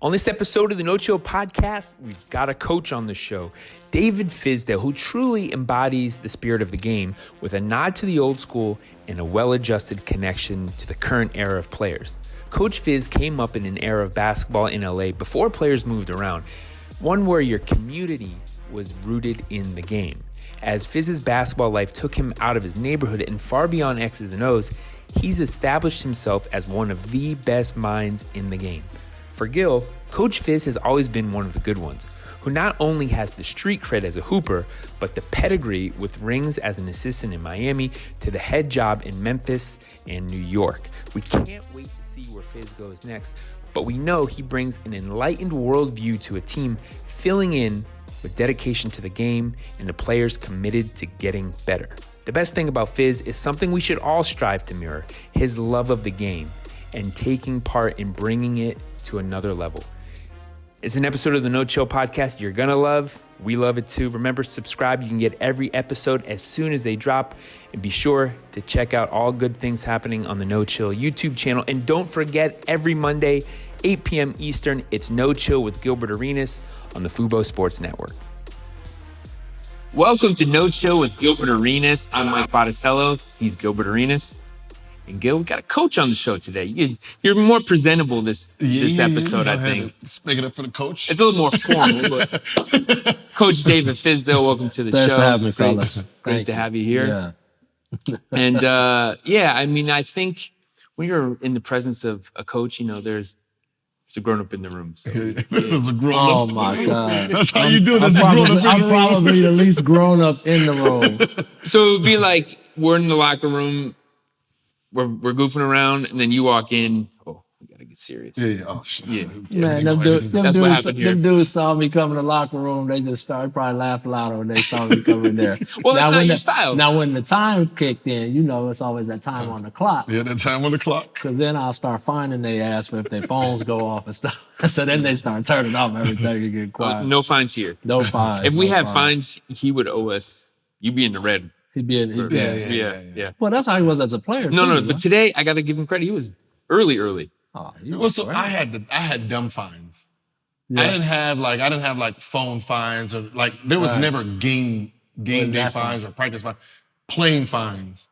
On this episode of the No Chill podcast, we've got a coach on the show, David Fizdale, who truly embodies the spirit of the game with a nod to the old school and a well-adjusted connection to the current era of players. Coach Fizz came up in an era of basketball in LA before players moved around, one where your community was rooted in the game. As Fizz's basketball life took him out of his neighborhood and far beyond X's and O's, he's established himself as one of the best minds in the game. For Gil, Coach Fizz has always been one of the good ones, who not only has the street cred as a hooper, but the pedigree with rings as an assistant in Miami to the head job in Memphis and New York. We can't wait to see where Fizz goes next, but we know he brings an enlightened worldview to a team, filling in with dedication to the game and the players committed to getting better. The best thing about Fizz is something we should all strive to mirror, his love of the game and taking part in bringing it to another level. It's an episode of the No Chill podcast you're gonna love. We love it too. Remember, subscribe. You can get every episode as soon as they drop. And be sure to check out all good things happening on the No Chill YouTube channel. And don't forget, every Monday, 8 p.m. Eastern, it's No Chill with Gilbert Arenas on the Fubo Sports Network. Welcome to No Chill with Gilbert Arenas. I'm Mike Botticello. He's Gilbert Arenas. And Gil, we got a coach on the show today. You're more presentable this episode, I think. Speaking up for the coach. It's a little more formal, but Coach David Fizdale, welcome to the show. Thanks for having me, fellas. Great to have you here. Yeah. And I think when you're in the presence of a coach, there's a grown-up in the room. So, There's a grown-up. Oh my God. That's how you do it. I'm probably the least grown up in the room. So it would be like we're in the locker room, we're goofing around, and then you walk in. Oh, we gotta get serious. Yeah. Oh shit. Yeah. Man, them dudes saw me come in the locker room. They just started probably laughing louder when they saw me come in there. Well, that's not your style. Now, when the time kicked in, it's always that time on the clock. Yeah, that time on the clock. Because then I'll start finding their ass if their phones go off and stuff. So then they start turning off everything and get quiet. No fines here. No fines. If we had fines, he would owe us. You'd be in the red. He'd be Yeah. Well, that's how he was as a player. No. But today I got to give him credit. He was early. Oh, So I had dumb fines. Yeah. I didn't have like phone fines or like there was never game day fines or practice fines. Plane fines.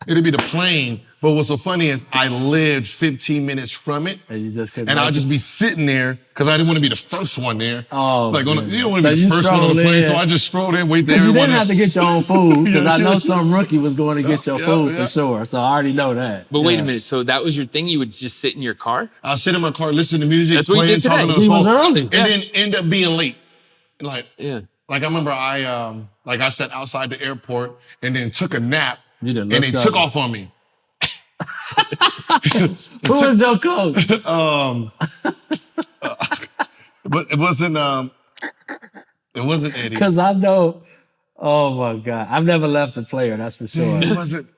It'd be the plane. But what's so funny is I lived 15 minutes from it. And you just couldn't. And I'd just be sitting there because I didn't want to be the first one there. Oh, you don't want So to be you the first one on the strolled plane. in. So I just strolled in, wait there. Because you didn't have to get your own food, because I know some rookie was going to get your food yeah. for sure. So I already know that. But wait a minute. So that was your thing? You would just sit in your car? I'll sit in my car, listen to music. That's what you did today. talking on the He was phone, early. And then end up being late. Like I remember I sat outside the airport and then took a nap and they took off on me. Who was your coach? But it wasn't Eddie. Because I know, oh my God. I've never left a player, that's for sure. It wasn't,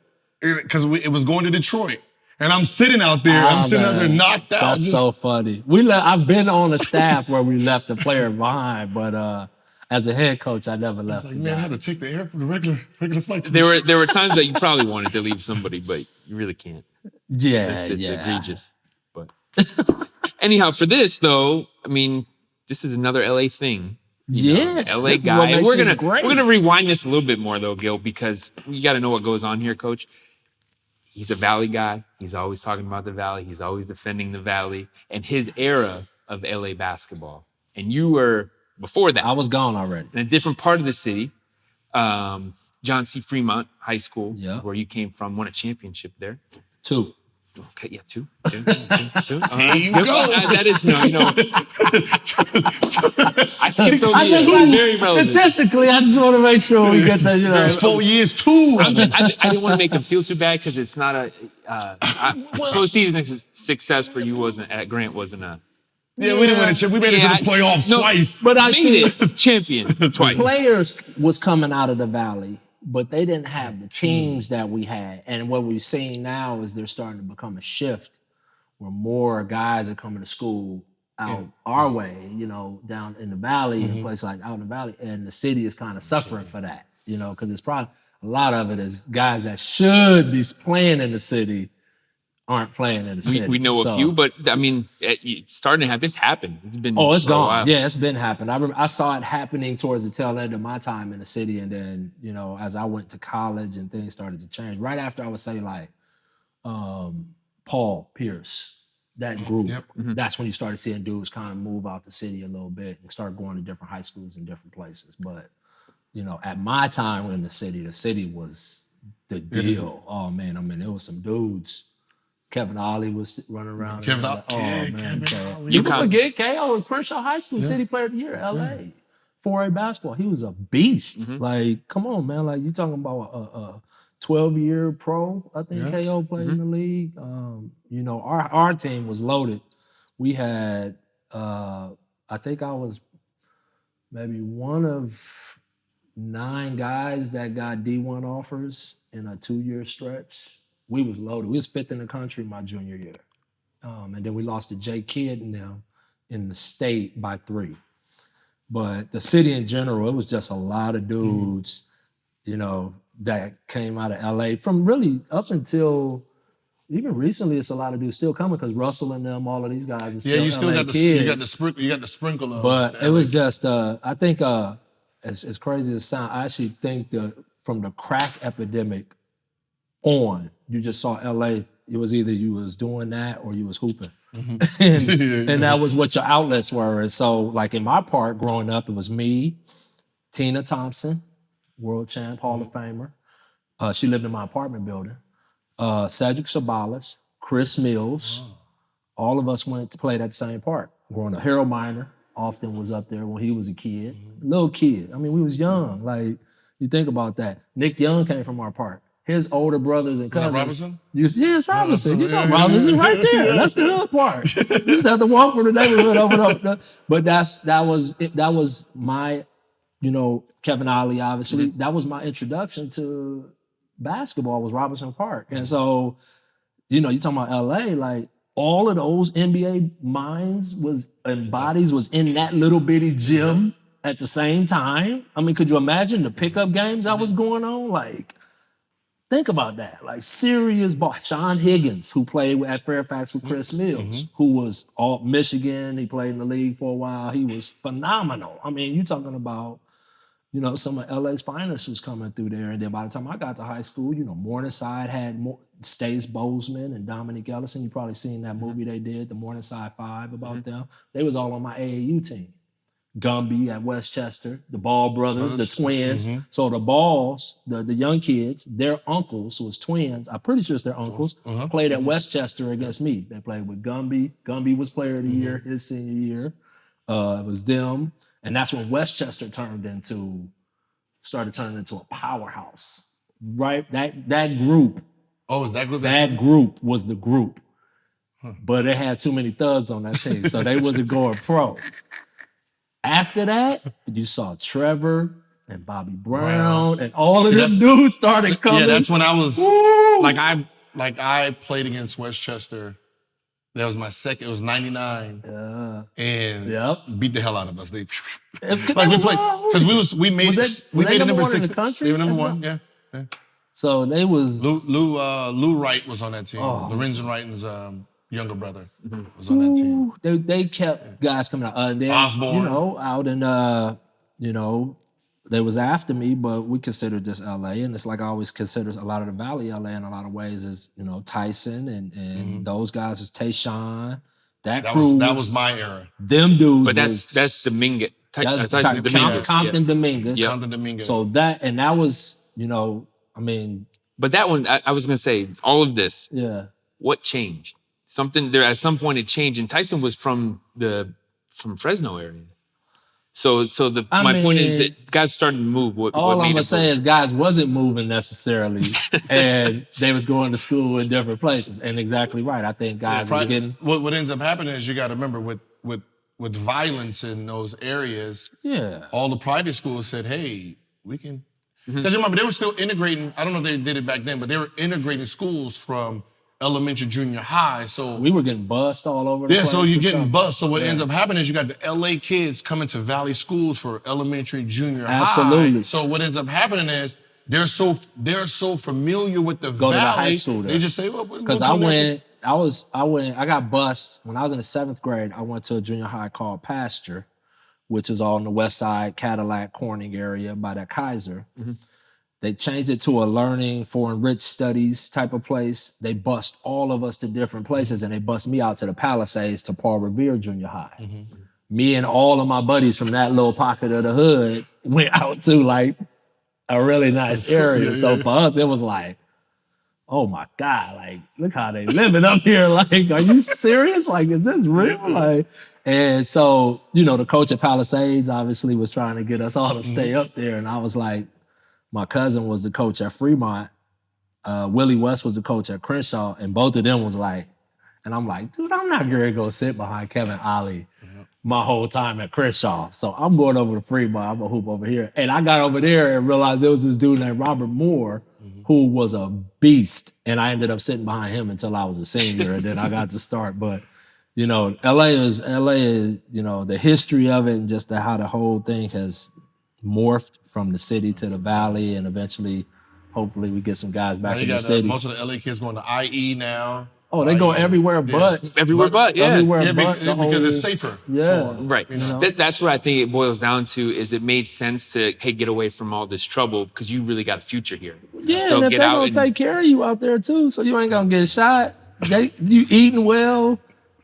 because it was going to Detroit. And I'm sitting out there, out there knocked out. That's so funny. I've been on a staff where we left a player behind, but as a head coach, I never left. Like, man, I had to take the airport, the regular flight. There were times that you probably wanted to leave somebody, but you really can't. Yeah, it's egregious. But anyhow, for this though, this is another LA thing. LA guy. And we're gonna rewind this a little bit more though, Gil, because you got to know what goes on here, Coach. He's a Valley guy. He's always talking about the Valley. He's always defending the Valley and his era of LA basketball. And you were before that. I was gone already. In a different part of the city. John C. Fremont High School, where you came from, won a championship there. 2. Okay, yeah, two. There you go. That is, I skipped over the very relevant. Statistically, I just want to make sure we get that, There's 4 years, 2. I didn't want to make him feel too bad because it's not a postseason success for you at Grant wasn't a. Yeah, we didn't win a chip. We made it to the playoffs twice. But I made it champion twice. Players was coming out of the Valley, but they didn't have the teams that we had. And what we've seen now is they're starting to become a shift where more guys are coming to school out our way, down in the Valley and places like out in the Valley. And the city is kind of suffering for that, because it's probably a lot of it is guys that should be playing in the city aren't playing in the city. We know a few, but I mean, it's starting to happen. It's happened. It's been it's for a gone. while. Yeah, it's been happening. I saw it happening towards the tail end of my time in the city, and then as I went to college and things started to change. Right after, I would say like Paul Pierce, that group. Yep. That's when you started seeing dudes kind of move out the city a little bit and start going to different high schools and different places. But at my time in the city was the deal. Oh man, I mean, there was some dudes. Kevin Ollie was running around. Kevin Ollie. Kevin Ollie. You can forget KO, Crenshaw High School, City Player of the Year, LA. 4A basketball. He was a beast. Like, come on, man. Like, you talking about a 12-year pro. I think KO played in the league. Our team was loaded. We had, I think I was maybe one of 9 guys that got D1 offers in a 2-year stretch. We was loaded. We was 5th in the country my junior year. And then we lost to Jay Kidd and them in the state by 3. But the city in general, it was just a lot of dudes, that came out of LA from really up until even recently. It's a lot of dudes still coming because Russell and them, all of these guys are still you still LA got kids. you got the sprinkle of. But it was just, I think, as crazy as it sounds, I actually think from the crack epidemic on, you just saw LA. It was either you was doing that or you was hooping. and that was what your outlets were. And so, like in my part growing up, it was me, Tina Thompson, world champ, Hall of Famer. She lived in my apartment building. Cedric Sabalas, Chris Mills. All of us went to play that same part. Growing up, Harold Miner often was up there when he was a kid. Little kid. I mean, we was young. Like, you think about that. Nick Young came from our part. His older brothers and cousins. Robinson? It's Robinson. Robinson right there. That's the hood part. You just have to walk from the neighborhood over. But that was my, Kevin Ollie, obviously. That was my introduction to basketball, was Robinson Park. And so, you talking about LA, like all of those NBA minds embodies was in that little bitty gym at the same time. I mean, could you imagine the pickup games that was going on? Like, think about that. Like serious ball. Sean Higgins, who played at Fairfax with Chris Mills, who was all Michigan. He played in the league for a while. He was phenomenal. I mean, you're talking about, some of LA's finest was coming through there. And then by the time I got to high school, Morningside had Stace Bozeman and Dominique Ellison. You probably seen that movie they did, the Morningside 5 about them. They was all on my AAU team. Gumby at Westchester, the Ball brothers, the twins. So the Balls, the young kids, their uncles, who was twins, I'm pretty sure it's their uncles, played at Westchester against me. They played with Gumby. Gumby was player of the year his senior year. It was them. And that's when Westchester started turning into a powerhouse. Right? That group. Oh, was that group? That group was the group. But they had too many thugs on that team, so they wasn't going pro. After that, you saw Trevor and Bobby Brown and all of them dudes started coming. Yeah, that's when I was I played against Westchester. That was my second. It was 99. And beat the hell out of us. Because we made it number 6 in the country. They were number 1. Yeah. So they was Lou Wright was on that team. Lorenzen Wright and his younger brother was on that team. They kept guys coming out. And then, Osborne. Out in, they was after me, but we considered this LA. And it's like I always consider a lot of the Valley LA in a lot of ways is, Tyson and those guys was Tayshawn. That was my era. Them dudes. But that's Dominguez. Tyson Dominguez. Compton Dominguez. Yeah. Compton Dominguez. So that was, But that one, I was going to say, all of this. Yeah. What changed? Something there at some point it changed, and Tyson was from Fresno area. So my point is that guys started to move. All I'm gonna say is guys wasn't moving necessarily, and they was going to school in different places. And exactly right, I think guys was getting. What ends up happening is you got to remember with violence in those areas. Yeah. All the private schools said, "Hey, we can." Because remember they were still integrating. I don't know if they did it back then, but they were integrating schools from elementary, junior high. So we were getting bussed all over the place. Yeah, so you're getting bussed. So what ends up happening is you got the LA kids coming to Valley schools for elementary, junior high. Absolutely. So what ends up happening is they're so familiar with the Valley. To the high school there. They just say, well, because I went I got bused when I was in the 7th grade. I went to a junior high called Pasture, which is all on the west side, Cadillac, Corning area by that Kaiser. Mm-hmm. They changed it to a learning for enriched studies type of place. They bust all of us to different places, and they bust me out to the Palisades to Paul Revere Junior High. Mm-hmm. Me and all of my buddies from that little pocket of the hood went out to like a really nice area. So for us, it was like, oh my God, like, look how they living up here. Like, are you serious? Like, is this real? Like, and so, the coach at Palisades obviously was trying to get us all to stay up there. And I was like, my cousin was the coach at Fremont. Willie West was the coach at Crenshaw. And both of them was like, and I'm like, dude, I'm not going to go sit behind Kevin Ollie my whole time at Crenshaw. So I'm going over to Fremont. I'm going to hoop over here. And I got over there and realized there was this dude named Robert Moore who was a beast. And I ended up sitting behind him until I was a senior. And then I got to start. But, LA is, the history of it and just how the whole thing has morphed from the city to the valley, and eventually, hopefully, we get some guys back in the city. Most of the LA kids going to IE now. Oh, they go everywhere but. Everywhere but, yeah. Everywhere but. Because it's safer. Yeah. Right. That's what I think it boils down to, is it made sense to, hey, get away from all this trouble because you really got a future here. Yeah, so and if they're going to take care of you out there too, so you ain't going to get shot. You eating well.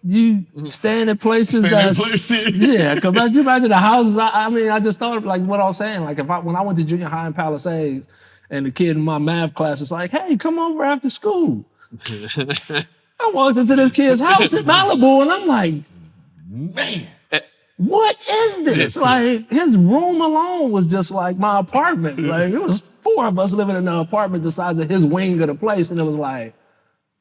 You staying in places yeah, because you imagine the houses. I just thought like what I was saying. Like when I went to junior high in Palisades, and the kid in my math class was like, "Hey, come over after school." I walked into this kid's house in Malibu, and I'm like, "Man, what is this?" Like his room alone was just like my apartment. Like it was 4 of us living in an apartment the size of his wing of the place, and it was like.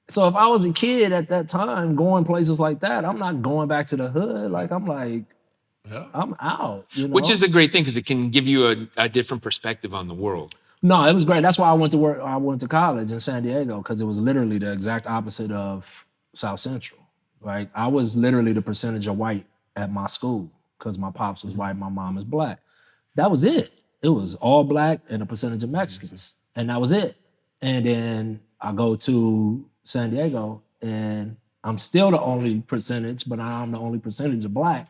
So if I was a kid at that time going places like that, I'm not going back to the hood. Like I'm like, I'm out. Which is a great thing because it can give you a different perspective on the world. No, it was great. That's why I went to work. I went to college in San Diego because it was literally the exact opposite of South Central. Right? I was literally the percentage of white at my school because my pops is white, my mom is black. That was it. It was all black and a percentage of Mexicans, and that was it. And then I go to San Diego, and I'm still the only percentage, but I'm the only percentage of black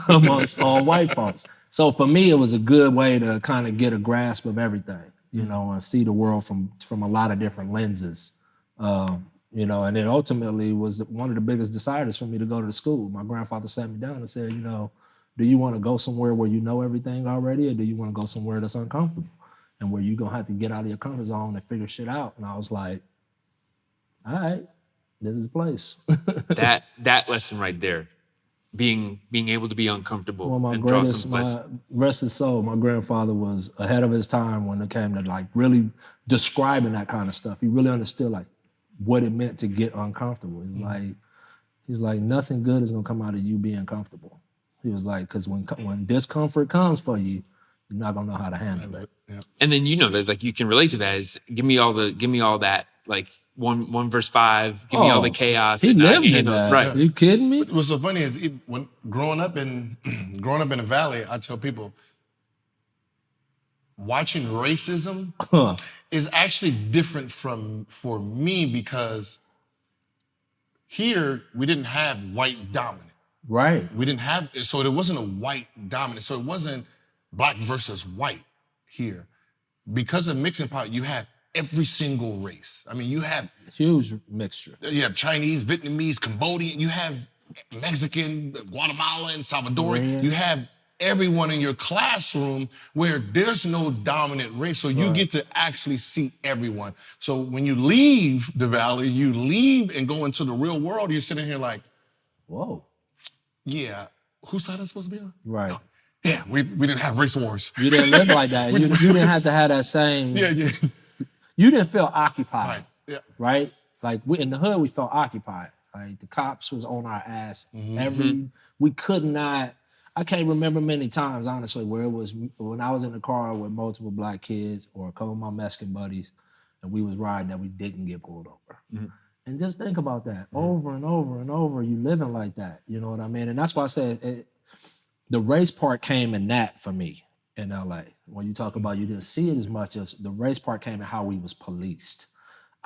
amongst all white folks. So for me, it was a good way to kind of get a grasp of everything, and see the world from a lot of different lenses, and it ultimately was one of the biggest deciders for me to go to the school. My grandfather sat me down and said, do you want to go somewhere where you know everything already, or do you want to go somewhere that's uncomfortable and where you're going to have to get out of your comfort zone and figure shit out? And I was like, all right, this is the place. that lesson right there, being able to be uncomfortable and draw some blessing. Rest his soul, my grandfather was ahead of his time when it came to like really describing that kind of stuff. He really understood like what it meant to get uncomfortable. He's like nothing good is gonna come out of you being comfortable. He was like, because when discomfort comes for you, you're not gonna know how to handle it. Yeah. And then that like you can relate to that is give me all that like 1 verse 5, give me all the chaos. He lived in that. Right. Are you kidding me? What's so funny is when growing up in the valley, I tell people watching racism is actually different for me because here we didn't have white dominant. Right. We didn't have, so it wasn't a white dominant. So it wasn't black versus white here. Because of mixing pot, you have every single race. I mean, you have huge mixture. You have Chinese, Vietnamese, Cambodian. You have Mexican, Guatemalan, Salvadorian. You have everyone in your classroom where there's no dominant race. So you get to actually see everyone. So when you leave the valley, you leave and go into the real world, you're sitting here like, whoa. Yeah, whose side am I supposed to be on? Right. No. Yeah, we didn't have race wars. You didn't live like that. You didn't have to have that same. Yeah. You didn't feel occupied. Right. Yeah. Right? Like in the hood, we felt occupied. Like the cops was on our ass. We could not. I can't remember many times, honestly, where it was when I was in the car with multiple black kids or a couple of my Mexican buddies, and we was riding that we didn't get pulled over. And just think about that over and over and over. You living like that, you know what I mean? And that's why I said the race part came in that for me in LA. When you talk about you didn't see it as much as the race part came in how we was policed.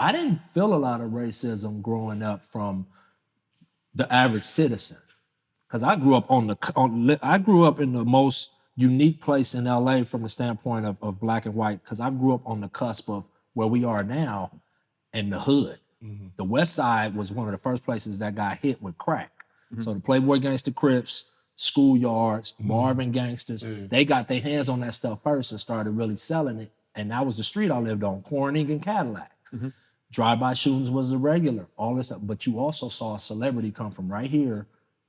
I didn't feel a lot of racism growing up from the average citizen, because I grew up I grew up in the most unique place in LA from the standpoint of black and white, because I grew up on the cusp of where we are now in the hood. The West Side was one of the first places that got hit with crack. So the Playboy Gangster Crips, schoolyards, Marvin gangsters, they got their hands on that stuff first and started really selling it. And that was the street I lived on, Corning and Cadillac. Drive-by shootings was irregular, all this stuff. But you also saw a celebrity come from right here,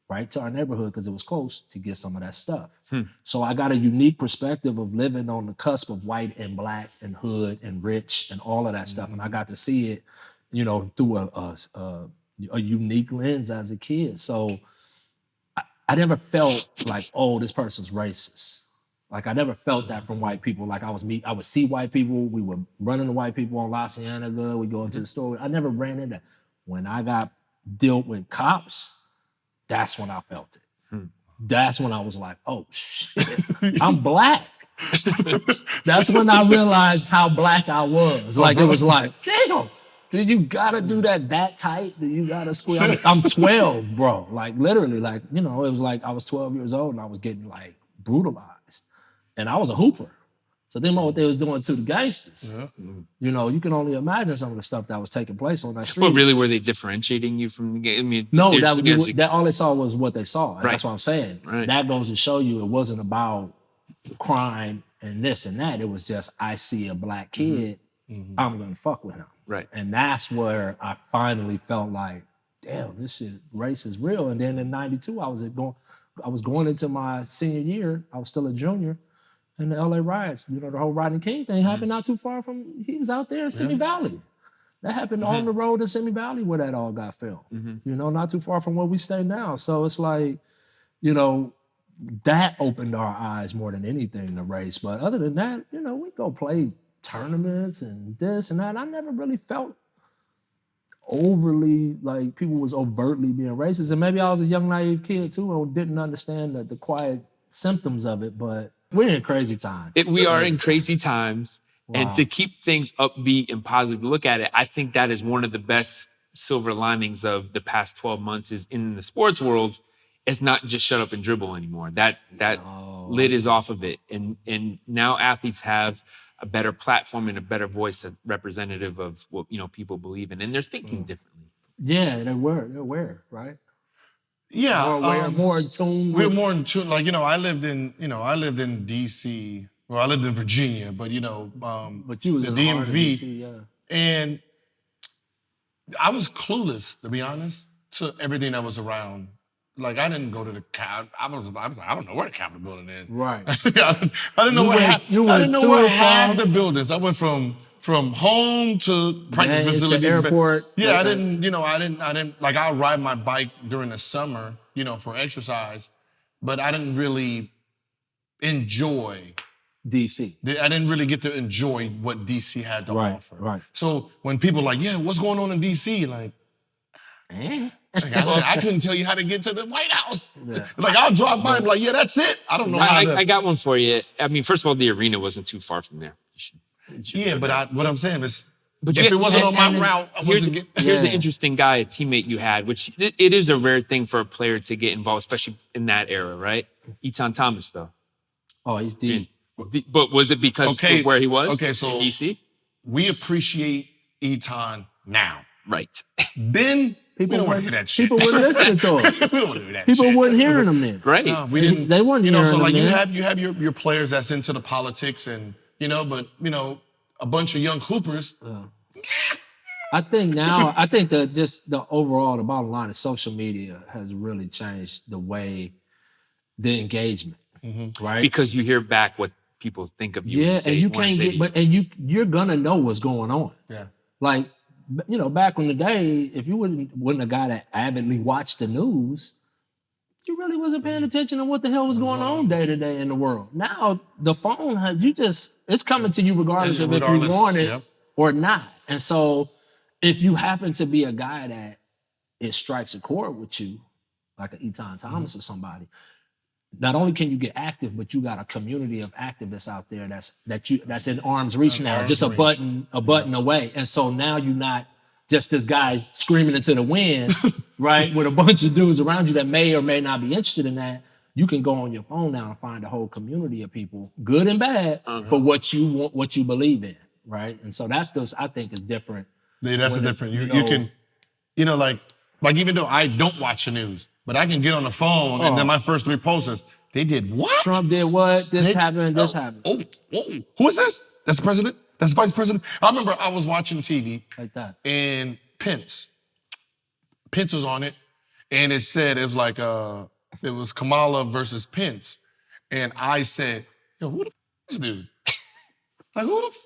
right to our neighborhood, because it was close, to get some of that stuff. So I got a unique perspective of living on the cusp of white and black and hood and rich and all of that stuff. And I got to see it, you know, through a unique lens as a kid. So I never felt like, oh, this person's racist. Like, I never felt that from white people. Like, I would see white people. We would run into white people on La Cienega. We'd go into the store. I never ran into that. When I got dealt with cops, that's when I felt it. That's when I was like, oh, shit, I'm black. That's when I realized how black I was. Like, it was like, damn, do you gotta do that tight? Do you gotta squeeze? I'm 12, bro. Like, literally, like, you know, it was like I was 12 years old and I was getting, like, brutalized. And I was a hooper. So think about what they was doing to the gangsters. You know, you can only imagine some of the stuff that was taking place on that street. Well, really, were they differentiating you from the game? I mean, no, that all they saw was what they saw. And Right. that's what I'm saying. Right. That goes to show you it wasn't about crime and this and that. It was just, I see a black kid, I'm gonna fuck with him. Right. And that's where I finally felt like, damn, this shit, race is real. And then in '92, I was going into my senior year. I was still a junior. And the LA riots, you know, the whole Rodney King thing happened not too far from, he was out there in Simi Valley. That happened on the road in Simi Valley where that all got filmed. You know, not too far from where we stay now. So it's like, you know, that opened our eyes more than anything, the race. But other than that, you know, we go play tournaments and this and that. I never really felt overly like people was overtly being racist. And maybe I was a young, naive kid too and didn't understand the quiet symptoms of it, but we're in crazy times. We are in crazy times. Wow. And to keep things upbeat and positive, look at it, I think that is one of the best silver linings of the past 12 months is in the sports world, it's not just shut up and dribble anymore. That lid is off of it. And now athletes have a better platform and a better voice, a representative of what, you know, people believe in, and they're thinking differently. Yeah, they're aware, right? Yeah, more in tune. We're more in tune. Like, you know, I lived in DC. Well, I lived in Virginia, but you know, but you was the in the heart of DMV, DC, yeah. and I was clueless, to be honest, to everything that was around. Like, I didn't go to the I don't know where the Capitol building is. Right. I didn't know where half the buildings. I went from home to practice facility. To airport. Yeah, I didn't, like, I'll ride my bike during the summer, you know, for exercise, but I didn't really enjoy DC. I didn't really get to enjoy what DC had to offer. Right. So when people are like, yeah, what's going on in DC? Like, I couldn't tell you how to get to the White House. Yeah. Like, I'll drive by and be like, yeah, that's it. I don't know how to. I got one for you. I mean, first of all, the arena wasn't too far from there. Yeah, but what I'm saying is, if it wasn't on my route, I wasn't getting. Here's an interesting guy, a teammate you had, which it is a rare thing for a player to get involved, especially in that era, right? Etan Thomas, though. Oh, he's deep. But was it because of where he was? Okay, so in DC? We appreciate Etan now. Right. Then we don't want to hear that shit. People wouldn't listen to us. We don't want to hear that people shit. weren't hearing them then. Right. No, we didn't. They weren't hearing so them like then. you have your players that's into the politics and, but, a bunch of young hoopers. I think that just the bottom line is social media has really changed the way the engagement, right? Because you hear back what people think of you. Yeah, and you can't you're gonna know what's going on. Yeah. Like, back in the day, if you wouldn't have got to avidly watch the news, you really wasn't paying attention to what the hell was going on day to day in the world. Now the phone it's coming to you regardless of if you want it or not. And so if you happen to be a guy that it strikes a chord with you, like an Etan Thomas or somebody, not only can you get active, but you got a community of activists out there that's in arm's reach now, just a button away. And so now you're not just this guy screaming into the wind, right? With a bunch of dudes around you that may or may not be interested in that. You can go on your phone now and find a whole community of people, good and bad, for what you want, what you believe in, right? And so that's just, I think, is different. Yeah, that's the difference. You can, like even though I don't watch the news, but I can get on the phone and then my first 3 posts, they did what? Trump did what? This happened. Who is this? That's the president? That's the vice president? I remember I was watching TV like that, and Pence was on it, and it said it was like it was Kamala versus Pence, and I said, yo, who the f is this dude? Like who the f?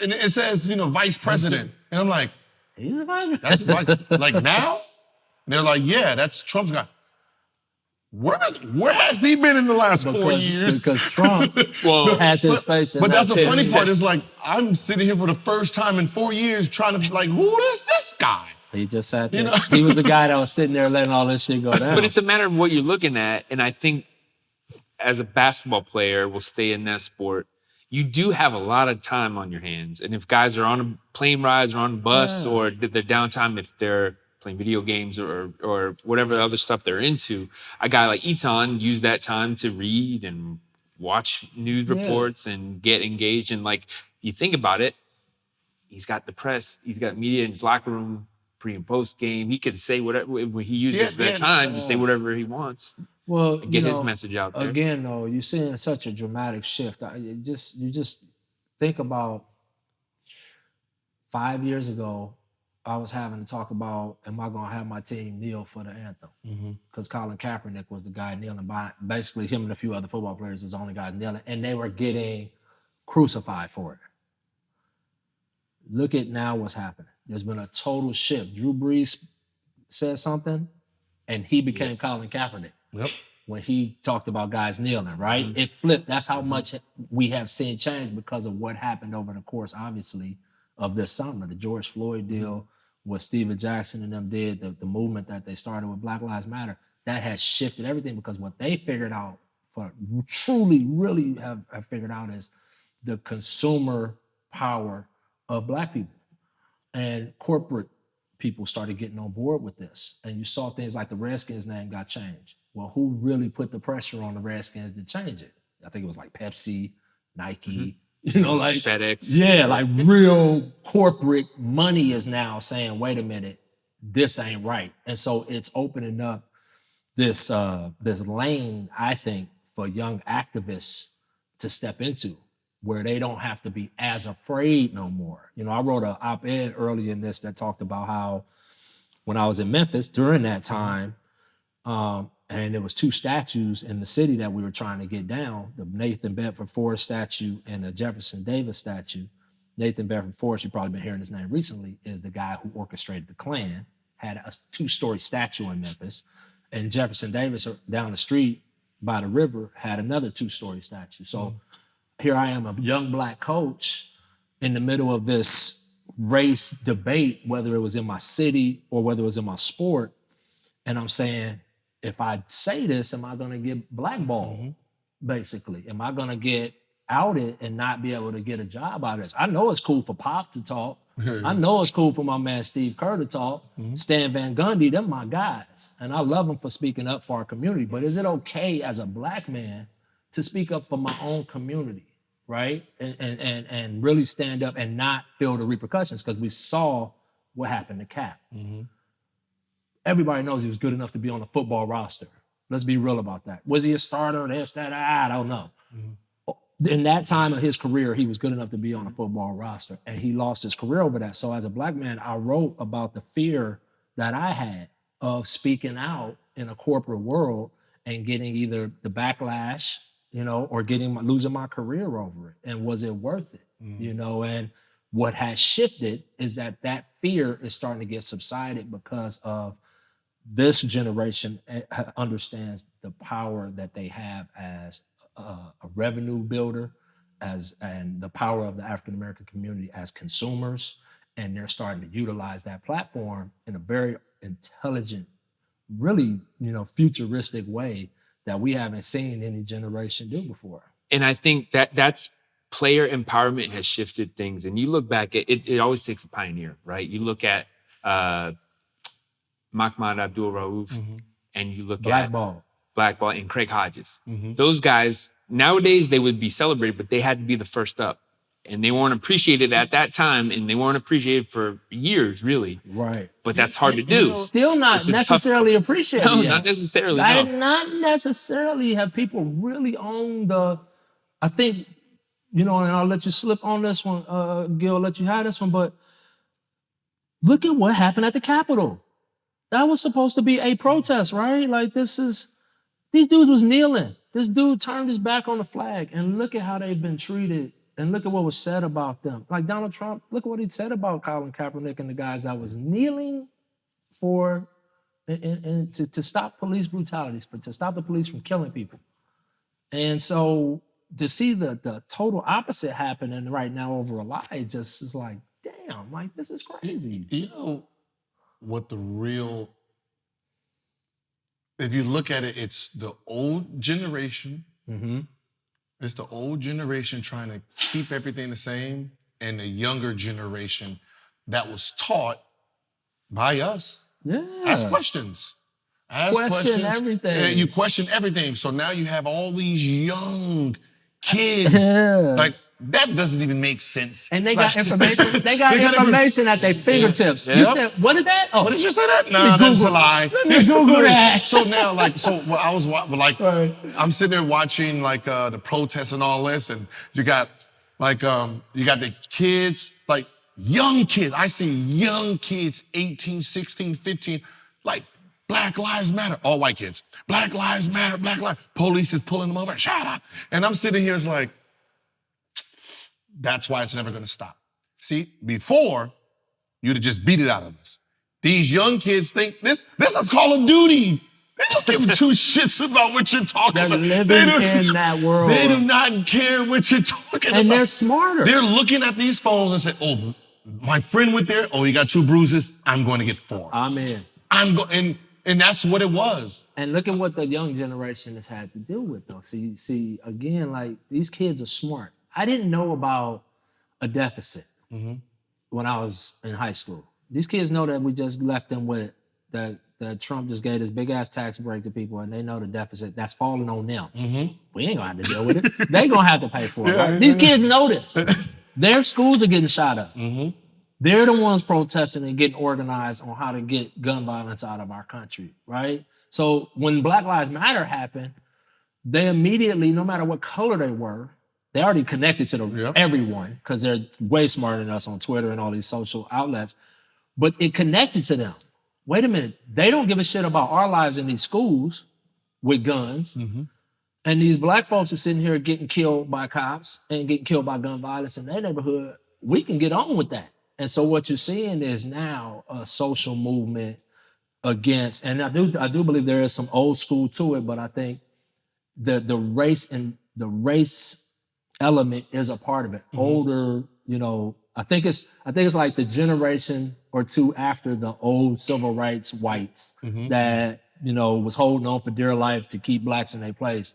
And it says vice president, and I'm like, he's a vice president. That's vice. Like now? And they're like, yeah, that's Trump's guy. Where has he been in the last 4 years? Because Trump has his face in But that that's the funny part is like, I'm sitting here for the first time in 4 years trying to like, who is this guy? He just sat there. He was the guy that was sitting there letting all this shit go down. But it's a matter of what you're looking at. And I think as a basketball player, we'll stay in that sport, you do have a lot of time on your hands. And if guys are on a plane rides or on a bus or their downtime, if they're playing video games or whatever other stuff they're into, a guy like Eton used that time to read and watch news reports and get engaged. And like, you think about it, he's got the press, he's got media in his locker room, pre and post game. He can say whatever, he uses that time to say whatever he wants. Well, and get his message out there. Again, though, you're seeing such a dramatic shift. You just think about 5 years ago, I was having to talk about, am I going to have my team kneel for the anthem? Because Colin Kaepernick was the guy kneeling by. Basically, him and a few other football players was the only guys kneeling, and they were getting crucified for it. Look at now what's happening. There's been a total shift. Drew Brees said something, and he became Colin Kaepernick. Yep. When he talked about guys kneeling, right? It flipped. That's how much we have seen change because of what happened over the course, obviously, of this summer. The George Floyd deal, what Steven Jackson and them did, the movement that they started with Black Lives Matter, that has shifted everything because what they figured out, really have figured out is the consumer power of Black people. And corporate people started getting on board with this. And you saw things like the Redskins name got changed. Well, who really put the pressure on the Redskins to change it? I think it was like Pepsi, Nike, like FedEx. Yeah, like real corporate money is now saying, wait a minute, this ain't right. And so it's opening up this lane, I think, for young activists to step into, where they don't have to be as afraid no more. I wrote an op-ed early in this that talked about how when I was in Memphis during that time, and there was 2 statues in the city that we were trying to get down, the Nathan Bedford Forrest statue and the Jefferson Davis statue. Nathan Bedford Forrest, you've probably been hearing his name recently, is the guy who orchestrated the Klan, had a 2-story statue in Memphis. And Jefferson Davis down the street by the river had another 2-story statue. So here I am, a young Black coach in the middle of this race debate, whether it was in my city or whether it was in my sport. And I'm saying, if I say this, am I going to get blackballed, basically? Am I going to get outed and not be able to get a job out of this? I know it's cool for Pop to talk. I know it's cool for my man Steve Kerr to talk. Stan Van Gundy, them my guys. And I love them for speaking up for our community. But is it okay as a Black man to speak up for my own community, right? And really stand up and not feel the repercussions? Because we saw what happened to Cap. Everybody knows he was good enough to be on the football roster. Let's be real about that. Was he a starter? I don't know. In that time of his career, he was good enough to be on a football roster, and he lost his career over that. So as a Black man, I wrote about the fear that I had of speaking out in a corporate world and getting either the backlash, or losing my career over it. And was it worth it? And what has shifted is that fear is starting to get subsided because of this generation understands the power that they have as a revenue builder, and the power of the African-American community as consumers. And they're starting to utilize that platform in a very intelligent, really, futuristic way that we haven't seen any generation do before. And I think that's player empowerment has shifted things. And you look back at it, it always takes a pioneer, right? You look at Mahmoud Abdul-Rauf and you look at Blackball and Craig Hodges. Those guys, nowadays they would be celebrated, but they had to be the first up. And they weren't appreciated at that time, and they weren't appreciated for years, really. Right. But that's hard to do. Still not necessarily appreciated. No, not necessarily. Not necessarily have people really owned the, I think, and I'll let you slip on this one, Gil, let you have this one, but look at what happened at the Capitol. That was supposed to be a protest, right? Like these dudes was kneeling. This dude turned his back on the flag, and look at how they've been treated. And look at what was said about them. Like Donald Trump, look at what he said about Colin Kaepernick and the guys that was kneeling for and to stop police brutalities, to stop the police from killing people. And so to see the total opposite happening right now over a lie, it just is like, damn, like this is crazy. You know what if you look at it, it's the old generation. It's the old generation trying to keep everything the same, and the younger generation that was taught by us. Yeah. Ask questions. Question everything. And you question everything. So now you have all these young kids. Like, that doesn't even make sense. And they got information. They got information at their fingertips. Yeah. You said, what is that? Oh, what did you say that? No, that's a lie. Let me Google that. So now, I'm sitting there watching the protests and all this, and you got the kids, like young kids. I see young kids, 18, 16, 15, like Black Lives Matter. All white kids. Black Lives Matter, Black Lives. Police is pulling them over. Shut up. And I'm sitting here, it's like, that's why it's never going to stop. See, before, you'd have just beat it out of us. These young kids think this is Call of Duty. They don't give two shits about what you're talking about. They're living in that world. They do not care what you're talking about. And they're smarter. They're looking at these phones and say, oh, my friend went there. Oh, he got 2 bruises. I'm going to get 4. I'm in. And that's what it was. And look at what the young generation has had to deal with, though. See, again, like, these kids are smart. I didn't know about a deficit when I was in high school. These kids know that we just left them with that Trump just gave this big ass tax break to people, and they know the deficit that's falling on them. We ain't gonna have to deal with it. They gonna have to pay for it. Right? These kids know this. Their schools are getting shot up. They're the ones protesting and getting organized on how to get gun violence out of our country, right? So when Black Lives Matter happened, they immediately, no matter what color they were, they already connected to everyone because they're way smarter than us on Twitter and all these social outlets. But it connected to them. Wait a minute. They don't give a shit about our lives in these schools with guns. And these black folks are sitting here getting killed by cops and getting killed by gun violence in their neighborhood. We can get on with that. And so what you're seeing is now a social movement against, and I do believe there is some old school to it, but I think the race element is a part of it. Older, I think it's like the generation or two after the old civil rights whites that, was holding on for dear life to keep blacks in their place.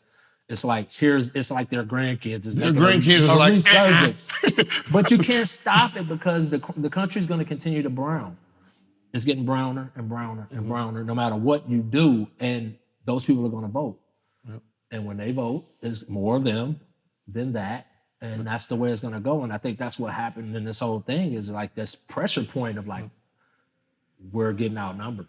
It's like it's like their grandkids. Their grandkids is like resurgence. But you can't stop it because the country's going to continue to brown. It's getting browner and browner and browner no matter what you do, and those people are going to vote. And when they vote, there's more of them than that. And that's the way it's going to go. And I think that's what happened in this whole thing is like this pressure point of like, we're getting outnumbered.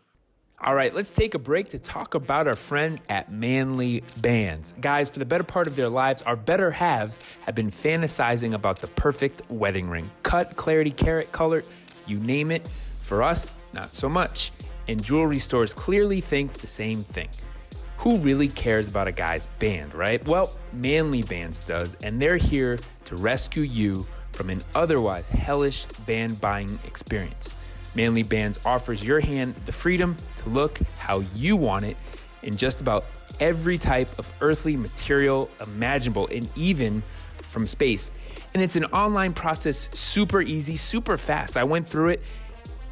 All right, let's take a break to talk about our friend at Manly Bands. Guys, for the better part of their lives, our better halves have been fantasizing about the perfect wedding ring. Cut, clarity, carat, color, you name it. For us, not so much. And jewelry stores clearly think the same thing. Who really cares about a guy's band, right? Well, Manly Bands does, and they're here to rescue you from an otherwise hellish band buying experience. Manly Bands offers your hand the freedom to look how you want it in just about every type of earthly material imaginable, and even from space. And it's an online process, super easy, super fast. I went through it,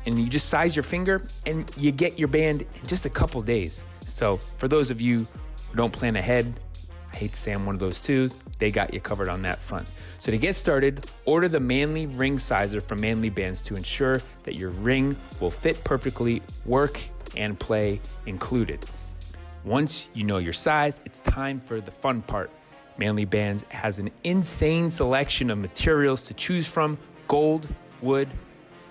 and you just size your finger and you get your band in just a couple days. So for those of you who who don't plan ahead, I hate to say I'm one of those too, they got you covered on that front. So to get started, order the Manly Ring Sizer from Manly Bands to ensure that your ring will fit perfectly, work and play included. Once you know your size, it's time for the fun part. Manly Bands has an insane selection of materials to choose from: gold, wood,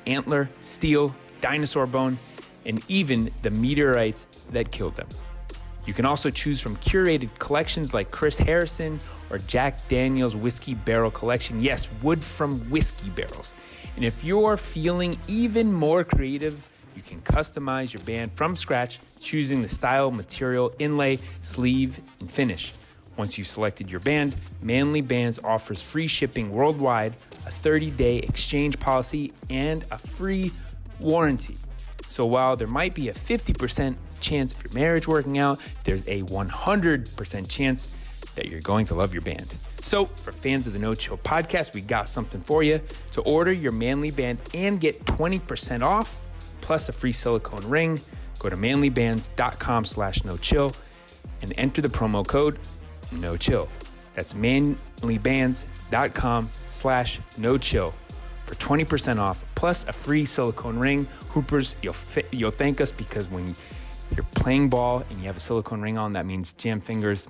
antler, steel, dinosaur bone, and even the meteorites that killed them. You can also choose from curated collections like Chris Harrison or Jack Daniel's Whiskey Barrel Collection. Yes, wood from whiskey barrels. And if you're feeling even more creative, you can customize your band from scratch, choosing the style, material, inlay, sleeve, and finish. Once you've selected your band, Manly Bands offers free shipping worldwide, a 30-day exchange policy, and a free warranty. So while there might be a 50% chance of your marriage working out, there's a 100% chance that you're going to love your band. So for fans of the No Chill podcast, we got something for you. To order your Manly Band and get 20% off, plus a free silicone ring, go to manlybands.com/no-chill and enter the promo code No Chill. That's manlybands.com/no-chill for 20% off, plus a free silicone ring. Hoopers, you'll thank us, because when you're playing ball and you have a silicone ring on, that means jam fingers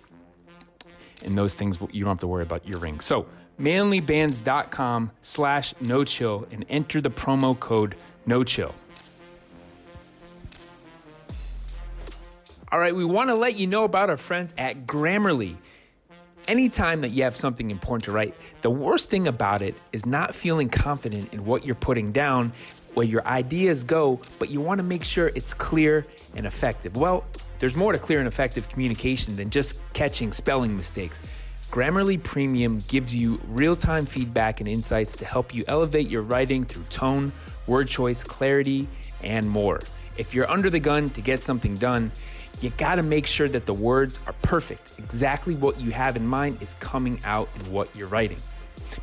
and those things, you don't have to worry about your ring. So manlybands.com/no-chill and enter the promo code No Chill. All right, we want to let you know about our friends at Grammarly. Anytime that you have something important to write, the worst thing about it is not feeling confident in what you're putting down, where your ideas go, but you want to make sure it's clear and effective. Well, there's more to clear and effective communication than just catching spelling mistakes. Grammarly Premium gives you real-time feedback and insights to help you elevate your writing through tone, word choice, clarity, and more. If you're under the gun to get something done, you gotta make sure that the words are perfect. Exactly what you have in mind is coming out in what you're writing.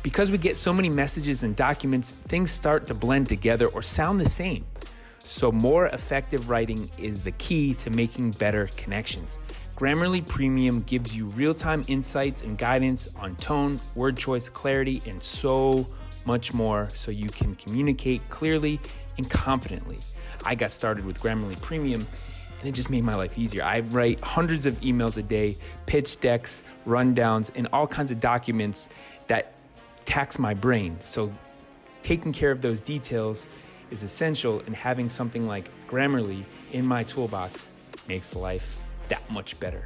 Because we get so many messages and documents, things start to blend together or sound the same. So more effective writing is the key to making better connections. Grammarly Premium gives you real-time insights and guidance on tone, word choice, clarity, and so much more, so you can communicate clearly and confidently. I got started with Grammarly Premium, and it just made my life easier. I write hundreds of emails a day, pitch decks, rundowns, and all kinds of documents that tax my brain. So taking care of those details is essential, and having something like Grammarly in my toolbox makes life that much better.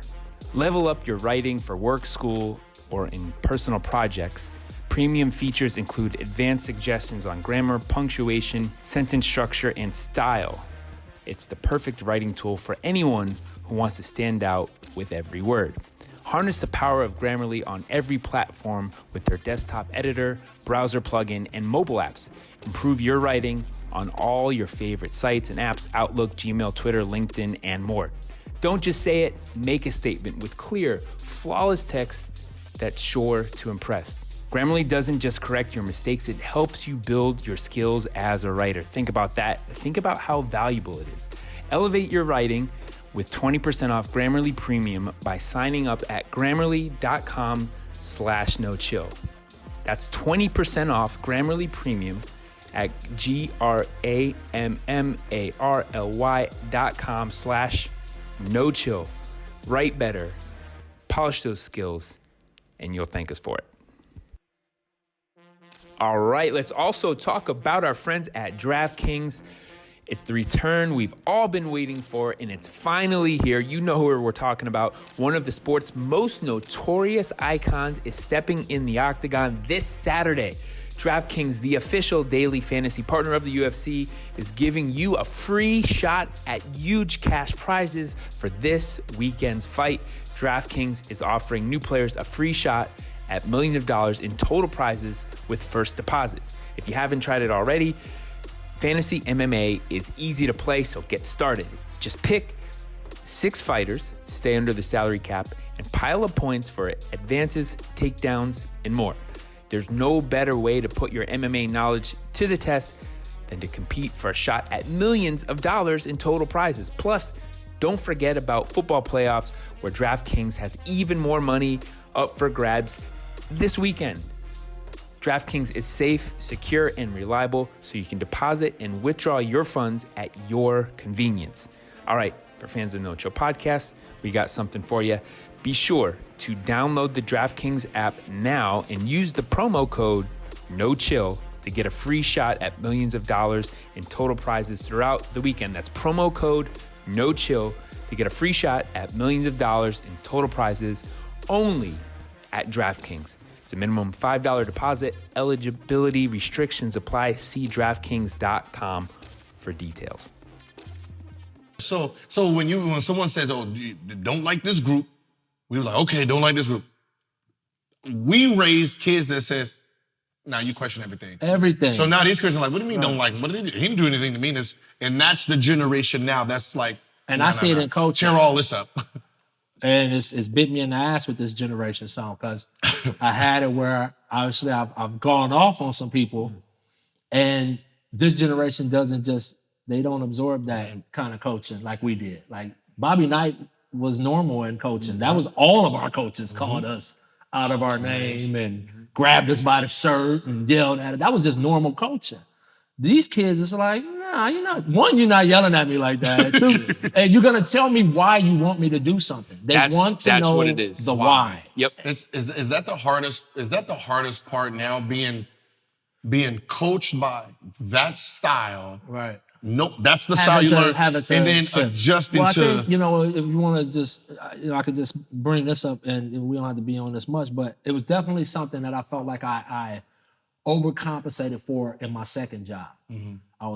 Level up your writing for work, school, or in personal projects. Premium features include advanced suggestions on grammar, punctuation, sentence structure, and style. It's the perfect writing tool for anyone who wants to stand out with every word. Harness the power of Grammarly on every platform with their desktop editor, browser plugin, and mobile apps. Improve your writing on all your favorite sites and apps: Outlook, Gmail, Twitter, LinkedIn, and more. Don't just say it, make a statement with clear, flawless text that's sure to impress. Grammarly doesn't just correct your mistakes, it helps you build your skills as a writer. Think about that. Think about how valuable it is. Elevate your writing with 20% off Grammarly Premium by signing up at grammarly.com/no-chill. That's 20% off Grammarly Premium at grammarly.com/no-chill. Write better, polish those skills, and you'll thank us for it. All right, let's also talk about our friends at DraftKings. It's the return we've all been waiting for, and it's finally here. You know who we're talking about. One of the sport's most notorious icons is stepping in the octagon this Saturday. DraftKings, the official daily fantasy partner of the UFC, is giving you a free shot at huge cash prizes for this weekend's fight. DraftKings is offering new players a free shot at millions of dollars in total prizes with first deposit. If you haven't tried it already, fantasy MMA is easy to play, so get started. Just pick 6 fighters, stay under the salary cap, and pile up points for advances, takedowns, and more. There's no better way to put your MMA knowledge to the test than to compete for a shot at millions of dollars in total prizes. Plus, Don't forget about football playoffs, where DraftKings has even more money up for grabs this weekend. DraftKings is safe, secure, and reliable, so you can deposit and withdraw your funds at your convenience. All right, for fans of No Chill Podcast, we got something for you. Be sure to download the DraftKings app now and use the promo code NOCHILL to get a free shot at millions of dollars in total prizes throughout the weekend. That's promo code NOCHILL to get a free shot at millions of dollars in total prizes only at DraftKings. It's a minimum $5 deposit. Eligibility restrictions apply. See DraftKings.com for details. So when someone says, "Oh, you don't like this group," we were like, "Okay, don't like this group." We raised kids that says, "Now you question everything." Everything. So now these kids are like, "What do you mean don't like him? What did he do? He didn't do anything to me." And that's the generation now. That's like, and I see it in coaching. Tear all this up. And it's bit me in the ass with this generation song, because I had it where obviously I've gone off on some people, and this generation they don't absorb that kind of coaching like we did. Like Bobby Knight was normal in coaching. That was all of our coaches called us out of our name and grabbed us by the shirt and yelled at it. That was just normal coaching. These kids, it's like, nah, you're not yelling at me like that. Two, and you're gonna tell me why you want me to do something. They want to know what it is. The why. Yep. Is that the hardest? Is that the hardest part now? Being coached by that style. Right. Nope, that's the style you learn. And then adjusting I to. think, if you want to just, I could just bring this up, and we don't have to be on this much, but it was definitely something that I felt like I overcompensated for in my second job. Mm-hmm. I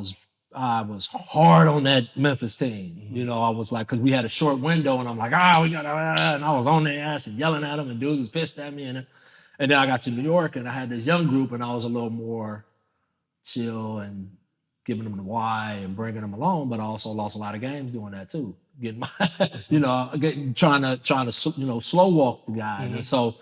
was hard on that Memphis team. Mm-hmm. I was like, because we had a short window, and I'm like, we got, and I was on their ass and yelling at them, and dudes was pissed at me, and then I got to New York, and I had this young group, and I was a little more chill and giving them the why and bringing them along, but I also lost a lot of games doing that too. Getting my, trying to slow walk the guys, Mm-hmm. and so.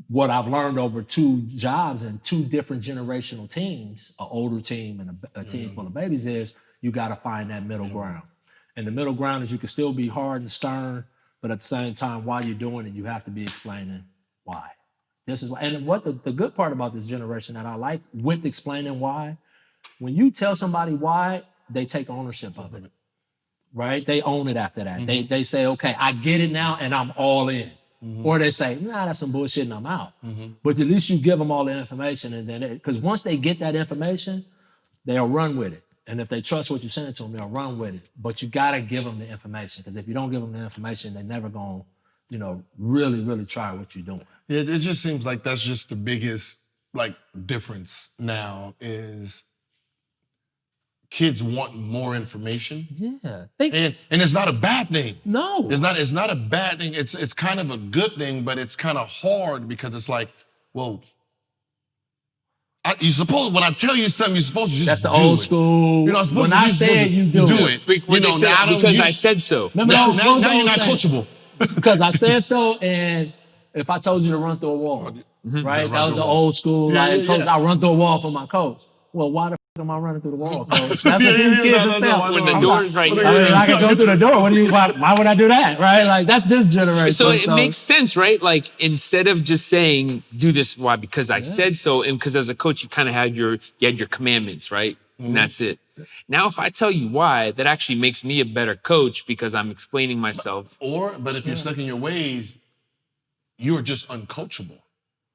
What I've learned over 2 jobs and 2 different generational teams, an older team and a team full of babies, is you got to find that middle ground. And the middle ground is you can still be hard and stern, but at the same time, while you're doing it, you have to be explaining why. This is why. And what the good part about this generation that I like with explaining why, when you tell somebody why, they take ownership of it, right? They own it after that. Mm-hmm. They say, okay, I get it now and I'm all in. Mm-hmm. Or they say, nah, that's some bullshit and I'm out. Mm-hmm. But at least you give them all the information, and then because once they get that information, they'll run with it. And if they trust what you're saying to them, they'll run with it. But you gotta give them the information, because if you don't give them the information, they're never gonna, really, really try what you're doing. Yeah, it just seems like that's just the biggest difference now is kids want more information. Yeah. And it's not a bad thing. No. It's not a bad thing. It's kind of a good thing, but it's kind of hard because it's like, well, when I tell you something, you're supposed to just that's the do old it. school. When I say you do it. Because I said so. Now you're not coachable. Because I said so, and if I told you to run through a wall, right? That was the old school. Coach, I run through a wall for my coach. Well, why the am I running through the wall, coach? That's what these kids are saying. When the door's right here. I can go through the door. Why would I do that, right? Like, that's this generation. So it makes sense, right? Like, instead of just saying, do this, why? Because I said so, and because as a coach, you kind of had your commandments, right? Mm-hmm. And that's it. Now, if I tell you why, that actually makes me a better coach because I'm explaining myself. But if you're stuck in your ways, you're just uncoachable.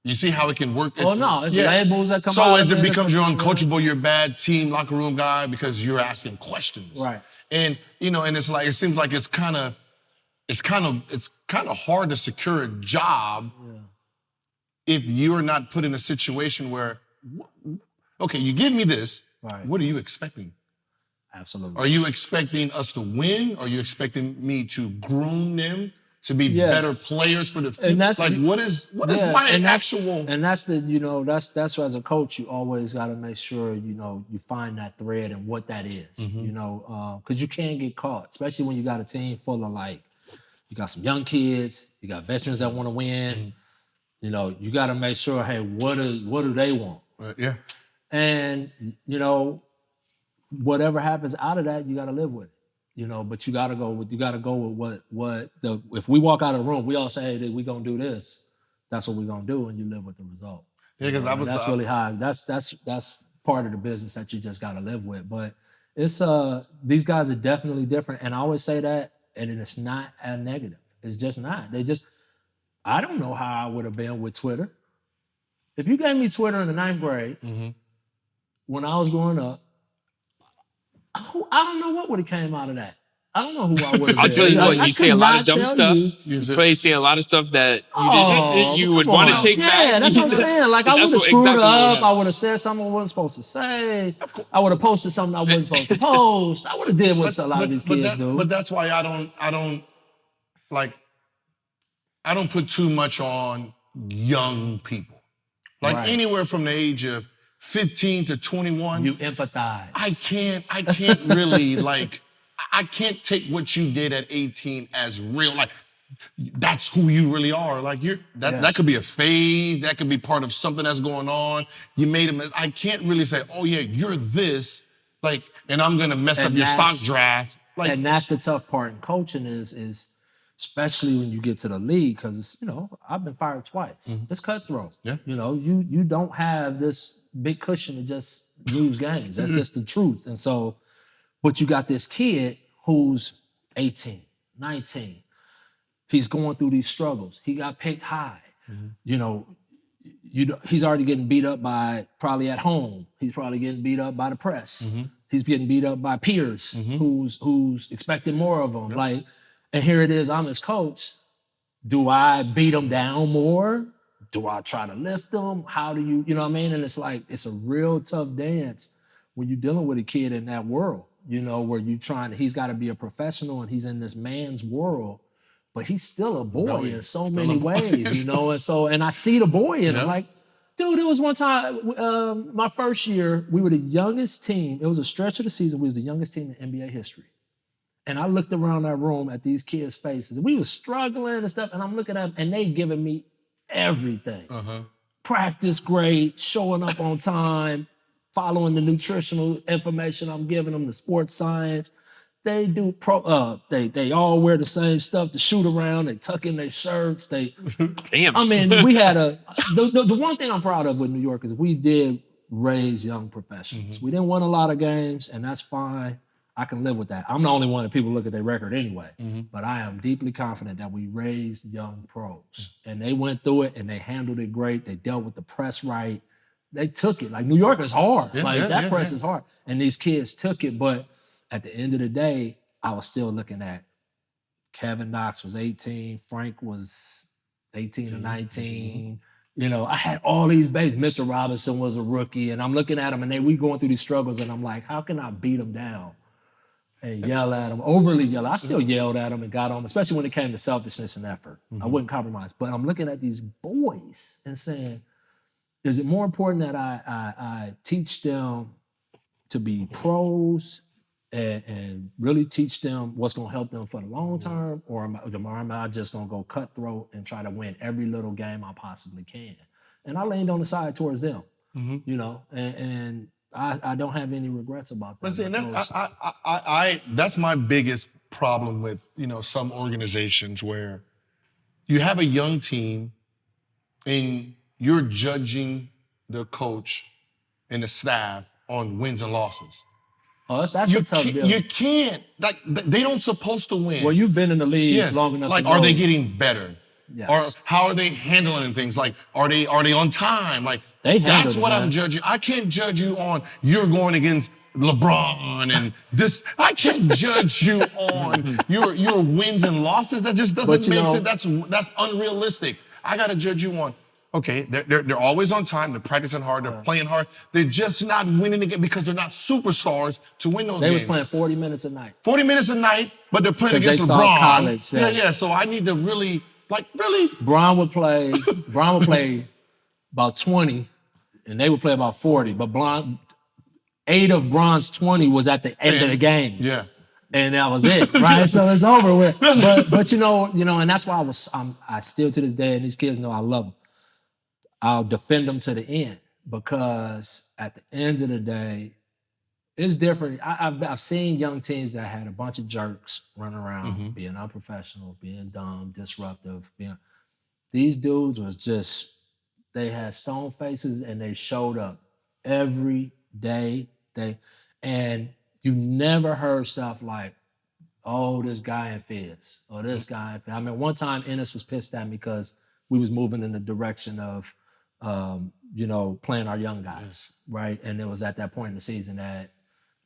You see how it can work? Oh, no. It's labels that come out. So it becomes you're uncoachable, you're a bad team, locker room guy because you're asking questions. Right. And, and it's like, it seems like it's kind of hard to secure a job if you're not put in a situation where, okay, you give me this, what are you expecting? Absolutely. Are you expecting us to win? Are you expecting me to groom them to be better players for the future? And that's what is my actual? And that's that's why as a coach you always got to make sure you find that thread and what that is. Because you can't get caught, especially when you got a team full of you got some young kids, you got veterans that want to win. You got to make sure, hey, what do they want? Yeah. And whatever happens out of that, you got to live with it. But you gotta go with if we walk out of the room, we all say, hey, we gonna do this. That's what we're gonna do, and you live with the result. Yeah, because that's really high. That's part of the business that you just gotta live with. But it's these guys are definitely different. And I always say that, and it's not a negative. It's just not. I don't know how I would have been with Twitter. If you gave me Twitter in the 9th grade, when I was growing up, I don't know what would have came out of that. I don't know who I would have been. I'll tell you what, you say a lot of dumb stuff. You say a lot of stuff that you would want to take back. Yeah, that's what I'm saying. Like, I would have screwed up. I would have said something I wasn't supposed to say. I would have posted something I wasn't supposed to post. I would have did what a lot of these kids do. But that's why I don't put too much on young people. Like anywhere from the age of 15 to 21. You empathize. I can't really I can't take what you did at 18 as real. Like, that's who you really are. Like, that could be a phase. That could be part of something that's going on. You made a I can't really say, oh yeah, you're this. Like, and I'm gonna mess up your stock draft. Like, and that's the tough part in coaching is especially when you get to the league, because it's, I've been fired twice. It's cutthroat. Yeah. You don't have this big cushion to just lose games. That's just the truth. And so, but you got this kid who's 18, 19. He's going through these struggles. He got picked high. He's already getting beat up by, probably at home. He's probably getting beat up by the press. He's getting beat up by peers who's expecting more of him. Like, and here it is, I'm his coach. Do I beat him down more? Do I try to lift him? How do you know what I mean? And it's like, it's a real tough dance when you're dealing with a kid in that world, where he's got to be a professional and he's in this man's world, but he's still a boy in so many ways, and I see the boy in him. Like, dude, it was one time, my first year, we were the youngest team. It was a stretch of the season. We was the youngest team in NBA history. And I looked around that room at these kids' faces, and we were struggling and stuff, and I'm looking at them, and they giving me everything. Practice great, showing up on time, following the nutritional information I'm giving them, the sports science. They do they all wear the same stuff to shoot around. They tuck in their shirts. Damn. I mean, we had the one thing I'm proud of with New York is we did raise young professionals. We didn't win a lot of games, and that's fine. I can live with that. I'm the only one that people look at their record anyway. But I am deeply confident that we raised young pros. And they went through it and they handled it great. They dealt with the press right. They took it. Like, New York is hard. That press is hard. And these kids took it. But at the end of the day, I was still looking at Kevin Knox was 18. Frank was 18 or 19. I had all these babies. Mitchell Robinson was a rookie. And I'm looking at them and we going through these struggles. And I'm like, how can I beat them down? And yell at them, overly yell. I still yelled at them and got on them, especially when it came to selfishness and effort. I wouldn't compromise. But I'm looking at these boys and saying, is it more important that I teach them to be pros and really teach them what's going to help them for the long term, or am I just going to go cutthroat and try to win every little game I possibly can? And I leaned on the side towards them, and I don't have any regrets about that. But see, that's my biggest problem with, some organizations where you have a young team and you're judging the coach and the staff on wins and losses. Oh, that's a tough deal. You can't. Like, they don't supposed to win. Well, you've been in the league long enough. Like, are they getting better? Yes. Or how are they handling things? Like, are they on time? Like, that's what I'm judging. I can't judge you on you're going against LeBron and this. I can't judge you on your wins and losses. That just doesn't make sense. That's unrealistic. I got to judge you on, okay, they're always on time. They're practicing hard. They're playing hard. They're just not winning again because they're not superstars to win those games. They was playing 40 minutes a night. 40 minutes a night, but they're playing against LeBron. College, yeah. So I need to really. Bron would play about 20, and they would play about 40. But 8 of Bron's 20 was at the end of the game. Yeah. And that was it, right? So it's over with. But and that's why I still to this day, and these kids know I love them. I'll defend them to the end, because at the end of the day, It's different. I've seen young teams that had a bunch of jerks running around, being unprofessional, being dumb, disruptive. These dudes was just, they had stone faces and they showed up every day. And you never heard stuff like, oh, this guy in Fizz, or this guy in Fizz. I mean, one time Ennis was pissed at me because we was moving in the direction of, playing our young guys, right? And it was at that point in the season that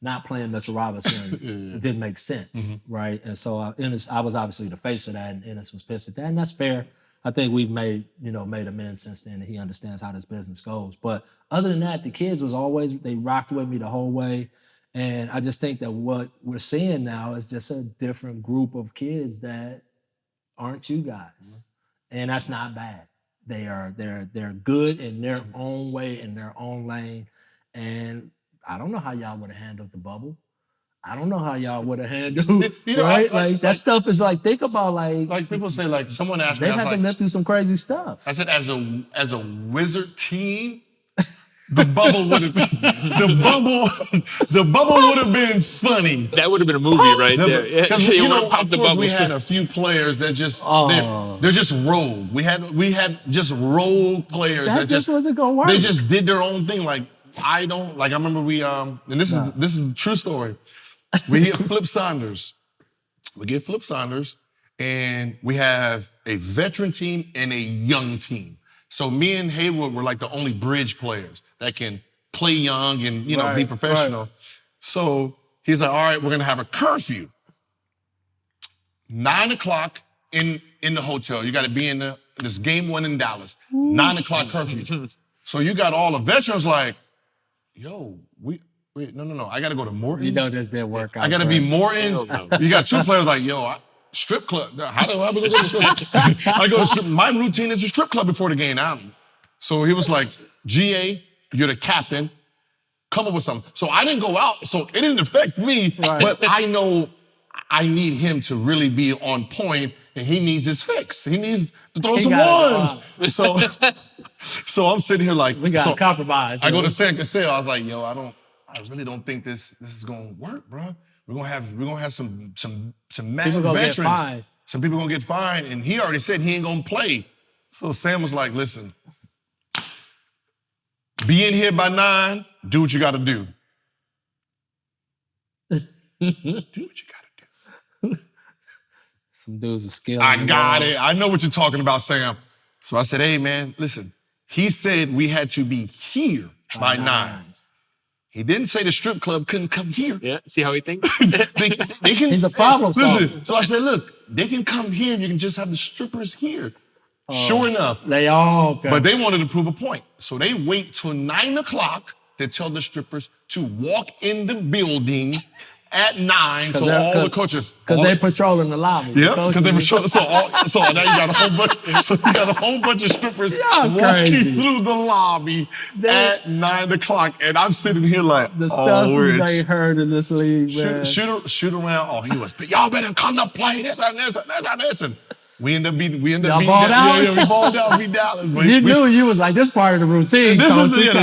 not playing Mitchell Robinson didn't make sense, right? And so Ennis, I was obviously the face of that, and Ennis was pissed at that, and that's fair. I think we've made amends since then, and he understands how this business goes. But other than that, the kids was always, they rocked with me the whole way. And I just think that what we're seeing now is just a different group of kids that aren't you guys. And that's not bad. They're good in their own way, in their own lane. And I don't know how y'all would have handled the bubble. I don't know how y'all would have handled, right? That stuff is like, think about like people say, like someone asked me, they have to live through some crazy stuff. I said, as a Wizard team, the bubble would have been funny. That would have been a movie right there. Because of course we had a few players that just they're just rogue. We had just rogue players that just wasn't gonna work. They just did their own thing. Like I remember we and this is a true story. We get Flip Saunders. And we have a veteran team and a young team. So me and Haywood were like the only bridge players that can play young and be professional. Right. So he's like, all right, we're gonna have a curfew. 9:00 in the hotel. You gotta be in this game 1 in Dallas. 9:00 curfew. So you got all the veterans like, yo, no. I gotta go to Morton's. This didn't work out. I gotta be Morton's. You got 2 players like, yo, strip club. How do I go to the strip club? I go to strip. My routine is a strip club before the game. So he was like, GA, you're the captain. Come up with something. So I didn't go out. So it didn't affect me. Right. But I know I need him to really be on point, and he needs his fix. He needs to throw some ones. So I'm sitting here like, we got to compromise. I go to San Casale. I was like, yo, I really don't think this is gonna work, bro. We're gonna have some mad veterans. Some people gonna get fined, and he already said he ain't gonna play. So Sam was like, listen, be in here by 9, do what you gotta do. Do what you gotta do. Some dudes are skilled. I got it. I know what you're talking about, Sam. So I said, hey man, listen, he said we had to be here by 9. He didn't say the strip club couldn't come here. Yeah, see how he thinks? they can, he's a problem solver. So I said, look, they can come here. You can just have the strippers here. Sure enough. They all come. But they wanted to prove a point. So they wait till 9:00 to tell the strippers to walk in the building at 9. So all the coaches. Because they're patrolling the lobby. Yeah, because they patrolling. So now you got a whole bunch of strippers walking through the lobby at 9:00, and I'm sitting here like, the stuff they heard in this league, man. Shoot around. Oh, he was. Y'all better come to play this and this and this. And we end up beating. We balled out? Yeah, we balled out. Beat Dallas. You knew you was like, this part of the routine. As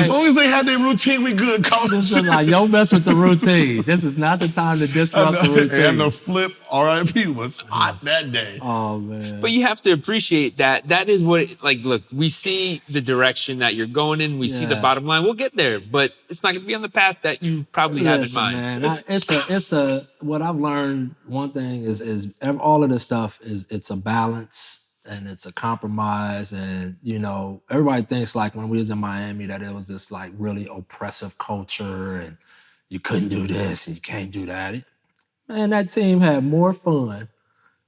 long as they had their routine, we good, coach. This is like, don't mess with the routine. This is not the time to disrupt the routine. And the Flip, RIP, was hot that day. Oh, man. But you have to appreciate that. That is what, look, we see the direction that you're going in. We see the bottom line. We'll get there, but it's not going to be on the path that you probably have in mind. Man, what I've learned, one thing is all of this stuff it's a balance and it's a compromise. And, everybody thinks like when we was in Miami that it was this like really oppressive culture and you couldn't do this and you can't do that. Man, that team had more fun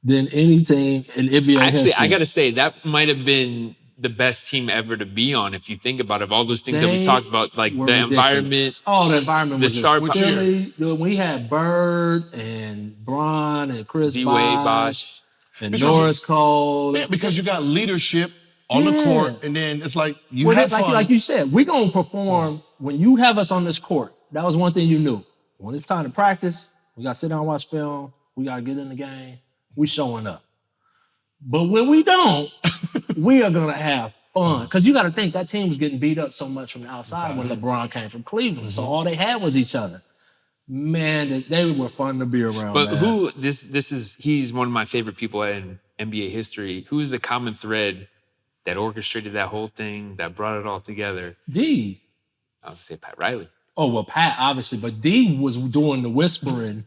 than any team in NBA history. I got to say, that might have been the best team ever to be on, if you think about it. Of all those things that we talked about, like the environment. Oh, the environment was star silly. We had Bird and Bron and Chris D-Wade, Bosh. And Norris Cole. Yeah, because you got leadership on the court, and then it's like you have fun. Like you said, we're going to perform when you have us on this court. That was one thing you knew. When it's time to practice, we got to sit down and watch film. We got to get in the game. We showing up. But when we don't, we are going to have fun. Because you got to think that team was getting beat up so much from the outside when LeBron came from Cleveland. So all they had was each other. Man, they were fun to be around. But man. he's one of my favorite people in NBA history. Who's the common thread that orchestrated that whole thing, that brought it all together? D. I was gonna say Pat Riley. Oh, well, Pat, obviously, but D was doing the whispering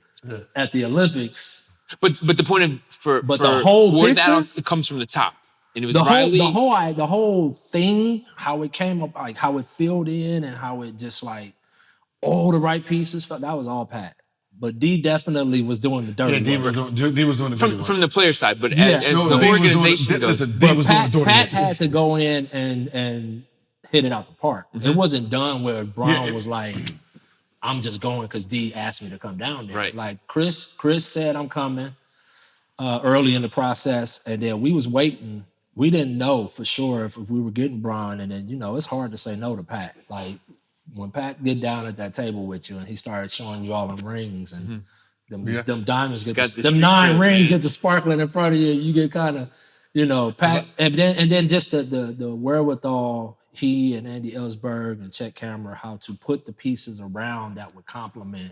at the Olympics. But the point the whole picture, it comes from the top. And it was Riley. Riley. The whole thing, how it came up, like how it filled in and how it just like all the right pieces, that was all Pat. But D definitely was doing the dirty work. D was doing the dirty work. From the player side, but as the organization goes. Pat had to go in and hit it out the park. Mm-hmm. It wasn't done where Brown was like, I'm just going because D asked me to come down there. Right. Like Chris said, I'm coming early in the process. And then we was waiting. We didn't know for sure if we were getting Brown. And then, it's hard to say no to Pat. Like when Pat get down at that table with you and he started showing you all them rings and them diamonds, them 9 rings get the sparkling in front of you. You get kind of, Pat. And then just the wherewithal, he and Andy Ellsberg and Chet Kammerer, how to put the pieces around that would complement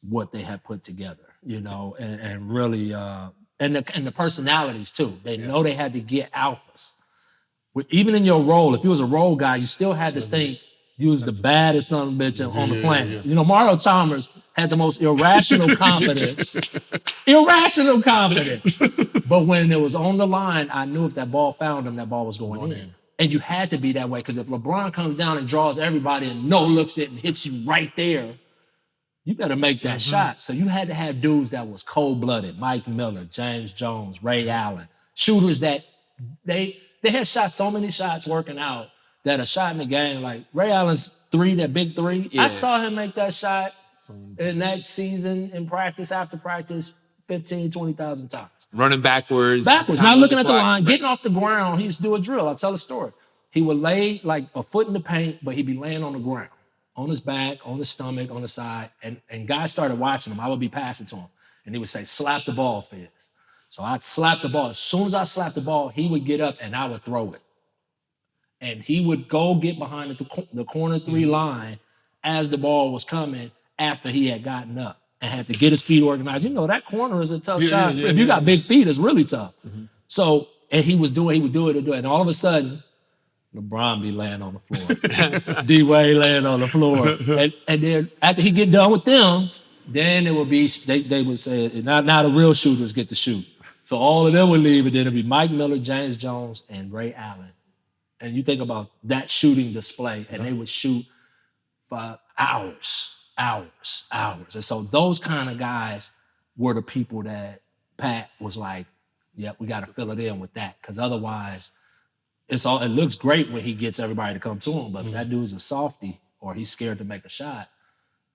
what they had put together, and really, and the personalities too. They know they had to get alphas. Even in your role, if you was a role guy, you still had to think you was the baddest son of a bitch on the planet. Mario Chalmers had the most irrational confidence. Irrational confidence. But when it was on the line, I knew if that ball found him, that ball was going in. And you had to be that way because if LeBron comes down and draws everybody and looks it and hits you right there, you better make that shot. So you had to have dudes that was cold-blooded. Mike Miller, James Jones, Ray Allen. Shooters that they had shot so many shots working out that a shot in the game, like Ray Allen's 3, that big 3, I saw him make that shot in that season in practice, after practice, 15, 20,000 times. Running backwards. Not looking at the line, getting off the ground. He used to do a drill. I'll tell a story. He would lay like a foot in the paint, but he'd be laying on the ground, on his back, on his stomach, on the side. And guys started watching him. I would be passing to him. And he would say, slap the ball, Fizz. So I'd slap the ball. As soon as I slapped the ball, he would get up and I would throw it. And he would go get behind the corner 3 line as the ball was coming after he had gotten up and had to get his feet organized. That corner is a tough shot. If you got big feet, it's really tough. Mm-hmm. So, and he would do it. And all of a sudden, LeBron be laying on the floor. D-Wade laying on the floor. And then after he get done with them, then it would be, they would say, now the real shooters get to shoot. So all of them would leave, and then it'd be Mike Miller, James Jones, and Ray Allen. And you think about that shooting display, and they would shoot for hours. And so those kind of guys were the people that Pat was like, yep, we got to fill it in with that. Because otherwise, it looks great when he gets everybody to come to him. But if that dude's a softie or he's scared to make a shot,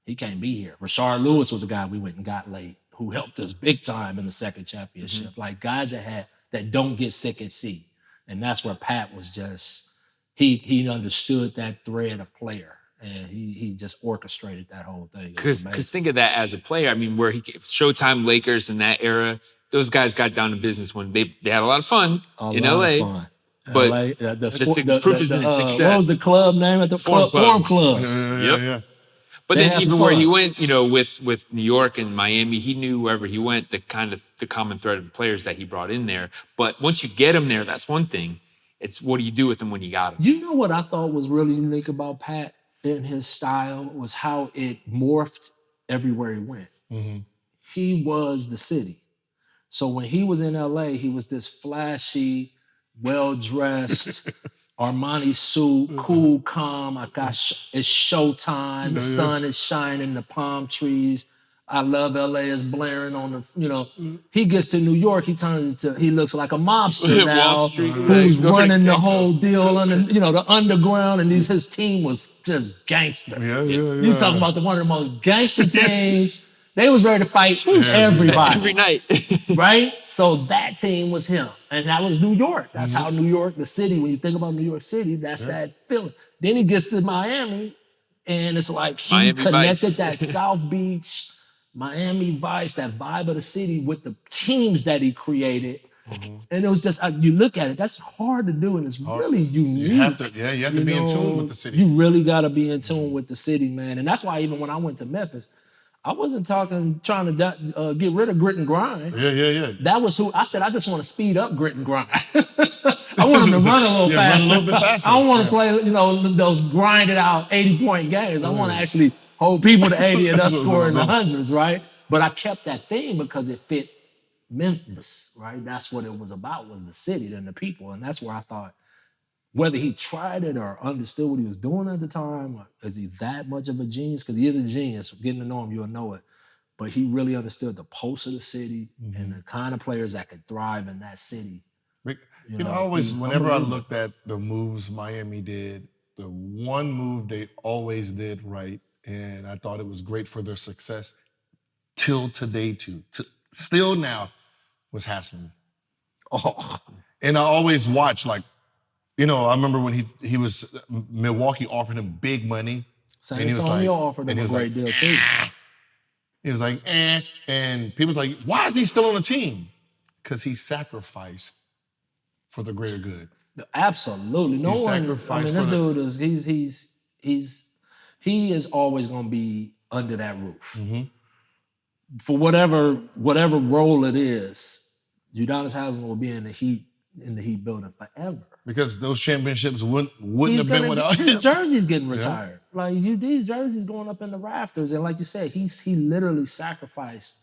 he can't be here. Rashard Lewis was a guy we went and got late who helped us big time in the second championship. Mm-hmm. Like guys that don't get sick at sea. And that's where Pat was just, he understood that thread of player. And he just orchestrated that whole thing. Because think of that as a player. I mean, where Showtime Lakers in that era, those guys got down to business when they had a lot of fun in LA. But LA, the proof is in the success. What was the club name at the Forum Club? Yeah. But then even where he went, with New York and Miami, he knew wherever he went, the common thread of the players that he brought in there. But once you get him there, that's one thing. It's what do you do with him when you got him? You know what I thought was really unique about Pat and his style was how it morphed everywhere he went. Mm-hmm. He was the city. So when he was in LA, he was this flashy, well-dressed, Armani suit, cool, calm. It's showtime. The sun is shining, the palm trees. I love LA is blaring on the, he gets to New York, he looks like a mobster now who's running the whole deal under, the underground, and his team was just gangster. You talking about one of the most gangster teams. They was ready to fight everybody. Every night. Right? So that team was him. And that was New York. That's how New York, the city, when you think about New York City, that's that feeling. Then he gets to Miami, and it's like he Miami connected Vice. That South Beach, Miami Vice, that vibe of the city with the teams that he created. Mm-hmm. And it was just, you look at it, that's hard to do, and it's really unique. You have to be in tune with the city. You really got to be in tune with the city, man. And that's why even when I went to Memphis, I wasn't trying to get rid of grit and grind. Yeah. That was who I said. I just want to speed up grit and grind. I want him to run a little faster. Run a little bit faster. I don't want to play, those grinded out 80-point games. I want to actually hold people to 80 and us score in the hundreds, right? But I kept that theme because it fit Memphis, right? That's what it was about, was the city and the people. And that's where I thought, whether he tried it or understood what he was doing at the time, or is he that much of a genius? Because he is a genius. Getting to know him, you'll know it. But he really understood the pulse of the city and the kind of players that could thrive in that city. Whenever I looked at the moves Miami did, the one move they always did right, and I thought it was great for their success till today too. Still now was Haslam. Oh. And I always watch, like, I remember when he was, Milwaukee offered him big money. San Antonio offered him a great deal too. He was like, and people was like, why is he still on the team? Because he sacrificed for the greater good. Absolutely. This dude is, he is always going to be under that roof. Mm-hmm. For whatever role it is, Udonis Haslam will be in the Heat building forever. Because those championships wouldn't have been without him. His jersey's getting retired. Yeah. Like these jerseys going up in the rafters, and like you said, he literally sacrificed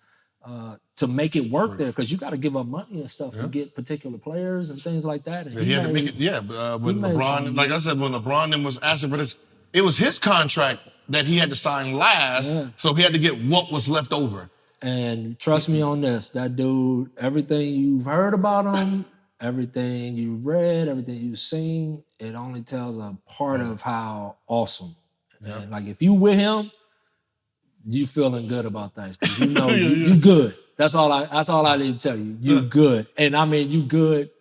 to make it work there, because you got to give up money and stuff to get particular players and things like that. And he had to make it. Yeah, when LeBron, like I said, when LeBron was asking for this, it was his contract that he had to sign last, so he had to get what was left over. And trust me on this, that dude, everything you've heard about him, everything you've read, everything you've seen, it only tells a part of how awesome. Yeah. And like, if you with him, you feeling good about things, because you good. That's all I need to tell you. You good. And I mean, you good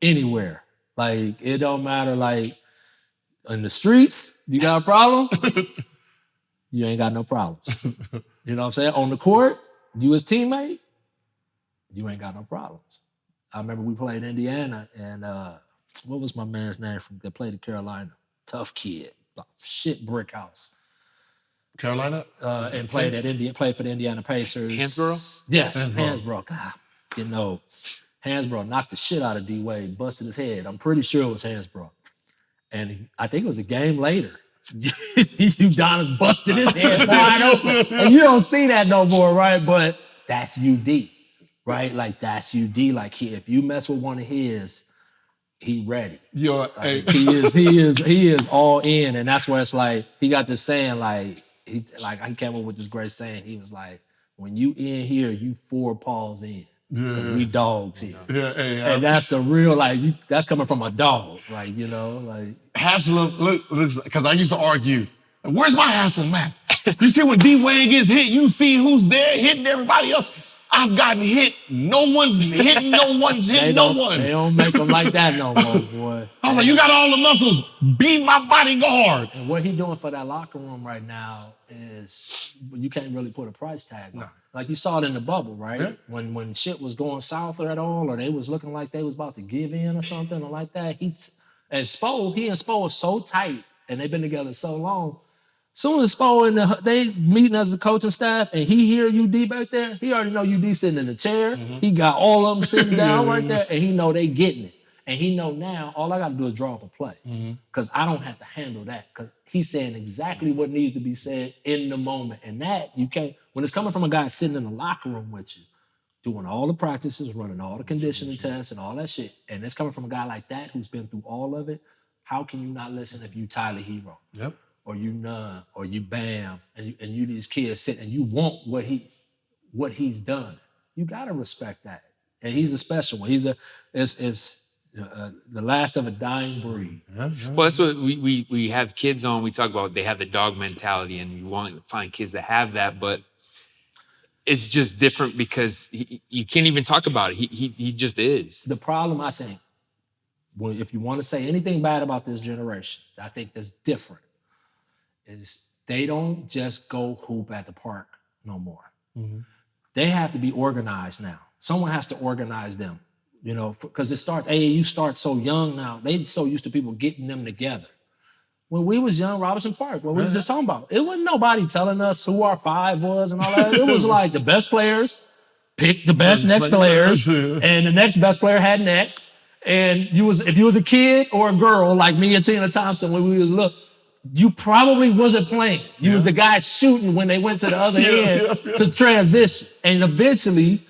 anywhere. Like, it don't matter, like, in the streets, you got a problem? You ain't got no problems. You know what I'm saying? On the court, you his teammate, you ain't got no problems. I remember we played Indiana, and what was my man's name that played at Carolina? Tough kid, shit brick house. Carolina, and played for the Indiana Pacers. Hansborough? Yes, Hansborough. God, Hansborough knocked the shit out of D Wade, busted his head. I'm pretty sure it was Hansborough, and I think it was a game later. Udonis busted his head wide open, and you don't see that no more, right? But that's UD. Right, like that's UD. Like, if you mess with one of his, he ready. He is all in, and that's where it's like he got this saying, he came up with this great saying. He was like, "When you in here, you 4 paws in, because we dogs here." And that's a real that's coming from a dog, Haslam looks, because I used to argue, where's my Haslam at? You see when D Wade gets hit, you see who's there hitting everybody else. I've gotten hit. No one's hitting. No one's hitting no one. They don't make them like that no more, boy. I was like, you got all the muscles. Be my bodyguard. And what he doing for that locker room right now is, you can't really put a price tag on it. Like, you saw it in the bubble, right? Yeah. When shit was going south or at all, or they was looking like they was about to give in or something or like that. He and Spo are so tight, and they've been together so long. Soon as Spo they meeting as a coaching staff, and he hear UD back there, he already know UD sitting in the chair. Mm-hmm. He got all of them sitting down right there, and he know they getting it. And he know now all I got to do is draw up a play, because I don't have to handle that, because he's saying exactly what needs to be said in the moment. And that you can't, when it's coming from a guy sitting in the locker room with you, doing all the practices, running all the conditioning tests and all that shit, and it's coming from a guy like that who's been through all of it, how can you not listen if you Tyler Hero? Yep. Or you Nunn, or you Bam, and you these kids sit and you want what he's done. You gotta respect that. And he's a special one. He's the last of a dying breed. Yeah. Well, that's what we have kids on. We talk about they have the dog mentality, and you want to find kids that have that, but it's just different because you can't even talk about it. He just is. The problem, I think, if you want to say anything bad about this generation, I think that's different, is they don't just go hoop at the park no more. Mm-hmm. They have to be organized now. Someone has to organize them, because it starts, AAU starts so young now. They so used to people getting them together. when we was young, Robinson Park, what we was just talking about. It wasn't nobody telling us who our 5 was and all that. It was like the best players picked the best next players, and the next best player had next. And if you was a kid or a girl like me and Tina Thompson when we was little, you probably wasn't playing. You was the guy shooting when they went to the other end to transition. And eventually,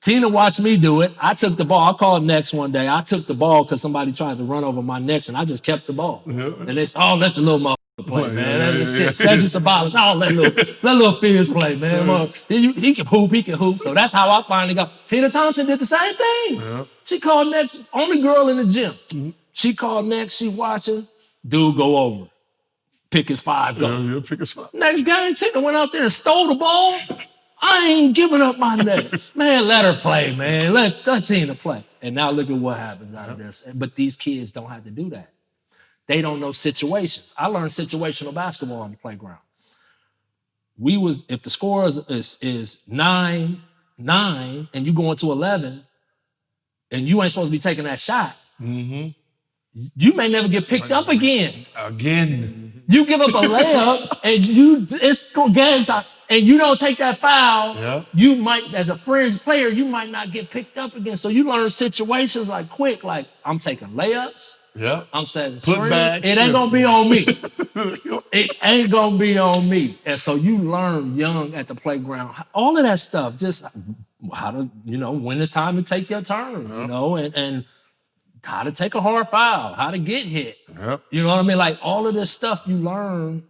Tina watched me do it. I took the ball. I called next one day. I took the ball because somebody tried to run over my next, and I just kept the ball. And they said, "Oh, let the little motherfucker play, man. That's just shit. Cedric Sabalas. Oh, let little Fizz play, man. He can hoop. So that's how I finally got. Tina Thompson did the same thing. She called next, only girl in the gym. She called next. She watching. Dude, go over. Pick his 5. Go. Pick his 5. Next game, Tina went out there and stole the ball. I ain't giving up my next. Man, let her play, man. Let Tina play. And now look at what happens out of this. But these kids don't have to do that. They don't know situations. I learned situational basketball on the playground. If the score is 9-9 and you go into 11 and you ain't supposed to be taking that shot, you may never get picked up again. You give up a layup and it's game time. And you don't take that foul, you might, as a fringe player, you might not get picked up again. So you learn situations like quick, like I'm taking layups. I'm setting screens. It ain't gonna be on me. It ain't gonna be on me. And so you learn young at the playground, all of that stuff, just how to, when it's time to take your turn, and how to take a hard foul, how to get hit. You know what I mean? Like all of this stuff you learn,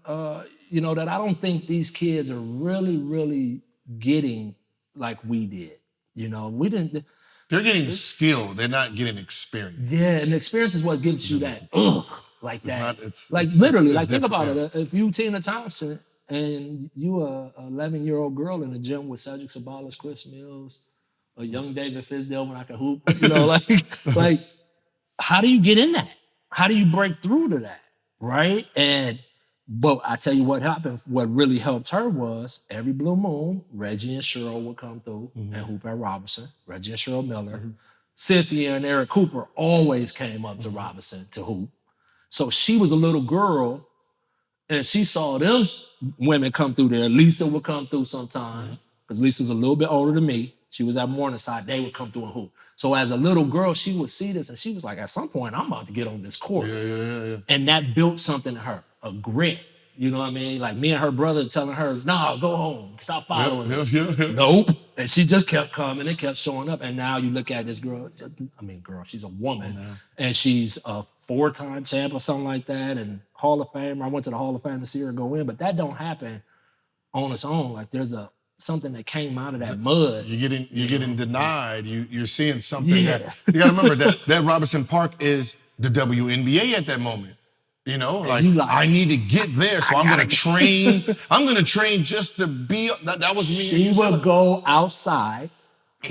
that I don't think these kids are really, really getting like we did. We didn't. They're getting skill. They're not getting experience. Yeah, and experience is what gives you that, like that. Literally, think about it. If you Tina Thompson and you a 11-year-old girl in the gym with Cedric Sabalas, Chris Mills, a young David Fizdale when I can hoop, like how do you get in that? How do you break through to that, right? But I tell you what happened, what really helped her was every blue moon, Reggie and Cheryl would come through and hoop at Robinson, Reggie and Cheryl Miller. Cynthia and Eric Cooper always came up to Robinson to hoop. So she was a little girl and she saw them women come through there. Lisa would come through sometime because Lisa's a little bit older than me. She was at Morningside. They would come through and hoop. So as a little girl, she would see this and she was like, at some point, I'm about to get on this court. And that built something in her, a grit. You know what I mean? Like me and her brother telling her, "No, go home. Stop following us." Nope. And she just kept coming and kept showing up. And now you look at this girl. She's a woman. And she's a 4-time champ or something like that. And Hall of Fame. I went to the Hall of Fame to see her go in. But that don't happen on its own. Like there's something that came out of that mud. You're getting denied. You're seeing something that you gotta remember that Robinson Park is the WNBA at that moment. I need to get there, so I'm gonna train. I'm gonna train just to be. That was me. She would go outside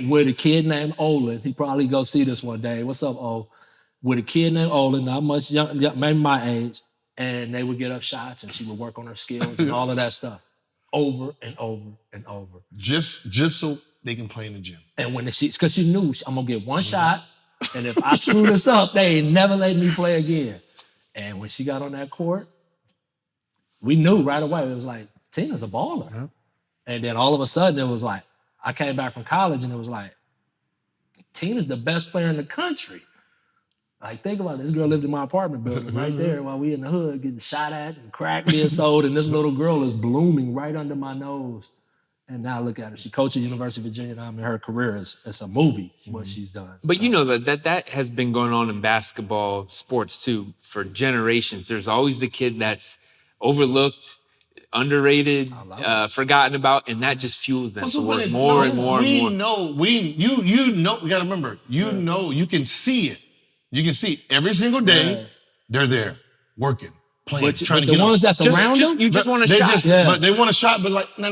with a kid named Olin. He probably go see this one day. What's up, O? With a kid named Olin, not much young, maybe my age, and they would get up shots, and she would work on her skills and all of that stuff, over and over and over. Just so they can play in the gym. And because she knew I'm gonna get one shot, and if I screw this up, they ain't never letting me play again. And when she got on that court, we knew right away. It was like, Tina's a baller. And then all of a sudden, it was like, I came back from college and it was like, Tina's the best player in the country. Like, think about it. This girl lived in my apartment building right there while we in the hood getting shot at and crack being sold. And this little girl is blooming right under my nose. And now look at her. She coached at University of Virginia. Her career it's a movie, what she's done. But that has been going on in basketball, sports too, for generations. There's always the kid that's overlooked, underrated, forgotten about, and that just fuels them to work more and more. We gotta remember, you can see it. You can see every single day they're there working. Playing, trying to get the ones that's around them, you just want a shot. But they want a shot, but like, no.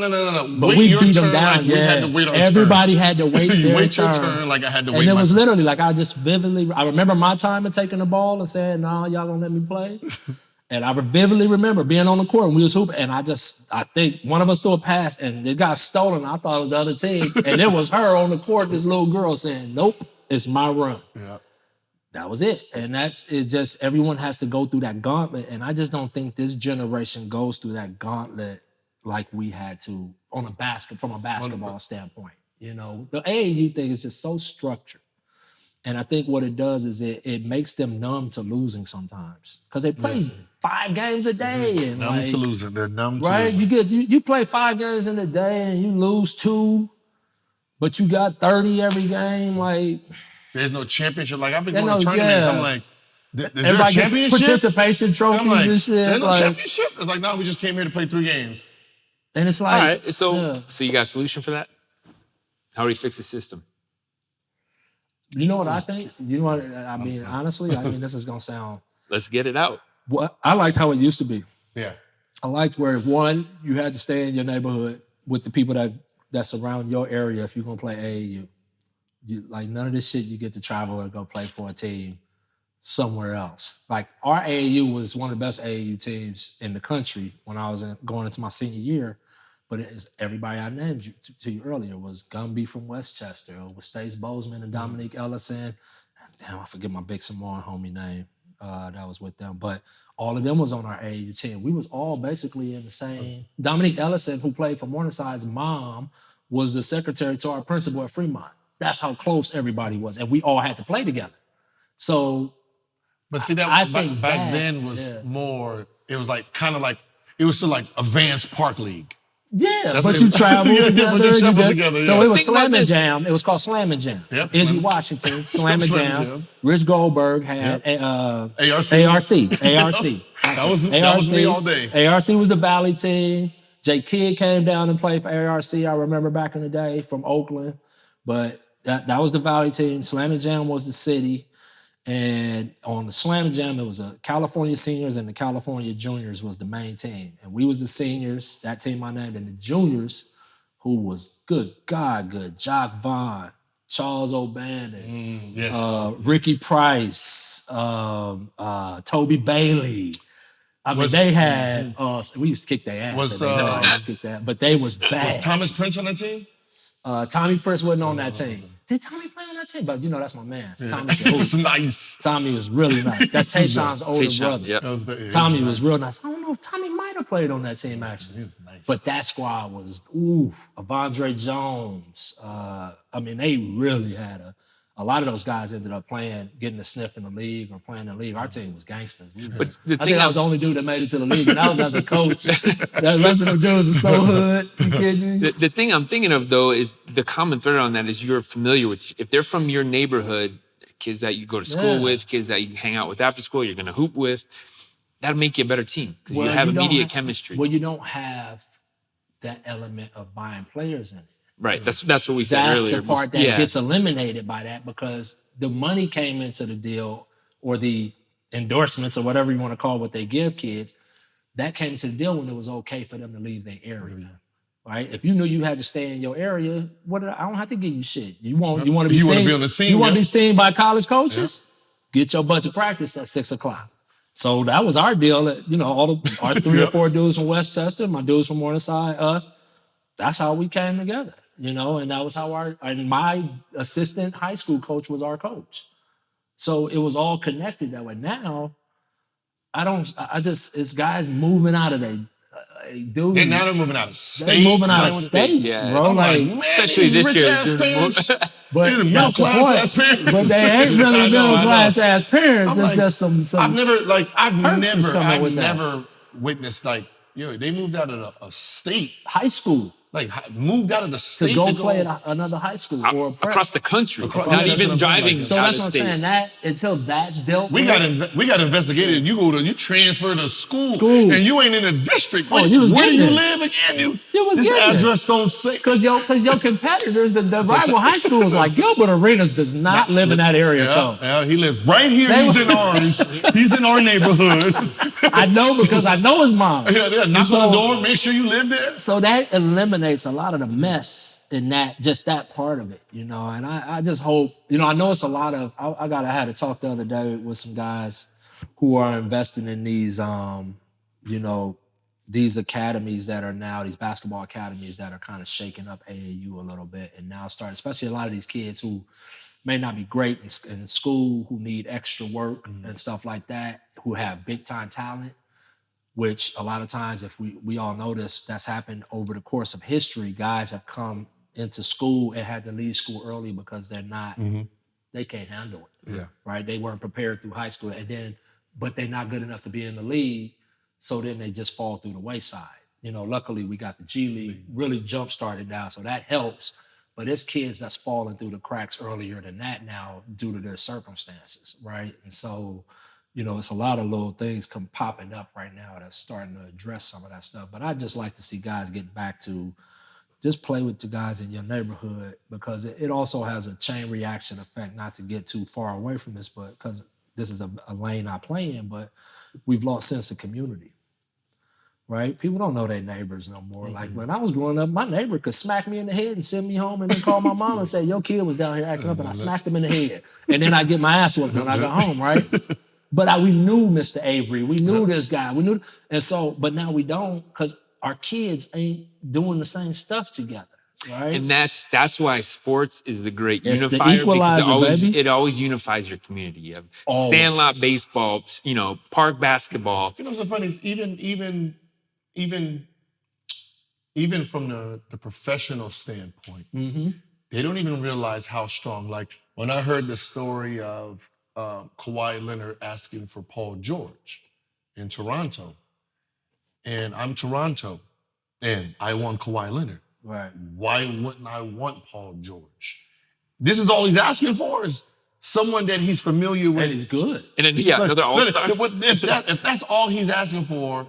But we beat them down. Like we had to wait our Everybody turn. had to wait their wait turn. your turn like I had to wait. And it was literally like I remember my time of taking the ball and saying, "No, y'all gonna let me play." And I vividly remember being on the court and we was hooping, and I think one of us threw a pass and it got stolen. I thought it was the other team, and it was her on the court. This little girl saying, "Nope, it's my run." that was it. And that's it. Just everyone has to go through that gauntlet. And I just don't think this generation goes through that gauntlet like we had to from a basketball standpoint. You know, the AAU thing is just so structured. And I think what it does is it makes them numb to losing sometimes. Because they play 5 games a day. And numb to losing. They're numb to right? losing. You play 5 games in a day and you lose 2, but you got 30 every game. Like, there's no championship. Like, I've been going to tournaments. I'm like, is there a championship? Participation trophies and shit. There's no like, championship? It's like, no, we just came here to play 3 games. And it's like, all right. So you got a solution for that? How do we fix the system? You know what I think? You know what I mean? Honestly, I mean, this is gonna sound. Let's get it out. Well, I liked how it used to be. Yeah. I liked where one, you had to stay in your neighborhood with the people that surround your area if you're gonna play AAU. You like none of this shit. You get to travel or go play for a team somewhere else. Like our AAU was one of the best AAU teams in the country when I was going into my senior year. But it is everybody I named to you earlier was Gumby from Westchester, or was Stace Bozeman and Dominique Ellison. Damn, I forget my big Samoan homie name that was with them. But all of them was on our AAU team. We was all basically in the same. Dominique Ellison, who played for Morningside's mom, was the secretary to our principal at Fremont. That's how close everybody was. And we all had to play together. So, but see, that back then was more, it was like kind of like, it was still like advanced park league. Yeah, but you traveled together. So it was Slam and Jam. It was called Slam and Jam. Yep, Izzy Washington, Slam and Jam. Rich Goldberg had ARC. That was me all day. ARC was the Valley team. Jay Kidd came down and played for ARC. I remember back in the day from Oakland. But that was the Valley team. Slam and Jam was the city. And on the Slam and Jam, it was a California seniors and the California juniors was the main team. And we was the seniors, that team I named, and the juniors, who was good. Jock Vaughn, Charles O'Bannon, Ricky Price, Toby Bailey. I mean, they had, we used to kick their ass. But they was bad. Was Thomas Prince on that team? Tommy Prince wasn't on that team. Did Tommy play on that team? But you know, that's my man. Tommy was nice. Tommy was really nice. That's Tayshawn's older brother. Yep. Tommy was real nice. I don't know if Tommy might have played on that team, actually. He was nice. But that squad was, Avondre Jones. I mean, they really had a lot of those guys ended up getting a sniff in the league or playing in the league. Our team was gangsters. But I think I was the only dude that made it to the league, and that was as a coach. The rest of them dudes are so hood. You kidding me? The thing I'm thinking of, though, is the common thread on that is you're familiar with, if they're from your neighborhood, kids that you go to school with, kids that you hang out with after school, you're going to hoop with, that'll make you a better team because you have immediate chemistry. Well, you don't have that element of buying players in it. Right, that's what we said earlier. That's the part that gets eliminated by that because the money came into the deal or the endorsements or whatever you want to call what they give kids, that came to the deal when it was okay for them to leave their area. Right? If you knew you had to stay in your area, I don't have to give you shit. You want to be seen. Be on the team, you want to be seen by college coaches? Yeah. Get your butt to practice at 6:00. So that was our deal. Our 3 or 4 dudes from Westchester, my dudes from Morningside, us. That's how we came together. And that was how my assistant high school coach was our coach. So it was all connected that way. Now, it's guys moving out of dude. And now they're moving out of state. They're moving out of state, bro. Especially this year. But that's the point. But they ain't really middle class ass parents. It's just some. I've never witnessed they moved out of a state. High school. Moved out of the state to go play at another high school or across the country, not even driving. So that's what I'm saying. That until that's dealt with, we got investigated. You transfer to school, and you ain't in a district. Where do you live again? This address don't say because your competitors, the rival high school was like Gilbert Arenas does not live in that area. Yeah, he lives right here. He's in ours. He's in our neighborhood. I know because I know his mom. Knock on the door. Make sure you live there. So that eliminates a lot of the mess in that part of it, and I just hope, I know it's a lot of, I had a talk the other day with some guys who are investing in these, these academies that are now, these basketball academies that are kind of shaking up AAU a little bit and now especially a lot of these kids who may not be great in school, who need extra work and stuff like that, who have big time talent, which a lot of times, if we all notice, that's happened over the course of history. Guys have come into school and had to leave school early because they're not, they can't handle it. Yeah. Right. They weren't prepared through high school, but they're not good enough to be in the league. So then they just fall through the wayside. Luckily we got the G League really jump started now. So that helps. But there's kids that's falling through the cracks earlier than that now due to their circumstances. Right. And so, it's a lot of little things come popping up right now that's starting to address some of that stuff. But I just like to see guys get back to just play with the guys in your neighborhood, because it also has a chain reaction effect, not to get too far away from this, but because this is a lane I play in, but we've lost sense of community, right? People don't know their neighbors no more. Like when I was growing up, my neighbor could smack me in the head and send me home and then call my mom and say, your kid was down here acting up, and I smacked him in the head. And then I get my ass whooped when I got home, right? But we knew Mr. Avery. We knew this guy. We knew, and so, but now we don't, because our kids ain't doing the same stuff together, right? And that's why sports is the great It's the unifier, because equalizer, it always unifies your community. You have Always. sandlot baseball, park basketball. What's so funny is even from the professional standpoint, they don't even realize how strong. Like when I heard the story of Kawhi Leonard asking for Paul George in Toronto, and I'm Toronto, and I want Kawhi Leonard. Right. Why wouldn't I want Paul George? This is all he's asking for, is someone that he's familiar with. And he's good. And then, another all-star. If that's all he's asking for,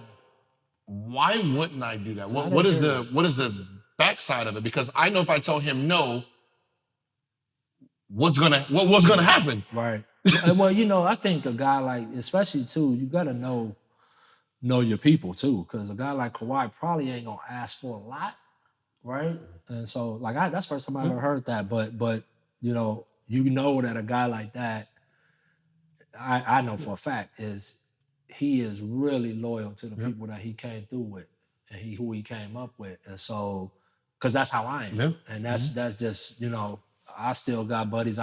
why wouldn't I do that? What is the backside of it? Because I know if I tell him no, what's gonna happen? Right. Well, I think a guy like, especially too, you gotta know your people too, because a guy like Kawhi probably ain't gonna ask for a lot, right? And so, that's the first time I ever heard that. But that a guy like that, I know for a fact, he is really loyal to the people that he came through with and who he came up with, and so, because that's how I am, and that's just I still got buddies.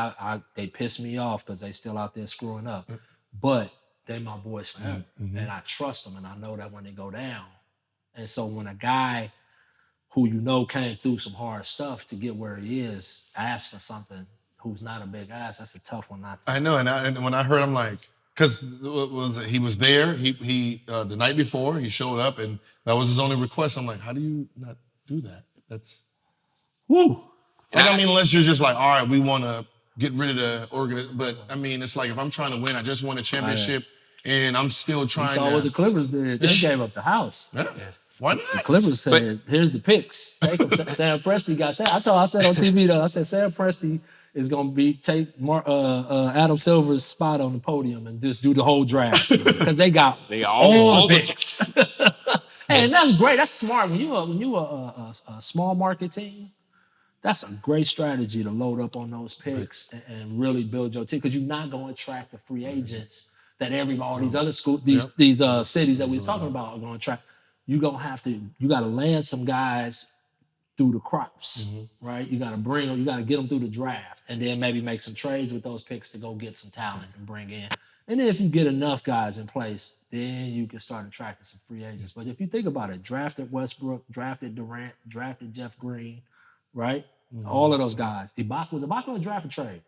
They piss me off because they still out there screwing up, but they my boys forever, and I trust them, and I know that when they go down. And so when a guy who came through some hard stuff to get where he is asks for something, who's not a big ass, that's a tough one not to. I know, and when I heard, I'm like, because he was there. He the night before he showed up, and that was his only request. I'm like, how do you not do that? That's woo. Unless you're just like, all right, we want to get rid of the organization. But it's like, if I'm trying to win, I just won a championship, and I'm still trying to. You saw what the Clippers did. They gave up the house. Yeah. Why not? The Clippers said, here's the picks. Take them. Sam Presti got said. I said on TV though, I said Sam Presti is gonna take Adam Silver's spot on the podium and just do the whole draft, because they got all the picks. Hey, and that's great. That's smart. When you a small market team, that's a great strategy to load up on those picks and really build your team, because you're not going to attract the free agents that all these other schools, these cities that we was talking about are going to attract. You got to land some guys through the crops, right? You got to get them through the draft, and then maybe make some trades with those picks to go get some talent and bring in. And then if you get enough guys in place, then you can start attracting some free agents. But if you think about it, drafted Westbrook, drafted Durant, drafted Jeff Green, right? All of those guys. Was Ibaka a draft or trade?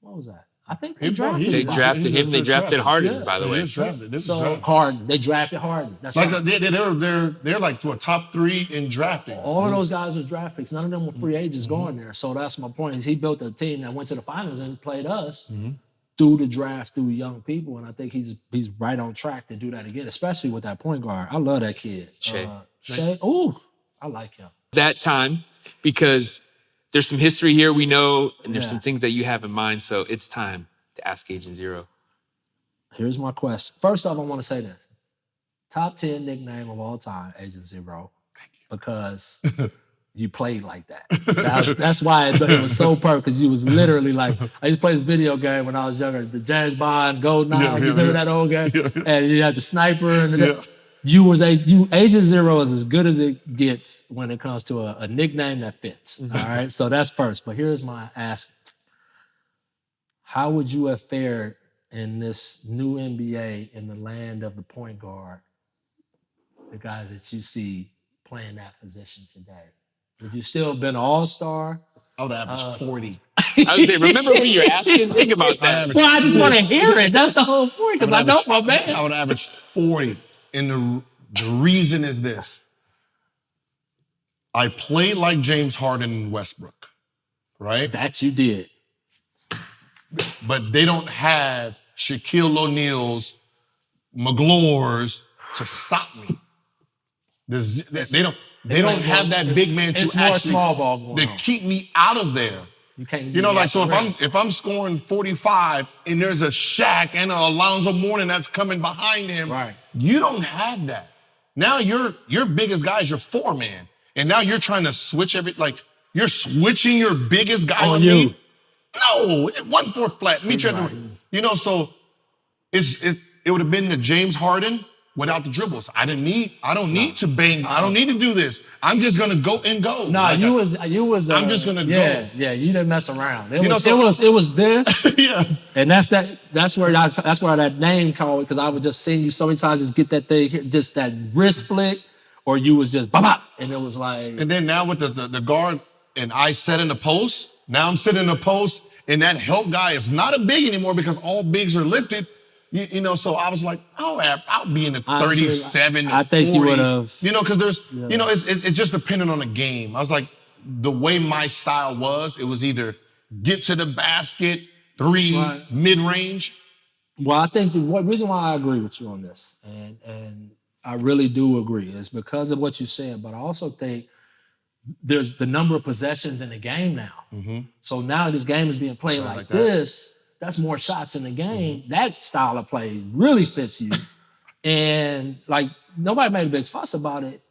What was that? I think they drafted They Ibaka. drafted him. They drafted Harden, by the way. Harden. They drafted Harden. That's like right. they're like to a top 3 in drafting. All of those guys was draft picks. None of them were free agents going there. So that's my point. Is he built a team that went to the finals and played us through the draft, through young people, and I think he's right on track to do that again, especially with that point guard. I love that kid. Shea. Ooh, I like him. That time, because there's some history here we know, and there's some things that you have in mind, so it's time to ask Agent Zero. Here's my question. First off, I want to say this. Top 10 nickname of all time, Agent Zero. Thank you. Because you played like that. That's why it was so perfect, because you was literally like, I used to play this video game when I was younger, the James Bond, GoldenEye, you remember that old game? And you had the sniper, and Agent Zero is as good as it gets when it comes to a nickname that fits. All right, so that's first. But here's my ask. how would you have fared in this new NBA in the land of the point guard, the guys that you see playing that position today? Would you still have been an all-star? I would average 40. I would say, remember what you're asking? Think about that. Well, I just want to hear it. That's the whole point, because I know my man. I would average 40. And the reason is this. I played like James Harden and Westbrook, right? That you did. But they don't have Shaquille O'Neal's, McGlore's to stop me. They don't have that big man to actually small ball going to on. keep me out of there. You can't. You know, like, so if I'm scoring 45 and there's a Shaq and a Alonzo Mourning that's coming behind him, right? You don't have that. Now your biggest guy is your 4-man, and now you're trying to switch you're switching your biggest guy on me. No, 1-4 flat. Meet you at the, you know, so it would have been the James Harden without the dribbles. I don't need to bang. I don't need to do this. I'm just gonna go and go. No, you was. I'm just gonna go. Yeah, you didn't mess around. It was this. Yeah. And that's where that name called, because I would just seeing you so many times just get that thing, just that wrist flick, or you was just bop, and it was like. And then now with the guard and I set in the post. Now I'm sitting in the post, and that help guy is not a big anymore because all bigs are lifted. You know, so I was like, I'll be in the 37, I think 40s, you would have. You know, because there's, you know, it's just dependent on the game. I was like, the way my style was, it was either get to the basket, 3, mid-range. Well, I think the reason why I agree with you on this, and I really do agree, is because of what you said, but I also think there's the number of possessions in the game now. Mm-hmm. So now this game is being played like this. That's more shots in the game. Mm-hmm. That style of play really fits you. And like nobody made a big fuss about it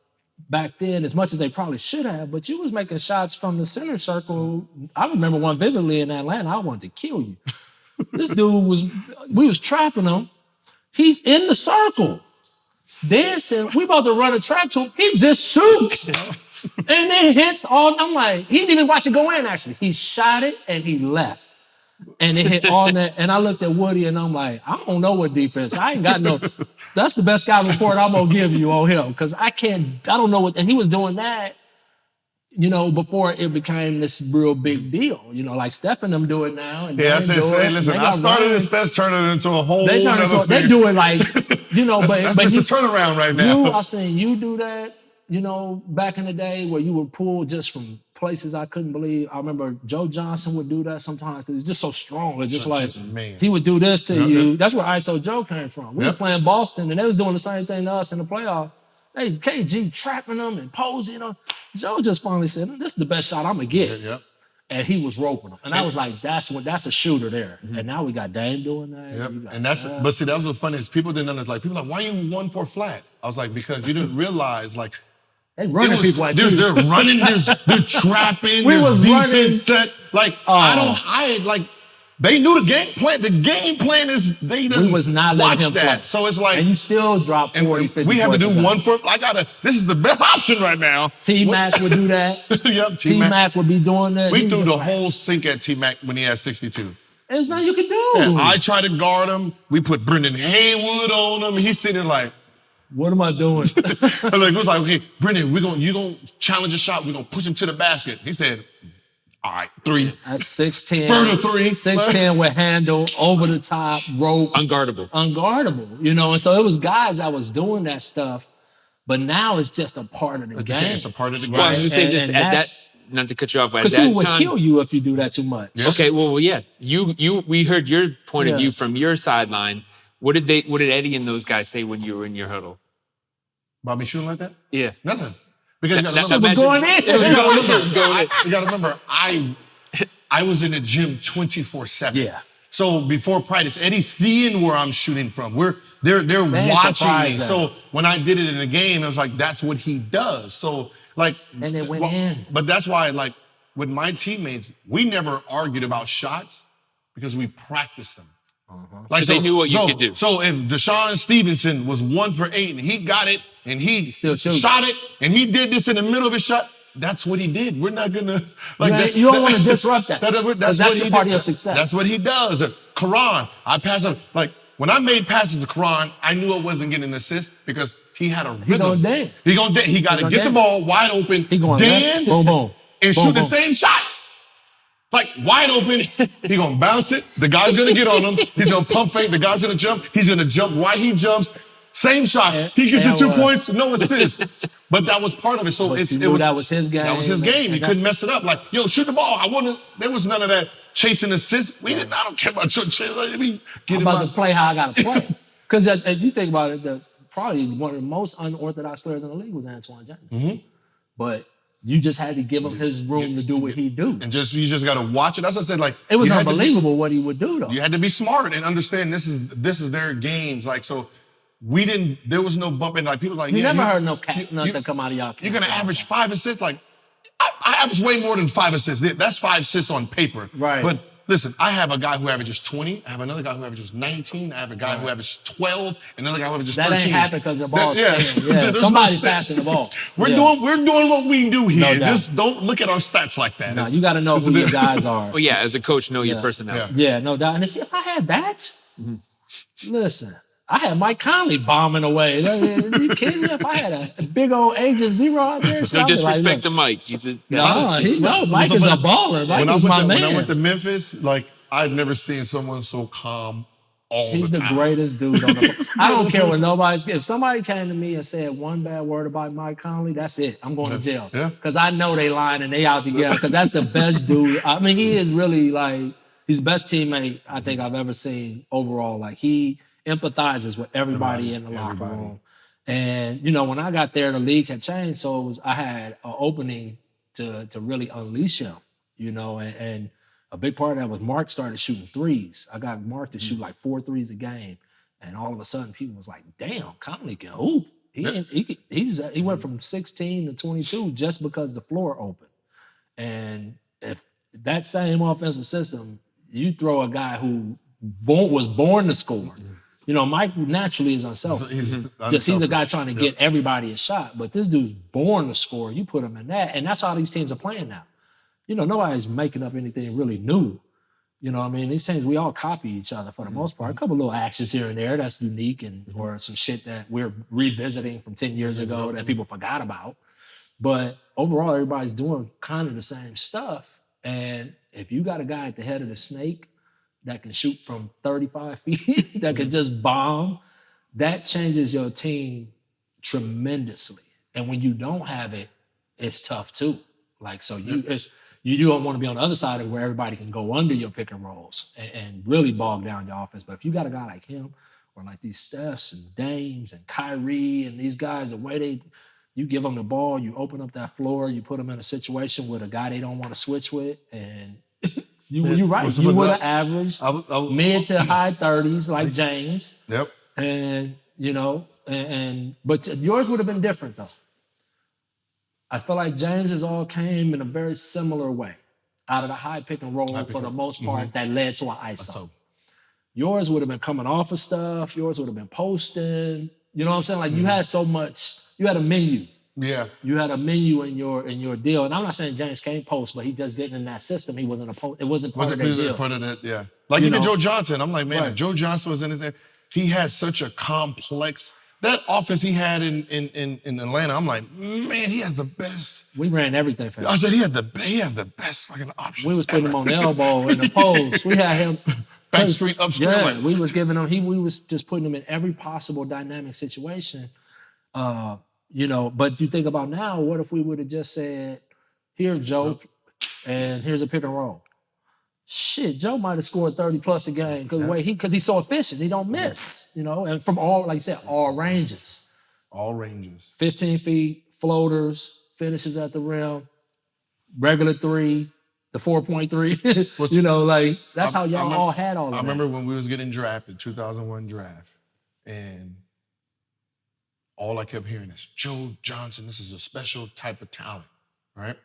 back then as much as they probably should have, but you was making shots from the center circle. I remember one vividly in Atlanta. I wanted to kill you. This dude we was trapping him. He's in the circle, dancing. We about to run a track to him. He just shoots. And then hits all, I'm like, he didn't even watch it go in actually. He shot it and he left. And it hit all that. And I looked at Woody and I'm like, I don't know what defense. I ain't got no, that's the best guy report I'm gonna give you on him. Cause I don't know what, and he was doing that, you know, before it became this real big deal. You know, like Steph and them do it now. And yeah, I said, hey, listen, I started and Steph turned it into a whole they do it like, you know, that's but the turnaround right now. I've seen you do that. You know, back in the day where you would pull just from places I couldn't believe. I remember Joe Johnson would do that sometimes because he's just so strong. It's just like, he would do this to you. That's where ISO Joe came from. We were playing Boston and they was doing the same thing to us in the playoffs. Hey, KG trapping them and posing them. Joe just finally said, this is the best shot I'm going to get. Yep. And he was roping them. And I was like, that's a shooter there. Mm-hmm. And now we got Dame doing that. Yep. And but see, that was what's funny is people didn't understand. Like, people were like, why you 1-4 flat? I was like, because you didn't realize, like, they running people like you. They're running, they're trapping, there's defense set. Like, I don't hide. Like, they knew the game plan. The game plan is, they didn't was not watch him that. play. So it's like. And you still drop 40, 50 we have to do 1-4. This is the best option right now. T-Mac would do that. Yep, T-Mac would be doing that. We threw the whole sink at T-Mac when he had 62. There's nothing you can do. Yeah, I tried to guard him. We put Brendan Haywood on him. He's sitting there like, what am I doing? It was like, okay, Brendan, you gonna challenge a shot. We're gonna push him to the basket. He said, all right, 3. That's 6'10". Further 3. 6'10" with handle, over the top, rope. Unguardable, you know? And so it was guys that was doing that stuff, but now it's just a part of the game. It's a part of the game. Well, I was gonna say this, at that, not to cut you off, at that time. Because people would kill you if you do that too much. Yeah. Okay, well, yeah. We heard your point of view from your sideline. What did Eddie and those guys say when you were in your huddle? About me shooting like that? Yeah. Nothing. Because you it was going in. You gotta remember, I was in the gym 24/7. Yeah. So before practice, Eddie's seeing where I'm shooting from. They're watching me. So when I did it in the game, it was like, that's what he does. So like, and it went in. But that's why, like, with my teammates, we never argued about shots because we practiced them. Like, so they knew what you could do. So if Deshaun Stevenson was 1 for 8 and he got it and he still shot it and he did this in the middle of his shot, that's what he did. We're not gonna you don't want to disrupt that. That's what the part of your success. That's what he does. Quran, I pass him like when I made passes to Quran, I knew I wasn't getting an assist because he had a rhythm. He gonna dance. He got to get the ball wide open, dance, boom, boom, and shoot the same shot. Like wide open, he gonna bounce it. The guy's gonna get on him. He's gonna pump fake. The guy's gonna jump. He's gonna jump while he jumps. Same shot. He gets the 2 points, no assist. But that was part of it. So that was his game. That was his game. He couldn't mess it up. Like, yo, shoot the ball. There was none of that chasing assists. I don't care about your chase. Let me get I'm about to play how I gotta play. Because if you think about it, probably one of the most unorthodox players in the league was Antoine James. Mm-hmm. But you just had to give him his room to do what he do. And you just gotta watch it. That's what I said. Like it was unbelievable what he would do though. You had to be smart and understand this is their games. Like so. There was no bumping. Like people like, you never heard nothing come out of y'all. You're gonna average 5 assists. Like I average way more than 5 assists. That's 5 assists on paper. Right. But listen, I have a guy who averages 20. I have another guy who averages 19. I have a guy who averages 12. Another guy who averages 13. That ain't happen because the ball's staying. Yeah. Somebody's passing the ball. We're doing what we do here. Just don't look at our stats like that. No, you got to know who your guys are. Well, yeah, as a coach, know your personnel. Yeah, no doubt. And if I had that, listen. I had Mike Conley bombing away. Are you kidding me? If I had a big old Agent Zero out there, no disrespect to Mike. Mike is a baller. Mike is my man. When I went to Memphis, like I'd never seen someone so calm all the time. He's the greatest dude on the. I don't care what nobody's. If somebody came to me and said one bad word about Mike Conley, that's it. I'm going to jail. Yeah. Because I know they lying and they out together. Because that's the best dude. I mean, he is really like he's the best teammate I think I've ever seen overall. Like he empathizes with everybody in the locker room. And, when I got there, the league had changed. So I had an opening to really unleash him, and a big part of that was Mark started shooting threes. I got Mark to shoot like 4 threes a game. And all of a sudden people was like, damn, Conley can hoop. He went from 16 to 22 just because the floor opened. And if that same offensive system, you throw a guy who was born to score. Mike naturally is unselfish. He's a guy trying to get everybody a shot. But this dude's born to score. You put him in that. And that's how these teams are playing now. Nobody's making up anything really new. These teams, we all copy each other for the most part. A couple little actions here and there that's unique or some shit that we're revisiting from 10 years ago that people forgot about. But overall, everybody's doing kind of the same stuff. And if you got a guy at the head of the snake that can shoot from 35 feet, that can just bomb, that changes your team tremendously. And when you don't have it, it's tough too. Like, so you don't want to be on the other side of where everybody can go under your pick and rolls and really bog down your offense. But if you got a guy like him or like these Stephs and Dames and Kyrie and these guys, the way you give them the ball, you open up that floor, you put them in a situation with a guy they don't want to switch with, and you're right. You would have averaged mid to high 30s like James. Yep. And, but yours would have been different though. I feel like James's all came in a very similar way out of the high pick and roll for the most part that led to an ISO. Yours would have been coming off of stuff. Yours would have been posting. You know what I'm saying? Like you had so much, you had a menu. Yeah. You had a menu in your deal. And I'm not saying James can't post, but he just didn't in that system. He wasn't it wasn't part of that deal. Part of that, yeah. Like even Joe Johnson. I'm like, man, if Joe Johnson was in his there, he had such a complex that offense he had in Atlanta. I'm like, man, he has the best. We ran everything for him. I said he has the best fucking options. We was putting him on the elbow in the post. We had him back street, up street. Yeah, we was giving him. We was just putting him in every possible dynamic situation. But you think about now, what if we would have just said, here, Joe, and here's a pick and roll. Shit, Joe might have scored 30 plus a game because he's so efficient. He don't miss, and from all, like you said, all ranges. All ranges. 15 feet, floaters, finishes at the rim, regular 3, the 4.3. That's how y'all all had all of that. I remember when we was getting drafted, 2001 draft, and all I kept hearing is, Joe Johnson, this is a special type of talent, right?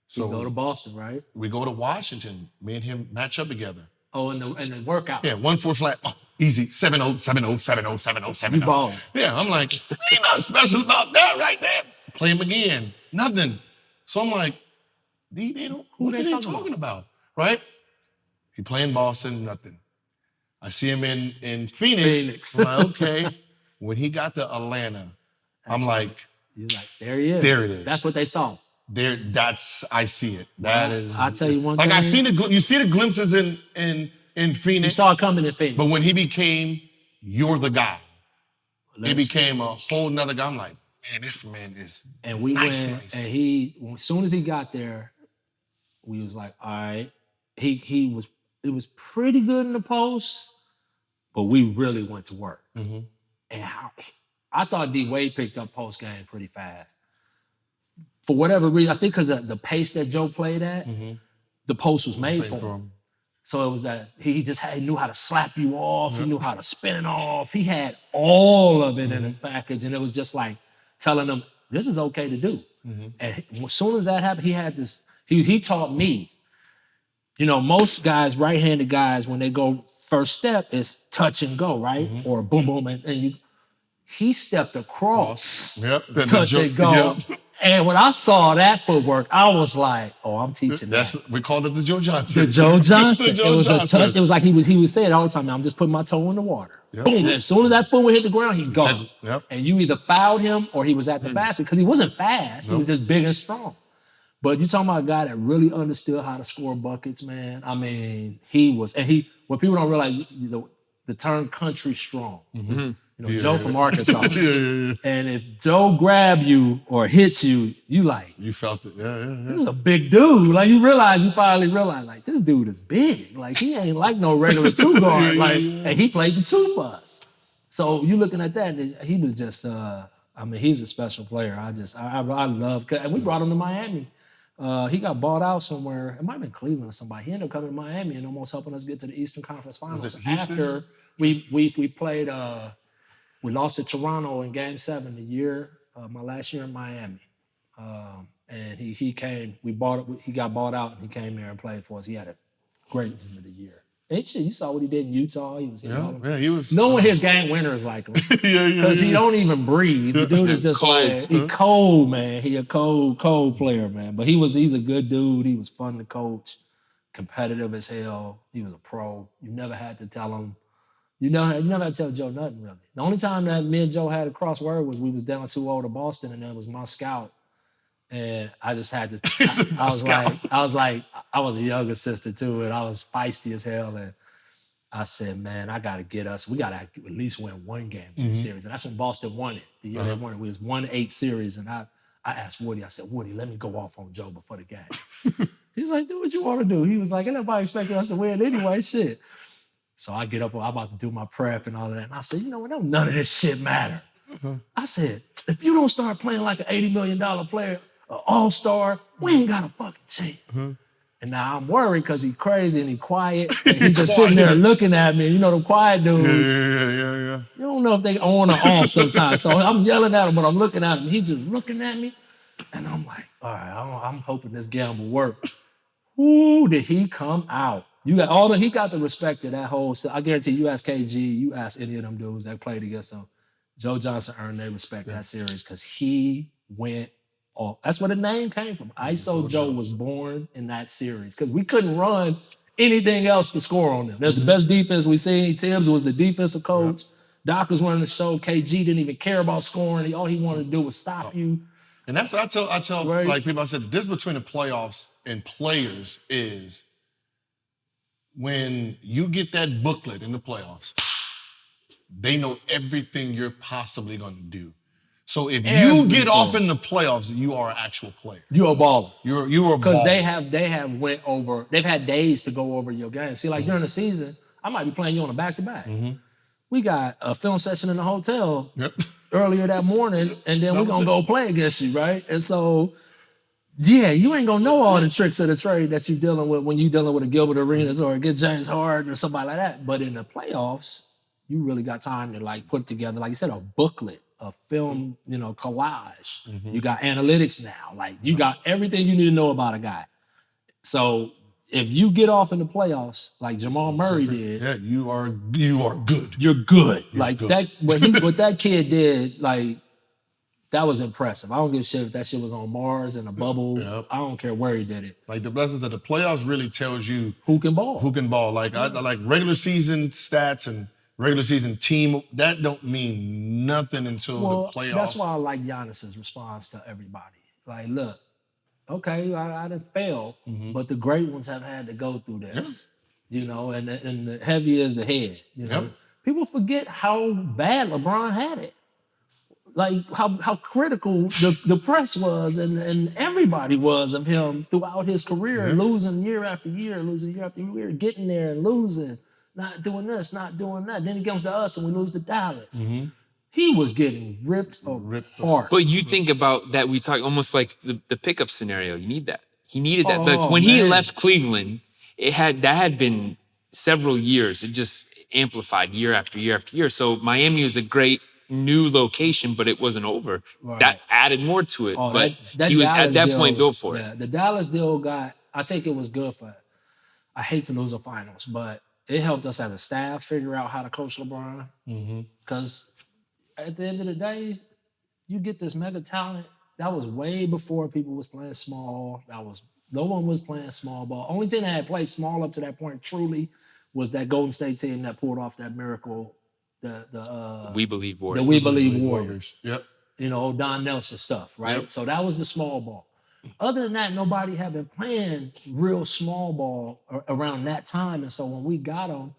So we go to Boston, right? We go to Washington. Me and him match up together. Oh, in the workout. Yeah, 1-4 flat. Oh, easy. 7-0, 7-0, 7-0, 7-0, 7-0. You balling. Yeah, I'm like, ain't nothing special about that right there. Play him again. Nothing. So I'm like, they don't, what are they talking about? Right? He playing Boston, nothing. I see him in Phoenix. I'm like, okay. When he got to Atlanta, I'm like, you're like, there he is. There it is. That's what they saw. I see it. That is. I'll tell you one thing. Like, I seen you see the glimpses in Phoenix. You saw it coming in Phoenix. But when he became, you're the guy. He became a whole nother guy. I'm like, man, this man is And we nice. And as soon as he got there, we was like, all right. It was pretty good in the post, but we really went to work. Mm-hmm. And I thought D Wade picked up post game pretty fast. For whatever reason, I think because of the pace that Joe played at, the post was made for him. So it was that he knew how to slap you off. He knew how to spin off. He had all of it in his package. And it was just like telling them, this is okay to do. And as soon as that happened, he had this, he taught me, most guys, right-handed guys, when they go first step is touch and go, right? Or boom, boom. And he stepped across, touch and go. Yep. And when I saw that footwork, I was like, "Oh, I'm teaching that." We called it the Joe Johnson. The Joe Johnson. It was a touch. It was like he would say it all the time. I'm just putting my toe in the water. Yep. Boom. As soon as that foot would hit the ground, he'd go. Yep. And you either fouled him or he was at the basket because he wasn't fast. He was just big and strong. But you talking about a guy that really understood how to score buckets, man. I mean, he was, and what people don't realize, the term country strong. Joe from Arkansas. And if Joe grab you or hit you, you felt it. This is a big dude. Like you finally realize, like this dude is big. Like he ain't like no regular two guard. And he played the two for us. So you looking at that, and he was just, he's a special player. I love, and we brought him to Miami. He got bought out somewhere. It might have been Cleveland or somebody. He ended up coming to Miami and almost helping us get to the Eastern Conference Finals. After we played, we lost to Toronto in Game 7 my last year in Miami. And he came. He got bought out and he came here and played for us. He had a great end of the year. And shit, you saw what he did in Utah. He was he was. No one his game winners like him. Because he don't even breathe. The dude is just cold, he cold, man. He a cold player, man. But he's a good dude. He was fun to coach, competitive as hell. He was a pro. You never had to tell him. You never had to tell Joe nothing, really. The only time that me and Joe had a cross word was we was down 2-0 to Boston, and that was my scout. And I just had to, I was a young assistant too, and I was feisty as hell. And I said, man, we got to at least win one game in this series. And that's when Boston won it. The year they won it. It was 1-8 series. And I asked Woody, I said, Woody, let me go off on Joe before the game. He's like, do what you want to do. He was like, ain't nobody expecting us to win anyway, shit. So I get up, I'm about to do my prep and all of that. And I said, none of this shit matter. I said, if you don't start playing like an $80 million player, an all-star, we ain't got a fucking chance. And now I'm worried because he's crazy and he's quiet. And he's just sitting there looking at me. The quiet dudes. Yeah. You don't know if they on or off sometimes. So I'm yelling at him, but I'm looking at him. He's just looking at me. And I'm like, all right, I'm hoping this gamble works. Ooh, did he come out? He got the respect of that whole. I guarantee you ask KG, you ask any of them dudes that played against him, Joe Johnson earned their respect that series because he went off. That's where the name came from. ISO Joe was born in that series because we couldn't run anything else to score on them. That's the best defense we seen. Tibbs was the defensive coach. Doc was running the show. KG didn't even care about scoring. All he wanted to do was stop you. And that's what I tell like people. I said the difference between the playoffs and players is when you get that booklet in the playoffs, they know everything you're possibly going to do. So if you get off in the playoffs, you are an actual player. You're a baller. You're a baller. Because they've had days to go over your game. See, like during the season, I might be playing you on a back-to-back. We got a film session in the hotel earlier that morning, and then we're going to go play against you, right? And so, yeah, you ain't going to know all the tricks of the trade that you're dealing with when you're dealing with a Gilbert Arenas or get James Harden or somebody like that. But in the playoffs, you really got time to like put together, like you said, a booklet, a film, collage. You got analytics now. Like you got everything you need to know about a guy. So if you get off in the playoffs like Jamal Murray did, you are good. You're good. That what that kid did, like That was impressive. I don't give a shit if that shit was on Mars in a bubble. Yep. I don't care where he did it. Like the blessings of the playoffs really tells you Who can ball. Like I like regular season stats and regular season team. That don't mean nothing until the playoffs. That's why I like Giannis's response to everybody. Like, look, okay, I done failed, but the great ones have had to go through this. You know, and the heavy is the head. You know, people forget how bad LeBron had it. Like how critical the press was and everybody was of him throughout his career, losing year after year, getting there and losing, not doing this, not doing that. Then he comes to us and we lose to Dallas. He was getting ripped apart. But you think about that, we talk almost like the pickup scenario. You need that. He needed that. Like when he left Cleveland, that had been several years. It just amplified year after year after year. So Miami was a great new location, but it wasn't over. Right. That added more to it. But he was Dallas at that point built for it. The Dallas deal I think it was good for, I hate to lose the finals, but it helped us as a staff figure out how to coach LeBron. Because at the end of the day, you get this mega talent. That was way before people was playing small. No one was playing small ball. Only thing that had played small up to that point truly was that Golden State team that pulled off that miracle. The We Believe Warriors. The We Believe Warriors. Yep. You know, Don Nelson stuff, right? Yep. So that was the small ball. Other than that, nobody had been playing real small ball around that time. And so when we got them,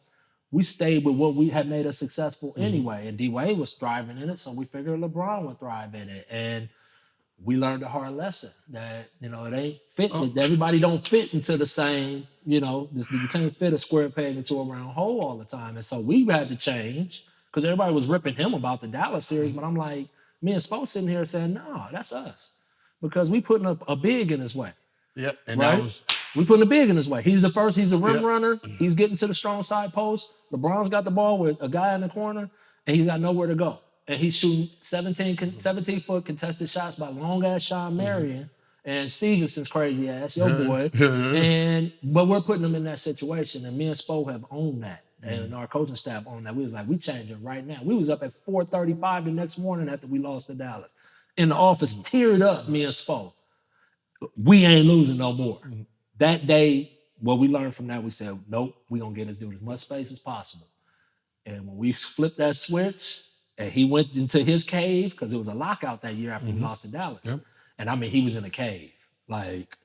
we stayed with what we had made us successful anyway. And D-Wade was thriving in it, so we figured LeBron would thrive in it. And we learned a hard lesson that, you know, it ain't fit. Everybody don't fit into the same, you know, you can't fit a square peg into a round hole all the time. And so we had to change because everybody was ripping him about the Dallas series. But I'm like, me and Spo sitting here saying, no, that's us. Because we putting up a big in his way. Yep. And right? We putting a big in his way. He's a rim runner. He's getting to the strong side post. LeBron's got the ball with a guy in the corner, and he's got nowhere to go. And he's shooting 17-foot contested shots by long-ass Sean Marion and Stevenson's crazy ass, your boy. But we're putting him in that situation, and me and Spo have owned that. And our coaching staff owned that. We was like, we changing right now. We was up at 4:35 the next morning after we lost to Dallas. In the office, teared up, me and Spo. We ain't losing no more. That day, what we learned from that, we said, nope, we gonna get this dude as much space as possible. And when we flipped that switch, and he went into his cave, because it was a lockout that year after we lost to Dallas. And I mean, he was in a cave. Like,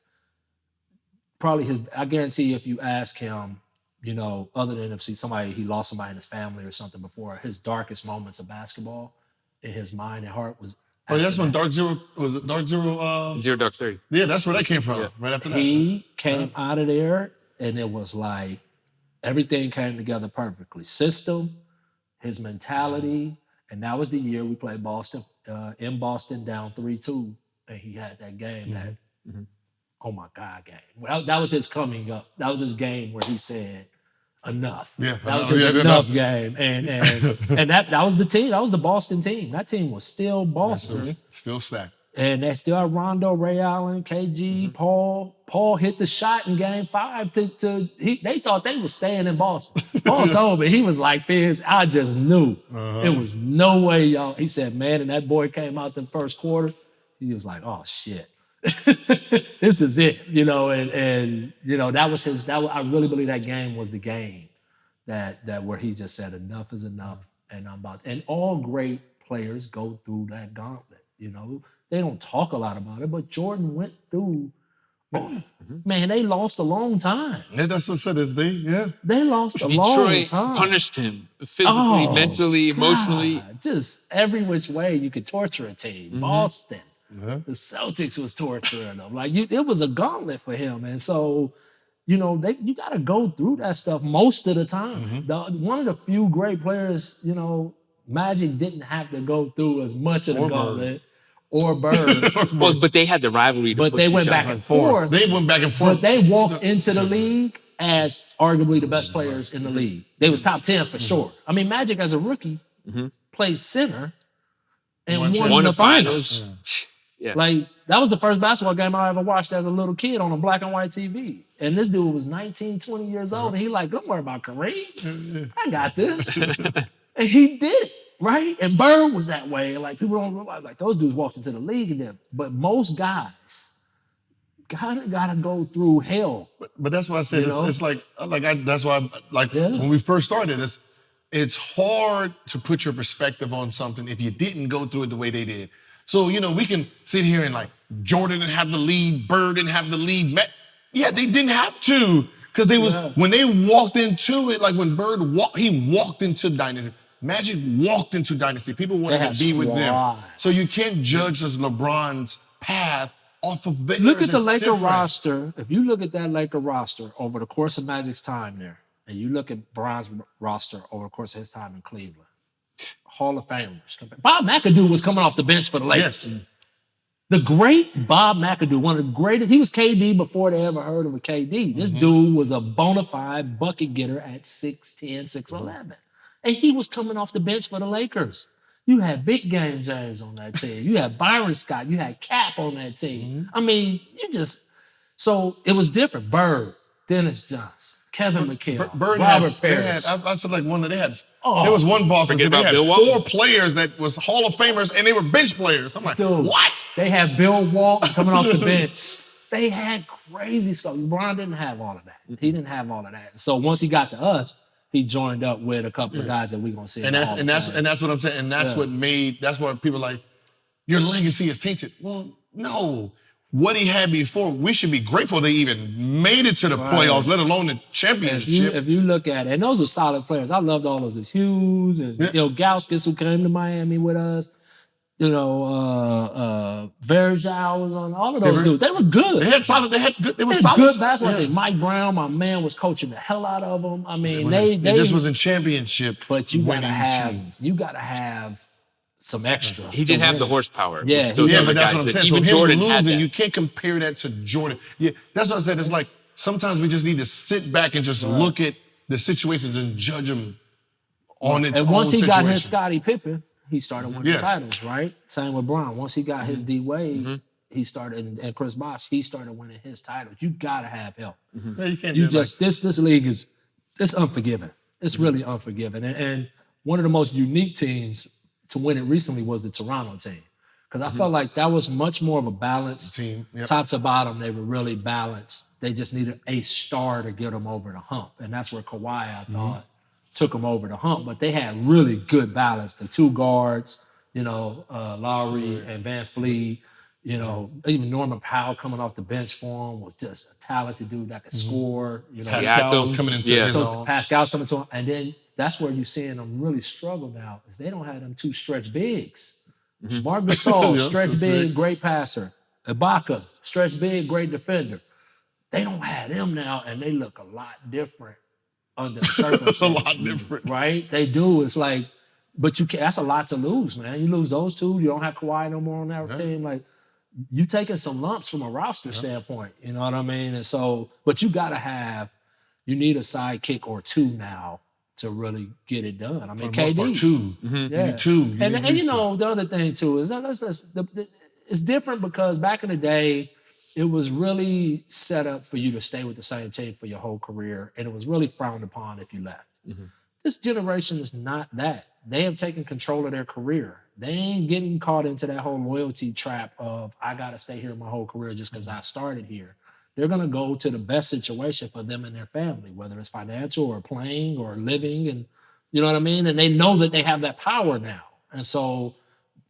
probably I guarantee you, if you ask him, you know, other than if he lost somebody in his family or something before, his darkest moments of basketball in his mind and heart was. Oh, that's when Dark Zero, was it Dark Zero? Zero Dark 30. Yeah, that's where that came from, right after that. He came out of there, and it was like everything came together perfectly. System, his mentality, and that was the year we played Boston, in Boston down 3-2, and he had that game, oh my God game. Well, that was his coming up. That was his game where he said, enough. That was his enough game. And that was the team. That was the Boston team. That team was still Boston. Still stacked. And they still had Rondo, Ray Allen, KG, Paul. Paul hit the shot in game 5 they thought they were staying in Boston. Paul told me, he was like, Fizz, I just knew. It was no way, y'all. He said, man, and that boy came out the first quarter. He was like, oh shit. This is it, you know, and you know, that was I really believe that game was the game that where he just said enough is enough, and all great players go through that gauntlet, you know. They don't talk a lot about it, but Jordan went through. Man, they lost a long time. Yeah, that's what said is they lost a long time. Detroit punished him physically, mentally, emotionally. Just every which way you could torture a team. Boston. The Celtics was torturing him. Like, it was a gauntlet for him. And so, you know, you got to go through that stuff most of the time. One of the few great players, you know, Magic didn't have to go through as much of the gauntlet. Or Bird. But they had the rivalry to push they went back and forth. They went back and forth. But they walked into the league as arguably the best players in the league. They was top 10 for sure. I mean, Magic as a rookie played center and won the finals. Yeah. Like, that was the first basketball game I ever watched as a little kid on a black and white TV. And this dude was 19, 20 years old. And he like, don't worry about Kareem. I got this. And he did it, right? And Bird was that way. And like people don't realize, like those dudes walked into the league and them. But most guys kind of got to go through hell. But that's why I said it's like that's why when we first started, it's hard to put your perspective on something if you didn't go through it the way they did. So we can sit here and like Jordan didn't have the lead, Bird didn't have the lead. Yeah, they didn't have to because when they walked into it, like when Bird walked into Dynasty. Magic walked into Dynasty. People wanted to be with them. So you can't judge as LeBron's path off of theirs. Look at the Laker roster. If you look at that Laker roster over the course of Magic's time there, and you look at Bron's roster over the course of his time in Cleveland, Hall of Famers. Bob McAdoo was coming off the bench for the Lakers. Yes. The great Bob McAdoo, one of the greatest. He was KD before they ever heard of a KD. This dude was a bona fide bucket getter at 6'10", 6'11". And he was coming off the bench for the Lakers. You had Big Game James on that team. You had Byron Scott. You had Cap on that team. I mean, so it was different. Bird, Dennis Johnson, Kevin McHale, Robert Parrish. I said like there was one Boston team. They had 4 players that was Hall of Famers and they were bench players. I'm like, dude, what? They had Bill Walton coming off the bench. They had crazy stuff. LeBron didn't have all of that. He didn't have all of that. So once he got to us, he joined up with a couple of guys that we're gonna see. And that's what I'm saying. And that's that's what people are like, your legacy is tainted. Well, no. What he had before, we should be grateful they even made it to the playoffs, let alone the championship. If you look at it, and those were solid players. I loved all those Hughes and Gauskas who came to Miami with us. Verjao was on all of those dudes. They were good. They were solid. Good basketball team. Mike Brown, my man, was coaching the hell out of them. I mean, they just was in championship. But you gotta have some extra. He didn't have the horsepower. Yeah, but that's what I'm saying. Even Jordan losing, you can't compare that to Jordan. Yeah, that's what I said. It's like sometimes we just need to sit back and just look at the situations and judge them on its own. And once he got his Scottie Pippen, he started winning titles, right? Same with Brown. Once he got his D-Wade, he started, and Chris Bosh, he started winning his titles. You gotta have help. Yeah, you can't this league it's unforgiving. It's really unforgiving. And one of the most unique teams to win it recently was the Toronto team. Because I felt like that was much more of a balanced team. Top to bottom, they were really balanced. They just needed a star to get them over the hump. And that's where Kawhi, I thought, took them over the hump. But they had really good balance. The 2 guards, Lowry and Van Fleet, even Norman Powell coming off the bench for him was just a talented dude that could score. Pascal's coming into his own. Pascal's coming to him. And then that's where you're seeing them really struggle now, is they don't have them 2 stretch bigs. Marc Gasol, stretch big, great passer. Ibaka, stretch big, great defender. They don't have them now, and they look a lot different under the circumstances. A lot different. Right? They do. It's like, but that's a lot to lose, man. You lose those 2, you don't have Kawhi no more on that team. Like, you taking some lumps from a roster standpoint. You know what I mean? And so, but you need a sidekick or 2 now to really get it done. I mean, KD. 2. You need 2. And the other thing too is it's different because back in the day, it was really set up for you to stay with the same team for your whole career, and it was really frowned upon if you left. This generation is not that. They have taken control of their career. They ain't getting caught into that whole loyalty trap of, I got to stay here my whole career just because I started here. They're going to go to the best situation for them and their family, whether it's financial or playing or living, and you know what I mean? And they know that they have that power now. And so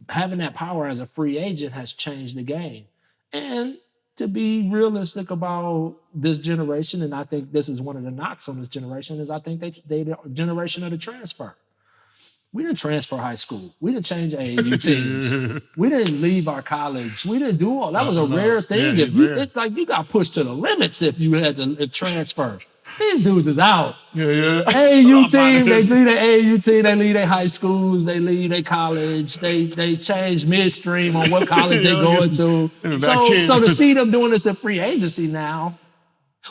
having that power as a free agent has changed the game. And to be realistic about this generation, and I think this is one of the knocks on this generation, is I think they the generation of the transfer. We didn't transfer high school. We didn't change AAU teams. We didn't leave our college. We didn't do all that. Was a rare thing. Yeah, it's like you got pushed to the limits if you had to transfer. These dudes is out. AAU team, they leave their AAU team, they leave their high schools, they leave their college, they change midstream on what college they going to. So to see them doing this in free agency now,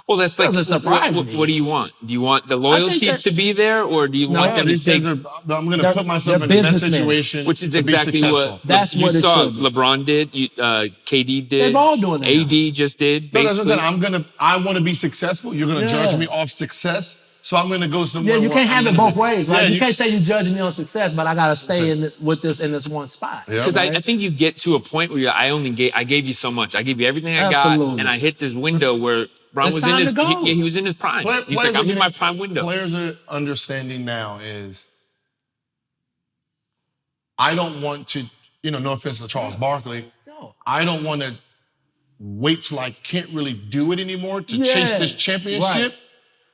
well, that's like, what do you want? Do you want the loyalty to be there, or do you want them to take? I'm going to put myself in that situation, which is exactly what you saw. LeBron did, KD did. They're all doing that. AD just did. Basically, I want to be successful. You're going to judge me off success. So I'm going to go somewhere. Yeah, you can't have it both ways, right? Yeah, you can't say you judging me on success, but I gotta stay in this one spot. Because I think you get to a point where I gave you so much. I gave you everything I got, and I hit this window where Bron was in his he was in his prime. He's like, I'm in my prime window. Players are understanding now is I don't want to, no offense to Charles Barkley. No. I don't want to wait till I can't really do it anymore to chase this championship. Right.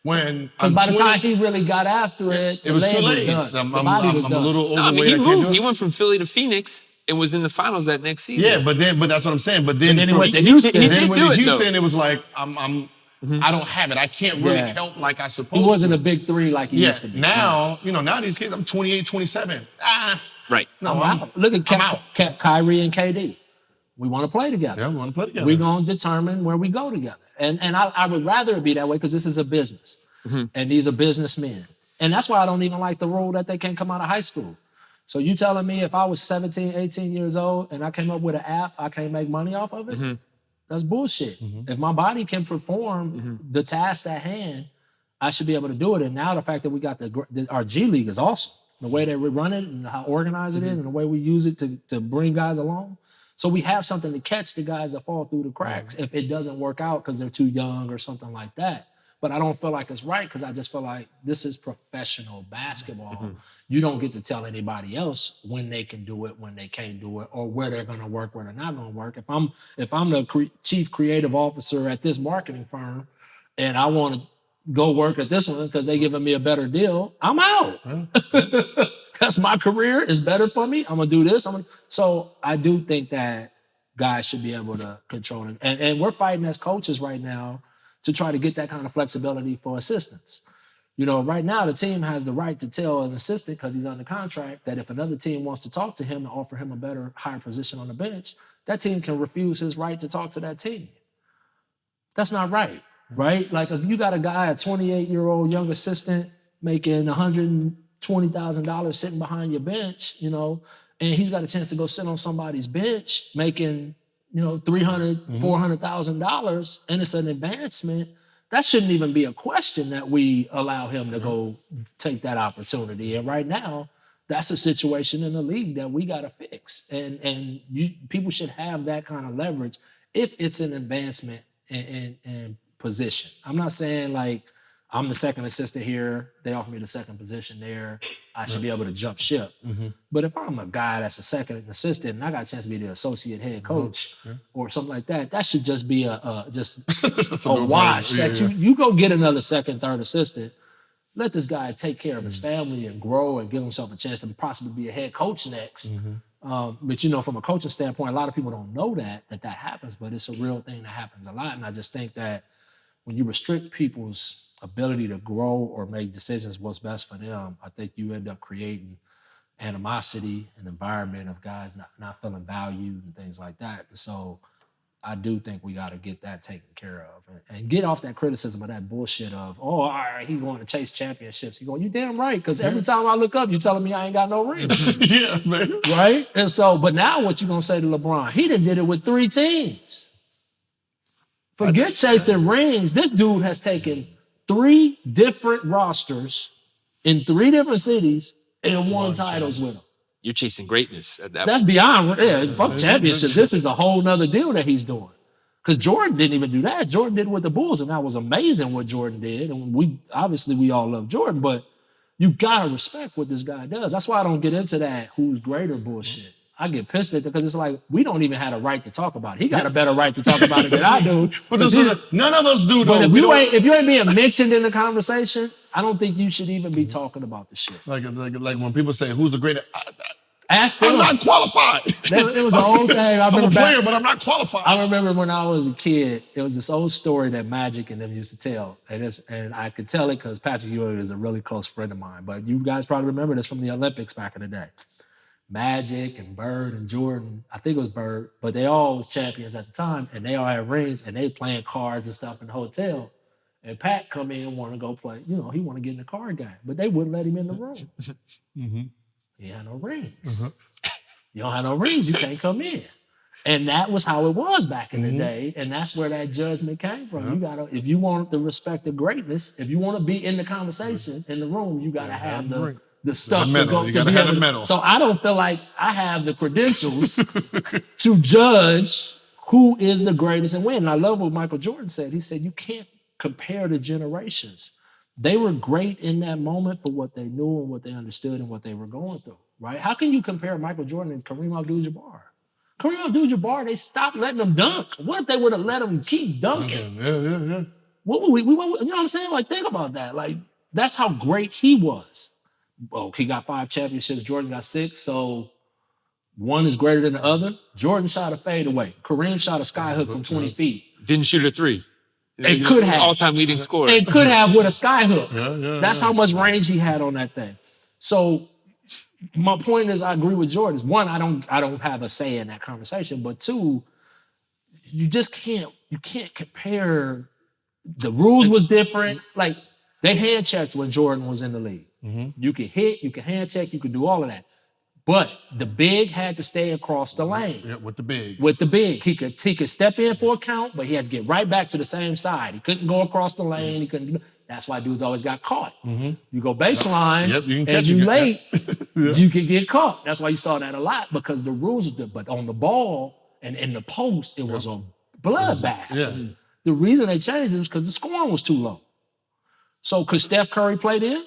When because by the time he really got after it, it was too late. I'm a little overweight. He moved. He went from Philly to Phoenix and was in the finals that next season. Yeah, but that's what I'm saying. But then he went to Houston. Then when to Houston, it was like I don't have it. I can't really help like I supposed to. He wasn't a big three like he used to be. Now, now these kids, I'm 28, 27. Right. No, I'm out. Look at Kyrie and KD. We want to play together. Yeah, we want to play together. We're going to determine where we go together. And I would rather it be that way because this is a business. And these are businessmen. And that's why I don't even like the rule that they can't come out of high school. So you telling me if I was 17, 18 years old and I came up with an app, I can't make money off of it? That's bullshit. If my body can perform the task at hand, I should be able to do it. And now the fact that we got our G League is awesome. The way that we run it and how organized it is and the way we use it to bring guys along. So we have something to catch the guys that fall through the cracks if it doesn't work out because they're too young or something like that. But I don't feel like it's right because I just feel like this is professional basketball. You don't get to tell anybody else when they can do it, when they can't do it, or where they're going to work, where they're not going to work. If I'm the chief creative officer at this marketing firm and I want to go work at this one because they're giving me a better deal, I'm out. That's my career. It's better for me. I'm going to do this. So I do think that guys should be able to control it. And we're fighting as coaches right now to try to get that kind of flexibility for assistants. Right now the team has the right to tell an assistant, because he's under contract, that if another team wants to talk to him and offer him a better, higher position on the bench, that team can refuse his right to talk to that team. That's not right, right? Like if you got a guy, a 28-year-old young assistant making $120,000 sitting behind your bench, and he's got a chance to go sit on somebody's bench making $300,000, $400,000, and it's an advancement. That shouldn't even be a question that we allow him to go take that opportunity. And right now, that's a situation in the league that we got to fix. And people should have that kind of leverage if it's an advancement and position. I'm not saying like I'm the second assistant here, they offer me the second position there, I should be able to jump ship. But if I'm a guy that's a second assistant and I got a chance to be the associate head coach or something like that, that should just be a wash. That you go get another second, third assistant, let this guy take care of his family and grow and give himself a chance to possibly be a head coach next. But from a coaching standpoint, a lot of people don't know that happens, but it's a real thing that happens a lot. And I just think that when you restrict people's ability to grow or make decisions what's best for them, I think you end up creating animosity, an environment of guys not feeling valued and things like that. So I do think we got to get that taken care of and get off that criticism of that bullshit of, all right, he going to chase championships. You damn right, because every time I look up, you telling me I ain't got no rings. Yeah, man. Right? And so, but now what you going to say to LeBron? He done did it with 3 teams. Forget chasing rings. This dude has taken 3 different rosters in 3 different cities and won titles with them. You're chasing greatness at that That's beyond, fuck championships. This is a whole nother deal that he's doing. Because Jordan didn't even do that. Jordan did it with the Bulls, and that was amazing what Jordan did. And we all love Jordan, but you gotta respect what this guy does. That's why I don't get into that who's greater bullshit. I get pissed at it because it's like we don't even have a right to talk about it. He got a better right to talk about it than I do. But none of us do, though. But if you ain't being mentioned in the conversation, I don't think you should even be talking about the shit. Like when people say, who's the greatest? Ask them. I'm not qualified. It was a whole thing. I'm a player, but I'm not qualified. I remember when I was a kid, it was this old story that Magic and them used to tell. And I could tell it because Patrick Ewing is a really close friend of mine. But you guys probably remember this from the Olympics back in the day. Magic and Bird and Jordan, I think it was Bird, but they all was champions at the time, and they all had rings, and they playing cards and stuff in the hotel. And Pat come in and want to go play. He want to get in the card game, but they wouldn't let him in the room. He had no rings. You don't have no rings, you can't come in. And that was how it was back in the day. And that's where that judgment came from. You gotta, if you want the respect of greatness, if you want to be in the conversation in the room, you gotta have the stuff to go to be able to. So I don't feel like I have the credentials to judge who is the greatest and when. And I love what Michael Jordan said. He said, you can't compare the generations. They were great in that moment for what they knew and what they understood and what they were going through, right? How can you compare Michael Jordan and Kareem Abdul-Jabbar? Kareem Abdul-Jabbar, they stopped letting him dunk. What if they would have let him keep dunking? Yeah. What would we you know what I'm saying? Like, think about that. Like, that's how great he was. Well, he got 5 championships. Jordan got 6. So one is greater than the other. Jordan shot a fadeaway. Kareem shot a skyhook from 20 feet. Didn't shoot a 3. It could have. All-time leading scorer. It could have with a skyhook. That's how much range he had on that thing. So my point is, I agree with Jordan. Is one, I don't have a say in that conversation. But 2, you just can't compare. The rules was different. Like, they hand checked when Jordan was in the league. You could hit, you could hand check, you could do all of that. But the big had to stay across the lane. Yeah, with the big. With the big. He could step in for a count, but he had to get right back to the same side. He couldn't go across the lane. He couldn't. That's why dudes always got caught. You go baseline, you can and catch you it. late, you can get caught. That's why you saw that a lot, because the rules. But on the ball and in the post, it was a bloodbath. The reason they changed it was because the scoring was too low. So could Steph Curry play then?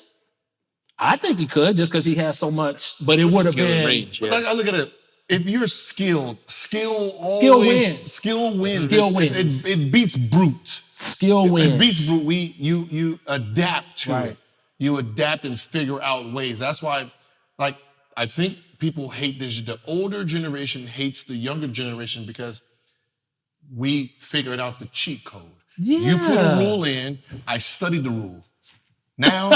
I think he could, just because he has so much, but it would have been range. Yeah. I look at it. If you're skilled, skill wins. Skill wins. Skill wins. It beats brute. Skill wins. It beats brute. You adapt to Right. it. You adapt and figure out ways. That's why, like, I think people hate this. The older generation hates the younger generation because we figured out the cheat code. Yeah. You put a rule in, I studied the rule. Now,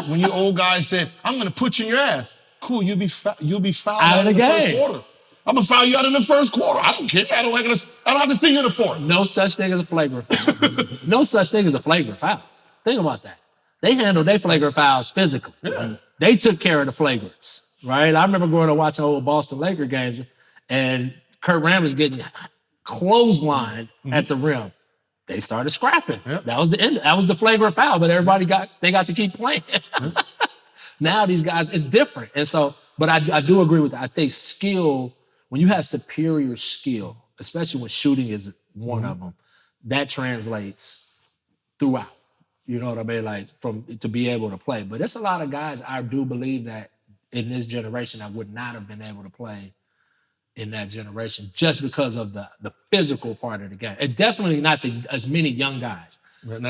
when you old guys said, I'm gonna put you in your ass, cool, you'll be fouled out in the first quarter. I'm gonna foul you out in the first quarter. I don't care. I don't have to see you in the fourth. No such thing as a flagrant foul. No such thing as a flagrant foul. Think about that. They handled their flagrant fouls physically. Yeah. They took care of the flagrants, right? I remember going to watch old Boston Laker games, and Kurt Rambis getting clotheslined at the rim. They started scrapping. Yep. That was the end. That was the flagrant foul, but everybody got to keep playing. Now these guys, it's different. And so, but I do agree with that. I think skill, when you have superior skill, especially when shooting is one of them, that translates throughout. You know what I mean? Like, to be able to play. But there's a lot of guys, I do believe, that in this generation that would not have been able to play in that generation, just because of the physical part of the game. And definitely not as many young guys.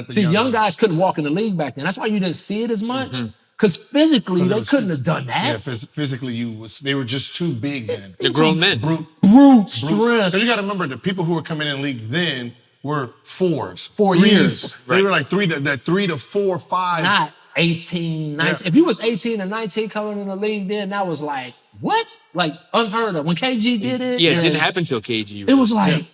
See, young guys couldn't walk in the league back then. That's why you didn't see it as much. Because physically, they couldn't have done that. Yeah, physically, they were just too big then. They're grown men. Brute strength. Because you got to remember, the people who were coming in the league then were 4s. 4 years. They were like 3 to 4, 5. Not 18, 19. Yeah. If you was 18 and 19 coming in the league then, that was like, what? Like, unheard of. When KG did it. Yeah, it didn't happen till KG. Really. It was like. Yeah.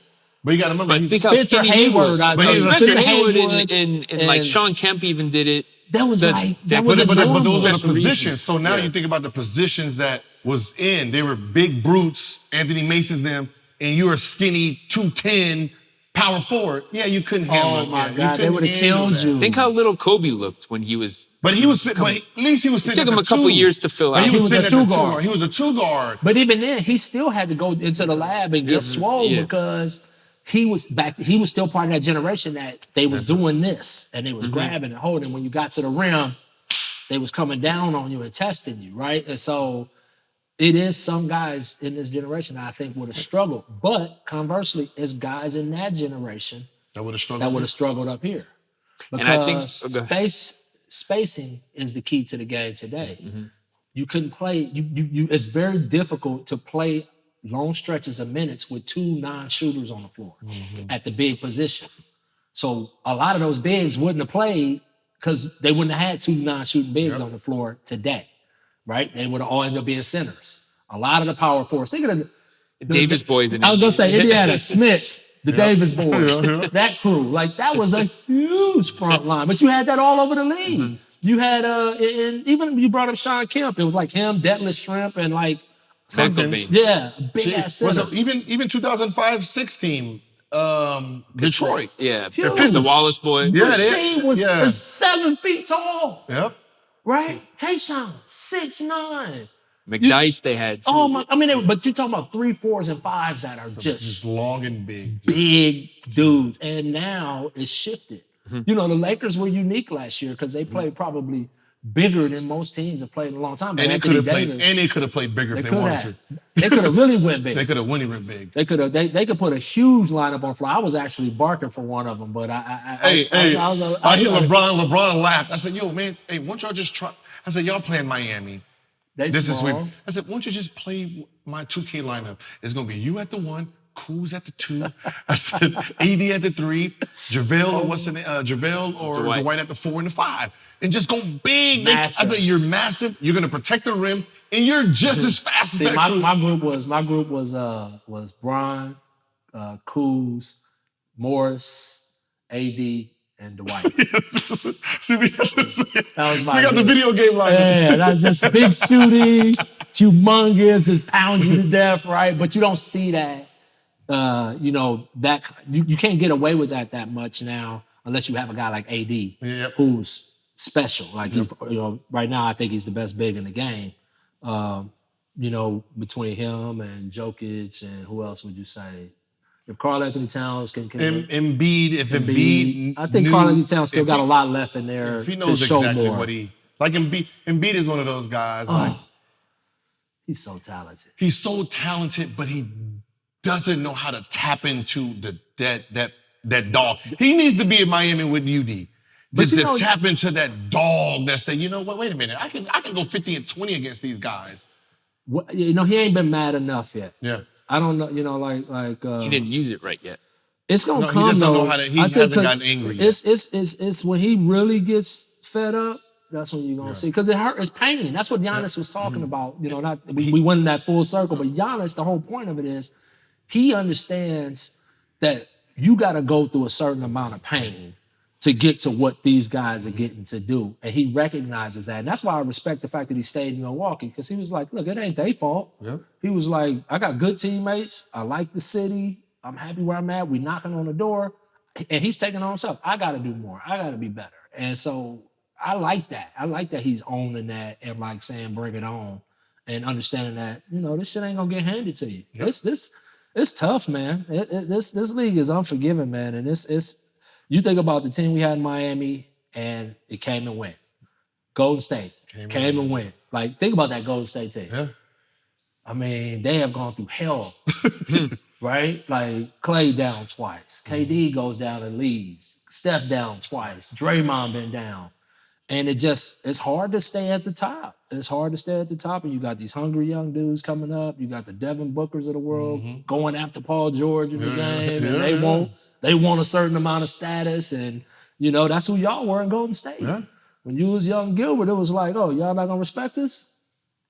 But you got to remember, Spencer Hayward. Spencer Hayward and like Sean Kemp even did it. That was but those are the positions. So now you think about the positions that was in. They were big brutes, Anthony Mason, them, and you were skinny 210 power forward. Yeah, you couldn't handle it. Oh my God, they would have killed you. Think how little Kobe looked when he was. But at least he was sitting. It took him a couple years to fill out. He was a 2 guard. He was a 2 guard. But even then, he still had to go into the lab and get swole because he was still part of that generation that they was doing this and they was grabbing and holding. When you got to the rim, they was coming down on you and testing you, right? And so it is some guys in this generation I think would have struggled. But conversely, it's guys in that generation that would have struggled up here. Because and I think spacing is the key to the game today. You couldn't play. It's very difficult to play long stretches of minutes with 2 non-shooters on the floor at the big position. So a lot of those bigs wouldn't have played because they wouldn't have had 2 non-shooting bigs on the floor today, right? They would have all ended up being centers. A lot of the power forwards. Think of the Davis boys. I was going to say Indiana, Smiths, the Davis boys, that crew. Like, that was a huge front line. But you had that all over the league. You had, and even you brought up Sean Kemp. It was like him, Detlef Shrimp, and like something. McElveen. Yeah, a big ass center. Even 2005-6 team, Detroit. Yeah, Huge. the Wallace boy. Yeah, Machine was yeah. is 7 feet tall. Yep. Right? Tayshaun, 6'9". McDyess they had too. Oh my! I mean, but you're talking about 3, 4s, and 5s that are just long and big. big dudes, and now it's shifted. You know, the Lakers were unique last year because they played probably bigger than most teams have played in a long time. But And they Anthony could have Davis, played. And they could have played bigger if they wanted to. They could have really went big. They could have went big. They could have. They could put a huge lineup on floor. I was actually barking for one of them, but I hear LeBron laugh. I said, "Yo, man, hey, won't y'all just try?" I said, "Y'all playing Miami. This is sweet." I said, "Won't you just play my 2K lineup? It's gonna be you at the 1, Kuz at the 2." I said, AD at the 3, JaVale or Dwight at the 4 and the 5, and just go big. I said, "You're massive. You're gonna protect the rim, and you're just as fast as that." My group was Bron, Kuz, Morris, AD, and Dwight. See, we got the the video game lineup. Yeah, that's just big shooting, humongous, just pound you to death, right? But you don't see that. You know, that you can't get away with that much now unless you have a guy like AD who's special. Like he's, you know, right now I think he's the best big in the game. You know, between him and Jokic and who else would you say? If Karl Anthony Towns can Embiid, I think Karl Anthony Towns still got a lot left in there if he knows to show exactly more. what Embiid is one of those guys. He's so talented. He's so talented, but he doesn't know how to tap into that dog. He needs to be in Miami with UD. To tap into that dog that say, you know what, wait a minute, I can go 50 and 20 against these guys. You know, he ain't been mad enough yet. Yeah. I don't know, you know, like he didn't use it right yet. It's gonna come. He just though. don't know how to. He hasn't gotten angry yet. It's when he really gets fed up. That's when you're gonna see, because it's pain. That's what Giannis was talking about. You know, we went in that full circle, but Giannis, the whole point of it is, he understands that you got to go through a certain amount of pain to get to what these guys are getting to do, and he recognizes that, and that's why I respect the fact that he stayed in Milwaukee, because he was like, look, it ain't their fault. Yeah. He was like, I got good teammates. I like the city. I'm happy where I'm at. We knocking on the door, and he's taking on himself. I got to do more. I got to be better, and so I like that. I like that he's owning that and like saying, bring it on, and understanding that, you know, this shit ain't gonna get handed to you. Yep. It's tough, man. This league is unforgiving, man, and it's. You think about the team we had in Miami, and it came and went. Golden State came and went. Like, think about that Golden State team. Yeah. I mean, they have gone through hell, right? Like, Clay down twice. KD goes down and leaves. Steph down twice. Draymond been down. And it's hard to stay at the top. It's hard to stay at the top, and you got these hungry young dudes coming up. You got the Devin Bookers of the world going after Paul George in the game, and they want a certain amount of status, and you know that's who y'all were in Golden State. Yeah. When you was young Gilbert, it was like, oh, y'all not gonna respect us?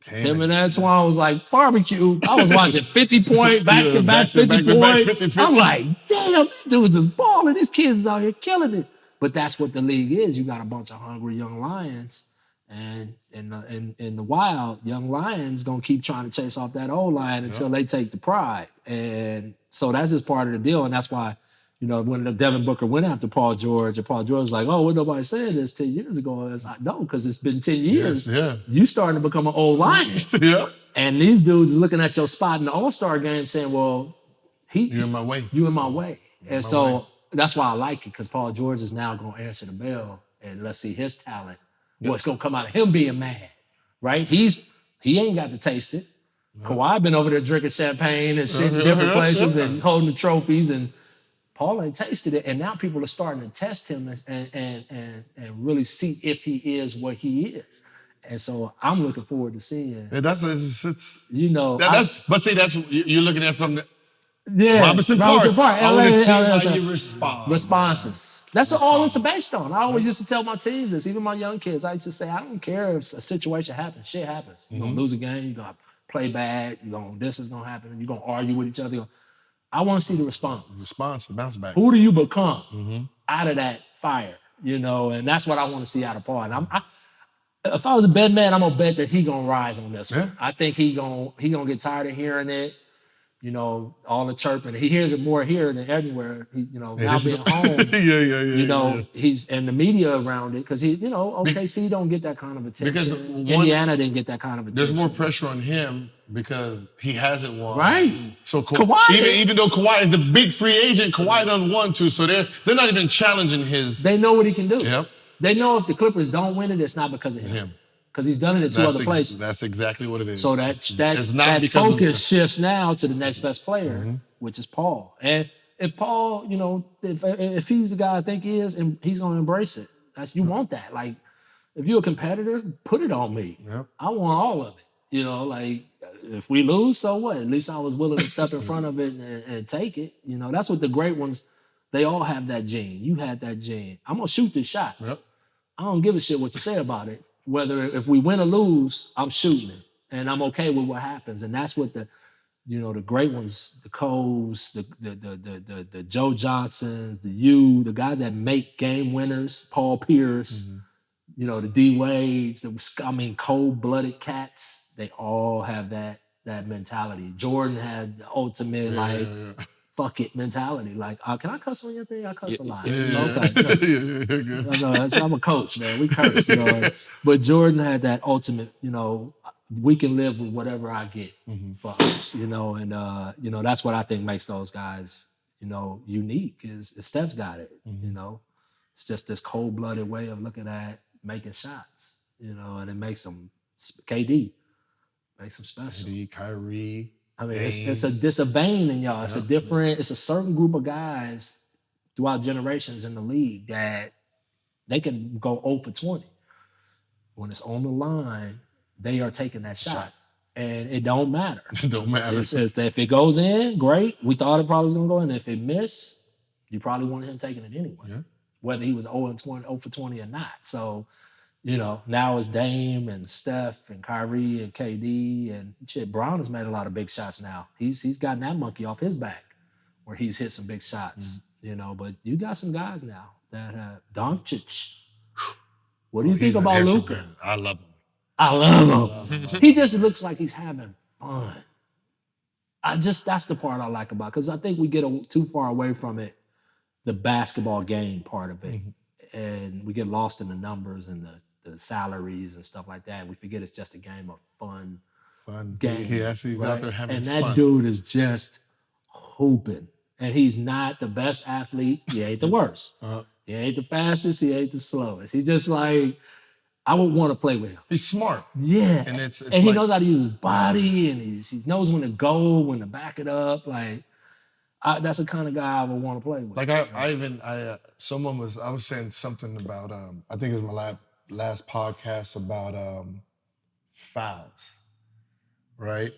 Him and Antoine was like barbecue. I was watching 50-point, back-to-back 50-point. I'm like, damn, these dudes is balling. These kids is out here killing it. But that's what the league is. You got a bunch of hungry young lions, and in the wild, young lions gonna keep trying to chase off that old lion until they take the pride. And so that's just part of the deal, and that's why. You know, when the Devin Booker went after Paul George, and Paul George was like, oh, what nobody saying this 10 years ago? It's like, no, because it's been 10 years. Yeah. You starting to become an old lion. Yeah. And these dudes is looking at your spot in the All-Star game saying, well, you're in my way. You in my way. And so that's why I like it, because Paul George is now going to answer the bell, and let's see his talent. Yep. What's going to come out of him being mad, right? He ain't got to taste it. Yep. Kawhi been over there drinking champagne and shit in different places and holding the trophies, and Paul ain't tasted it, and now people are starting to test him and really see if he is what he is. And so I'm looking forward to seeing. Yeah, it's you know. But see, that's you're looking at from the Robinson Park. I want to see how you respond. Responses. That's what all it's based on. I always used to tell my teams this, even my young kids. I used to say, I don't care if a situation happens. Shit happens. You're gonna lose a game. You're gonna play bad. This is gonna happen. You're gonna argue with each other. I want to see the response. The bounce back. Who do you become out of that fire? You know, and that's what I want to see out of Paul. And If I was a bet man, I'm gonna bet that he gonna rise on this one. Yeah. I think he gonna get tired of hearing it. You know, all the chirping. He hears it more here than everywhere. He, now being home. yeah. He's and the media around it because OKC don't get that kind of attention. Because Indiana didn't get that kind of attention. There's more pressure on him because he hasn't won. Right. So Kawhi, even though Kawhi is the big free agent, Kawhi done won too. So they're not even challenging his. They know what he can do. Yep. They know if the Clippers don't win it, it's not because of him. Because he's done it at two other places. That's exactly what it is. So that focus shifts now to the next best player, which is Paul. And if Paul, if he's the guy I think he is, and he's going to embrace it. You want that. Like, if you're a competitor, put it on me. Yep. I want all of it. If we lose, so what? At least I was willing to step in front of it and take it. That's what the great ones, they all have that gene. You had that gene. I'm going to shoot this shot. Yep. I don't give a shit what you say about it. Whether if we win or lose, I'm shooting it, and I'm okay with what happens. And that's what the great ones, the Coles, the Joe Johnsons, the guys that make game winners, Paul Pierce, the D Wades, cold-blooded cats. They all have that mentality. Jordan had the ultimate fuck it mentality. Like, can I cuss on your thing? I cuss a lot. Okay. I'm a coach, man. We curse, But Jordan had that ultimate, we can live with whatever I get for us, and that's what I think makes those guys, unique is Steph's got it, It's just this cold-blooded way of looking at making shots, and it makes them KD makes them special. KD, Kyrie. I mean, it's a vein in y'all. It's it's a certain group of guys throughout generations in the league that they can go 0 for 20. When it's on the line, they are taking that shot. And it don't matter. It don't matter. It says that if it goes in, great. We thought it probably was going to go in. If it missed, you probably wanted him taking it anyway. Yeah. Whether he was 0 for 20 or not. So, now it's Dame and Steph and Kyrie and KD and shit. Brown has made a lot of big shots now. He's gotten that monkey off his back where he's hit some big shots, But you got some guys now that Doncic. What do you think about Luka? I love him. I love him. He just looks like he's having fun. That's the part I like about it, because I think we get too far away from it, the basketball game part of it, and we get lost in the numbers and the salaries and stuff like that. And we forget it's just a game of fun game. He's out there having fun. And that dude is just hooping. And he's not the best athlete. He ain't the worst. He ain't the fastest. He ain't the slowest. He just I would want to play with him. He's smart. Yeah. And it's he knows how to use his body, and he knows when to go, when to back it up. That's the kind of guy I would want to play with. I was saying something about, I think it was my last podcast about fouls, right?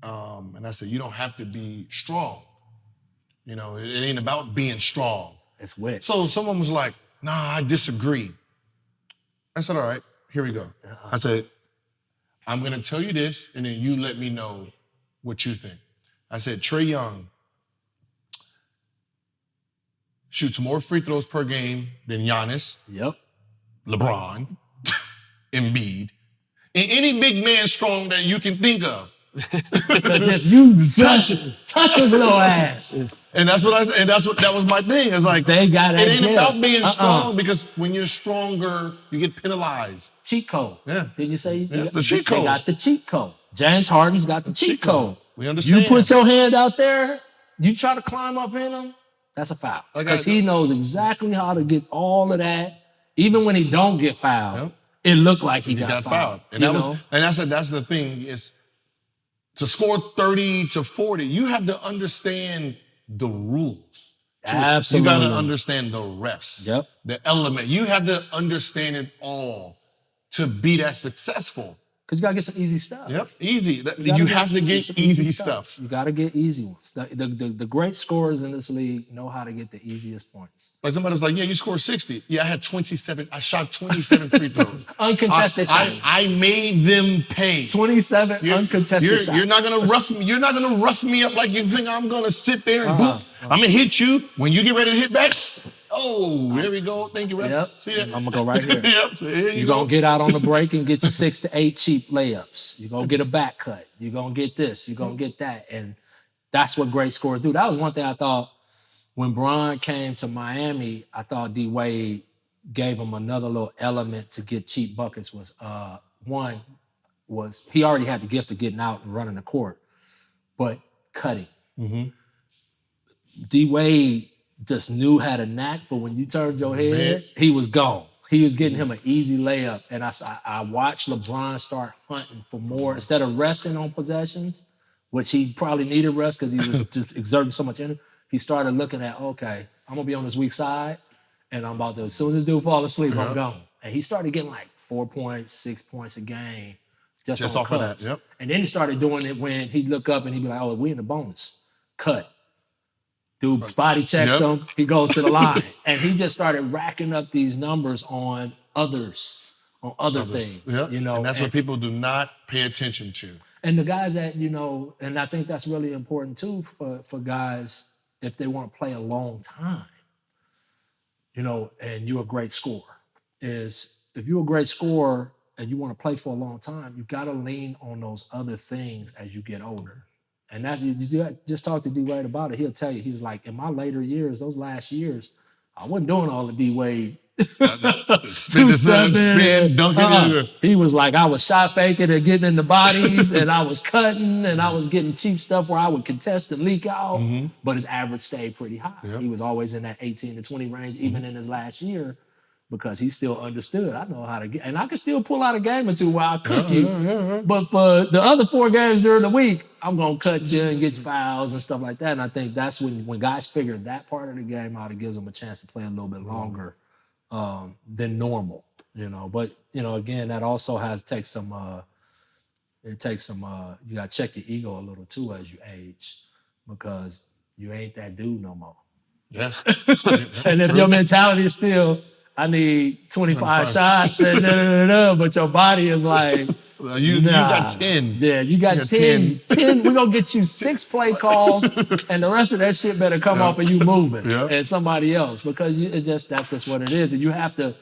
And I said, you don't have to be strong. It ain't about being strong. It's wit. So someone was like, nah, I disagree. I said, all right, here we go. I said, I'm going to tell you this, and then you let me know what you think. I said, Trae Young shoots more free throws per game than Giannis, LeBron, Embiid, and any big man strong that you can think of. Because if you touch his little ass. And that's what I said. And that was my thing. It's like, they got it ain't about being strong, because when you're stronger, you get penalized. Cheat code. Yeah. Didn't you say? It's the cheat code. They got the cheat code. James Harden's got the cheat code. We understand. You put your hand out there, you try to climb up in him, that's a foul. Because he knows exactly how to get all of that. Even when he don't get fouled, it looked like he got fouled. And I said that's the thing, is to score 30 to 40, you have to understand the rules. Absolutely. You got to understand the refs, the element. You have to understand it all to be that successful. Because you got to get some easy stuff. Yep, easy. You have to get easy stuff. You got to get easy ones. The great scorers in this league know how to get the easiest points. Like somebody's like, yeah, you scored 60. Yeah, I had 27. I shot 27 free throws. Uncontested shots. I made them pay. 27 uncontested shots. You're not gonna rough me. You're not gonna rough me up like you think I'm gonna sit there and boop. I'm gonna hit you when you get ready to hit back. Oh, here we go. Thank you, ref. Yep. See that? I'm gonna go right here. Yep. So here you You're go. gonna get out on the break and get your 6 to 8 cheap layups. You're gonna get a back cut. You're gonna get this. You're gonna get that. And that's what great scorers do. That was one thing I thought when Bron came to Miami, I thought D Wade gave him another little element to get cheap buckets. Was one was he already had the gift of getting out and running the court, but cutting. Mm-hmm. D Wade just knew how to knack for when you turned your head, he was gone. He was getting him an easy layup. And I watched LeBron start hunting for more. Instead of resting on possessions, which he probably needed rest because he was just exerting so much energy, he started looking at, okay, I'm going to be on this weak side, and I'm about to, as soon as this dude fall asleep, I'm gone. And he started getting like 4 points, 6 points a game just on off cuts. of that. Yep. And then he started doing it when he'd look up and he'd be like, oh, we in the bonus. Cut. Dude body checks him, he goes to the line. And he just started racking up these numbers on others, on other things. Yep. You know, and that's what people do not pay attention to. And the guys that, you know, and I think that's really important too for guys if they want to play a long time, you know, and you're a great scorer, is if you're a great scorer and you want to play for a long time, you got to lean on those other things as you get older. And that's you just talk to D Wade about it. He'll tell you, he was like, in my later years, those last years, I wasn't doing all the D Wade. Spin, dunking. He was like, I was shot faking and getting in the bodies, and I was cutting, and I was getting cheap stuff where I would contest and leak out. But his average stayed pretty high. Yep. He was always in that 18 to 20 range, even in his last year, because he still understood. I know how to get, and I can still pull out a game or two while I cook you. But for the other 4 games during the week, I'm gonna cut you and get fouls and stuff like that. And I think that's when guys figure that part of the game out, it gives them a chance to play a little bit longer than normal. You know, but you know, again, that also takes some. You gotta check your ego a little too as you age, because you ain't that dude no more. Yes. And if your mentality is still, I need 25 shots and but your body is like, you got 10. Yeah, you got 10. We're going to get you 6 play calls, and the rest of that shit better come off of you moving and somebody else, because that's just what it is. And you have to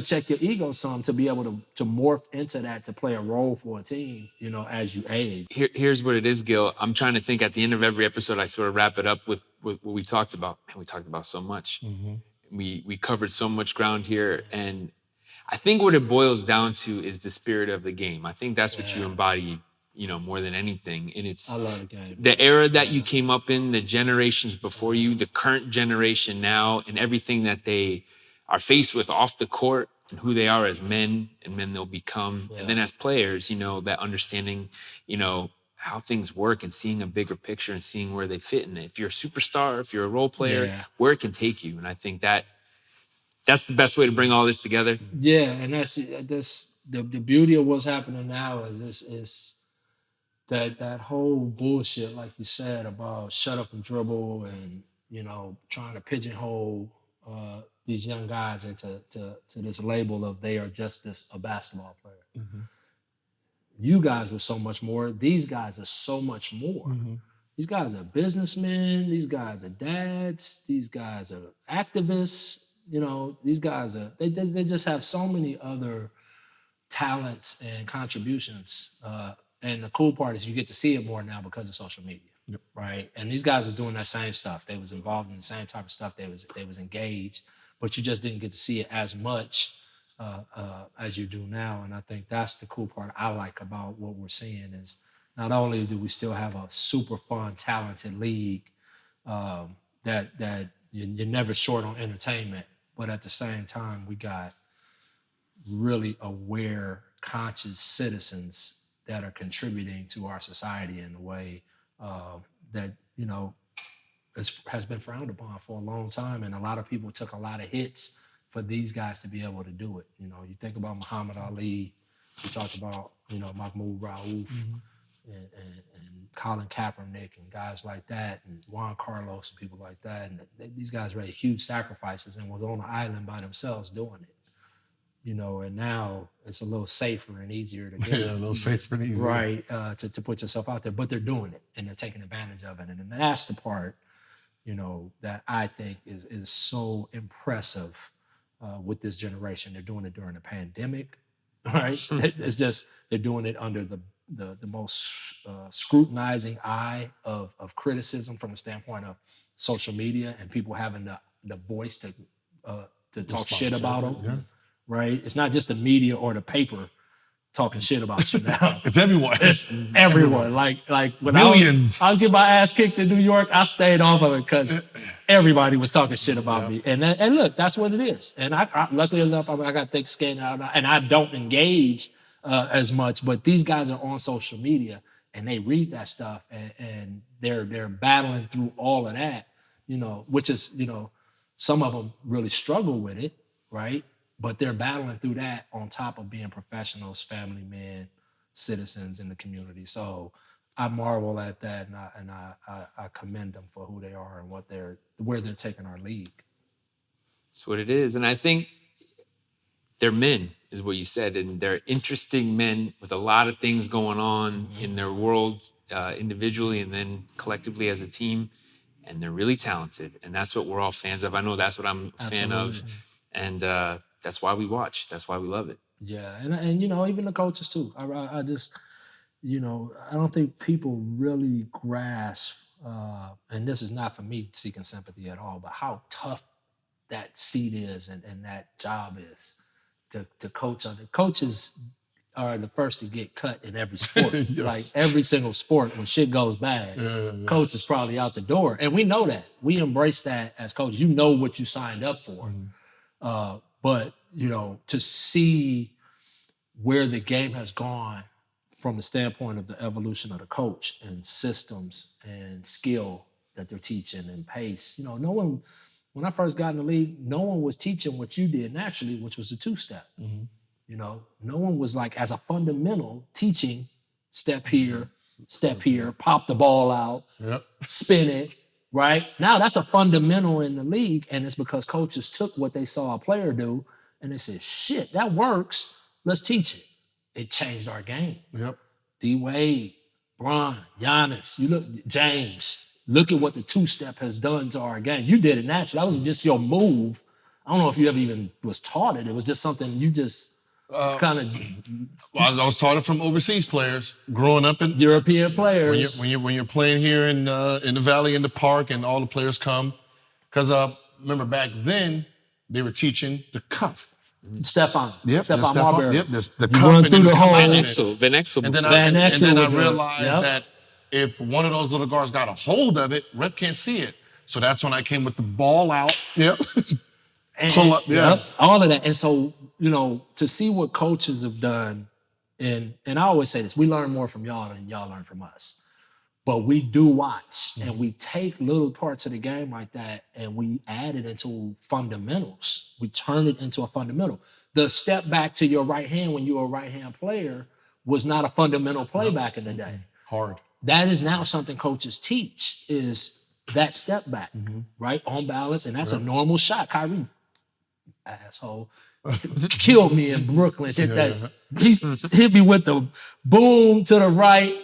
check your ego some to be able to morph into that, to play a role for a team, you know, as you age. Here's what it is, Gil. I'm trying to think at the end of every episode, I sort of wrap it up with what we talked about. Man, we talked about so much. We covered so much ground here. And I think what it boils down to is the spirit of the game. I think that's what you embody, you know, more than anything. And it's I love the game. The era that you came up in, the generations before you, the current generation now, and everything that they are faced with off the court, and who they are as men and men they'll become. And then as players, you know, that understanding, you know, how things work and seeing a bigger picture and seeing where they fit in it. If you're a superstar, if you're a role player, where it can take you. And I think that's the best way to bring all this together. Yeah, and that's the beauty of what's happening now is that whole bullshit, like you said, about shut up and dribble, and you know, trying to pigeonhole these young guys into this label of they are just a basketball player. You guys were so much more. These guys are so much more. These guys are businessmen. These guys are dads. These guys are activists. You know, these guys are they just have so many other talents and contributions. And the cool part is you get to see it more now because of social media, right? And these guys was doing that same stuff. They was involved in the same type of stuff. They was engaged, but you just didn't get to see it as much as you do now. And I think that's the cool part I like about what we're seeing is not only do we still have a super fun, talented league that you're never short on entertainment, but at the same time, we got really aware, conscious citizens that are contributing to our society in the way that, you know, has been frowned upon for a long time. And a lot of people took a lot of hits for these guys to be able to do it. You know, you think about Muhammad Ali, you talked about, you know, Mahmoud Rauf and Colin Kaepernick and guys like that, and Juan Carlos and people like that. And these guys made huge sacrifices and was on an island by themselves doing it. You know, and now it's a little safer and easier to get. A little safer and easier. Right, to put yourself out there. But they're doing it, and they're taking advantage of it. And that's the part that I think is so impressive with this generation. They're doing it during the pandemic, right? It's just they're doing it under the most scrutinizing eye of criticism from the standpoint of social media and people having the voice to talk shit about them. Yeah. Right? It's not just the media or the paper talking shit about you now. It's everyone. It's everyone. Like when Millions. I was get my ass kicked in New York, I stayed off of it because everybody was talking shit about me. And look, that's what it is. And I luckily enough, I got thick skin and I don't engage as much. But these guys are on social media and they read that stuff and they're battling through all of that. Which is some of them really struggle with it, right? But they're battling through that on top of being professionals, family men, citizens in the community. So I marvel at that, and I commend them for who they are and where they're taking our league. That's what it is, and I think they're men, is what you said, and they're interesting men with a lot of things going on in their worlds, individually and then collectively as a team, and they're really talented, and that's what we're all fans of. I know that's what I'm a fan of, and that's why we watch. That's why we love it. Yeah, and even the coaches too. I just, I don't think people really grasp, and this is not for me seeking sympathy at all, but how tough that seat is and that job is to coach on. Coaches are the first to get cut in every sport. Yes. Like every single sport, when shit goes bad, coach is probably out the door. And we know that. We embrace that as coaches. You know what you signed up for. But, to see where the game has gone from the standpoint of the evolution of the coach and systems and skill that they're teaching and pace, no one, when I first got in the league, no one was teaching what you did naturally, which was a two-step. No one was like, as a fundamental, teaching step here, pop the ball out, spin it, right? Now that's a fundamental in the league, and it's because coaches took what they saw a player do and they said, shit, that works. Let's teach it. It changed our game. D-Wade, Bron, Giannis, you look, James, look at what the two-step has done to our game. You did it naturally. That was just your move. I don't know if you ever even was taught it. It was just something you just kind of. I was taught it from overseas players growing up in European players. When you're playing here in the Valley, in the park, and all the players come, because remember back then they were teaching the cuff. Stefan. Yep, Stefan Marbury. Yep, the You cuff run and through then the whole Van Exel. And then I realized that if one of those little guards got a hold of it, ref can't see it. So that's when I came with the ball out. And, pull up. all of that. And so, to see what coaches have done, and I always say this, we learn more from y'all than y'all learn from us. But we do watch and we take little parts of the game like that and we add it into fundamentals. We turn it into a fundamental. The step back to your right hand when you were a right hand player was not a fundamental play back in the day. Hard. That is now something coaches teach, is that step back, right? On balance. And that's a normal shot. Kyrie, asshole, killed me in Brooklyn. He hit me with the boom to the right,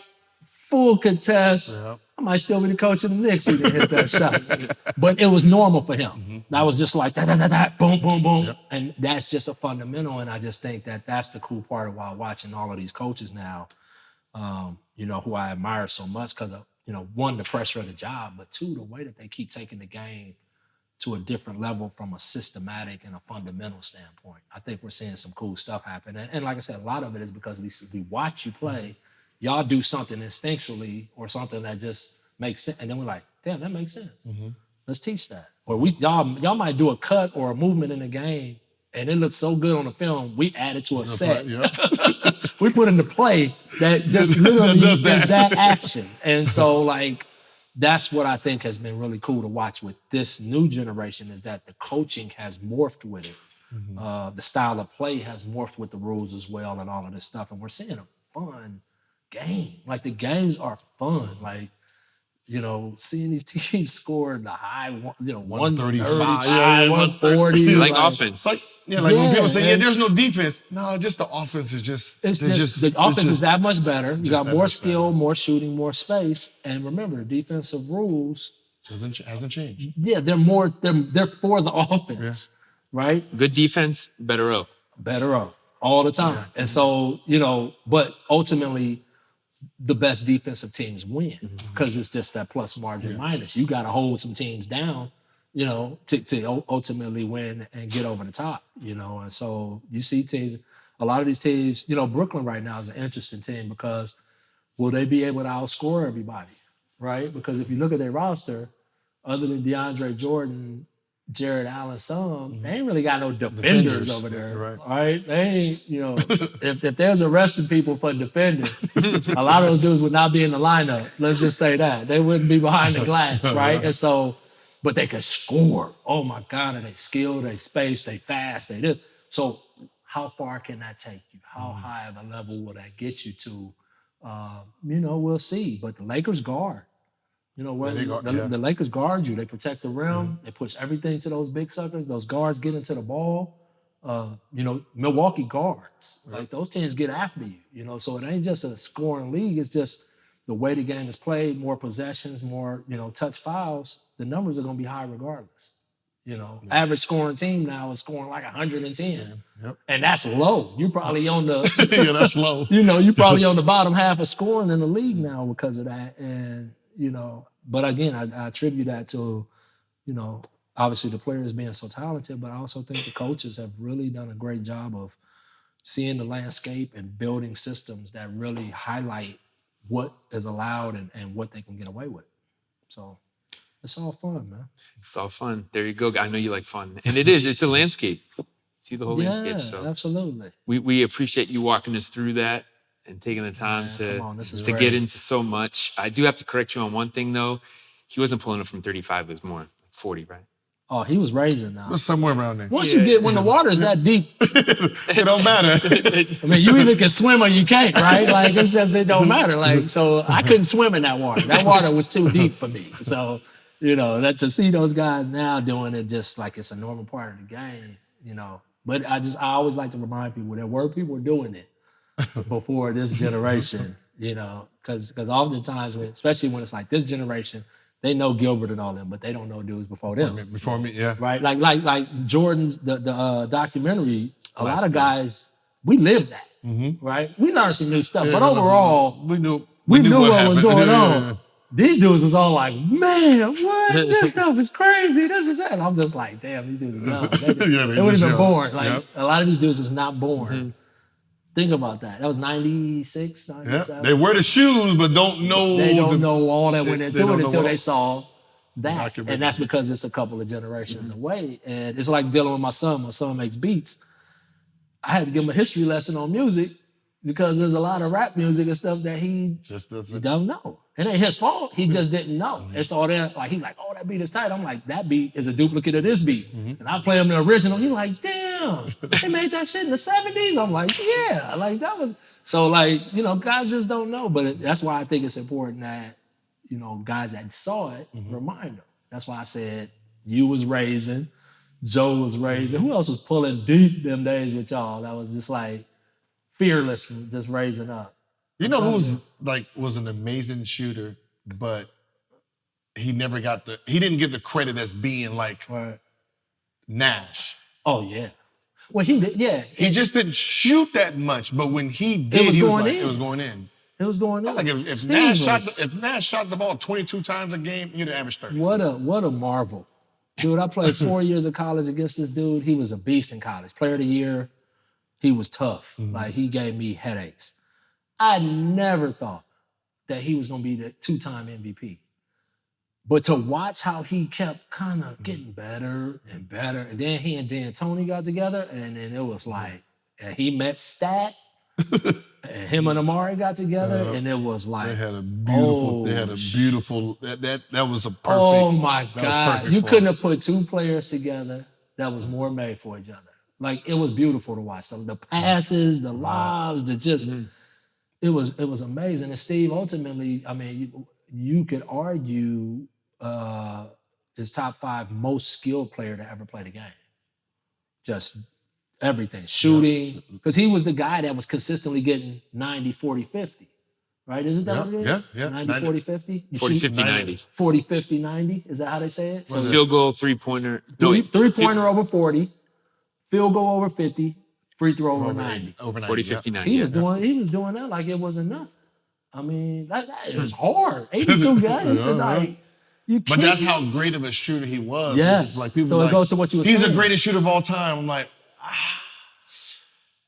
full contest. I might still be the coach of the Knicks if he hit that shot. But it was normal for him. That was just like, boom, boom, boom. And that's just a fundamental. And I just think that that's the cool part while watching all of these coaches now, who I admire so much because of, one, the pressure of the job, but two, the way that they keep taking the game to a different level from a systematic and a fundamental standpoint. I think we're seeing some cool stuff happen. And like I said, a lot of it is because we watch you play. Y'all do something instinctually or something that just makes sense. And then we're like, damn, that makes sense. Let's teach that. Or y'all might do a cut or a movement in the game and it looks so good on the film, we add it to a set. We put into play that just literally is that action. And so that's what I think has been really cool to watch with this new generation, is that the coaching has morphed with it. The style of play has morphed with the rules as well and all of this stuff. And we're seeing a fun game. Like the games are fun. Like, seeing these teams score the high, 135, 140. Like offense. When people say, there's no defense. No, just the offense is just. The offense is that much better. You got more skill, more shooting, more space. And remember, the defensive rules Hasn't changed. Yeah, they're for the offense, right? Good defense, better O. Better up all the time. Yeah. And so, but ultimately the best defensive teams win because it's just that plus margin minus. You got to hold some teams down, to ultimately win and get over the top, And so you see teams, a lot of these teams, Brooklyn right now is an interesting team because will they be able to outscore everybody, right? Because if you look at their roster, other than DeAndre Jordan, Jared Allen, they ain't really got no defenders over there, right? They ain't, if there's arresting people for defending, a lot of those dudes would not be in the lineup. Let's just say that. They wouldn't be behind the glass, right? And so, but they could score. Oh my God, are they skilled, they space, they fast, they this. So how far can that take you? How high of a level will that get you to? We'll see. But the Lakers guard. The Lakers guard you. They protect the rim. They push everything to those big suckers. Those guards get into the ball. Milwaukee guards. Like those teams get after you. So it ain't just a scoring league. It's just the way the game is played, more possessions, more, touch fouls. The numbers are going to be high regardless. Average scoring team now is scoring like 110. And that's low. You're probably on the that's low. You're probably on the bottom half of scoring in the league now because of that. And but again, I attribute that to, obviously the players being so talented, but I also think the coaches have really done a great job of seeing the landscape and building systems that really highlight what is allowed and what they can get away with. So it's all fun, man. It's all fun. There you go. I know you like fun. And it's a landscape. See the whole landscape. So absolutely. We appreciate you walking us through that and taking the time to get into so much. I do have to correct you on one thing, though. He wasn't pulling it from 35. It was more 40, right? Oh, he was raising now. It's somewhere around there. Once you get, when the water's that deep. It don't matter. I mean, you either can swim or you can't, right? Like, it's just, it don't matter. Like, so I couldn't swim in that water. That water was too deep for me. So, that to see those guys now doing it just like it's a normal part of the game, But I always like to remind people there were people doing it before this generation, because oftentimes, especially when it's like this generation, they know Gilbert and all them, but they don't know dudes before them. Before me, yeah. Right? Like Jordan's, the documentary, a lot of guys, we lived that, right? We learned some new stuff, but overall, we knew what was going on. These dudes was all like, man, what? This stuff is crazy. This is it. And I'm just like, damn, these dudes are young. They wouldn't have been born. Like, a lot of these dudes was not born. Think about that. That was 96, 97. Yeah. They wear the shoes, but don't know. They don't know all that went into it until they saw that. And that's because it's a couple of generations away. And it's like dealing with my son. My son makes beats. I had to give him a history lesson on music because there's a lot of rap music and stuff that he just don't know. It ain't his fault. He just didn't know. And so then, like, he's like, oh, that beat is tight. I'm like, that beat is a duplicate of this beat. And I play him the original. He's like, damn, they made that shit in the 70s. I'm like, yeah, like that was. So like, guys just don't know. But that's why I think it's important that, guys that saw it, remind them. That's why I said you was raising, Joe was raising. Who else was pulling deep them days with y'all? That was just like fearless, just raising up. You know who's was an amazing shooter, but he didn't get the credit as being like Nash. Oh yeah. Well, he did, yeah. He just didn't shoot that much, but when he did, it was going in. It was going in. Like if Nash shot the ball 22 times a game, you'd average 30. What a marvel. Dude, I played 4 years of college against this dude. He was a beast in college. Player of the year. He was tough. Like, he gave me headaches. I never thought that he was going to be the 2-time MVP. But to watch how he kept kind of getting better and better, and then he and D'Antoni got together, and then it was like, and he met Stat, and him and Amari got together, and it was like, they had a beautiful, that was a perfect. Oh my God. You couldn't have put two players together that was more made for each other. Like, it was beautiful to watch. So the passes, the lobs, it was amazing. And Steve, ultimately, I mean, you could argue is top 5 most skilled player to ever play the game. Just everything, shooting, because he was the guy that was consistently getting 90, 40, 50, right? Isn't that what it is? Yeah. 90, 40, 50? 40, 50, 90. 40, 50, 90. Is that how they say it? So field goal, three-pointer. Three-pointer over 40, field goal over 50, free throw over 90. Over 90. 40, 50, 90. He was doing that like it wasn't nothing. I mean, that was hard. 82 games tonight. But that's how great of a shooter he was. Yes. Like, people So it goes to what you were saying. saying. He's the greatest shooter of all time. I'm like,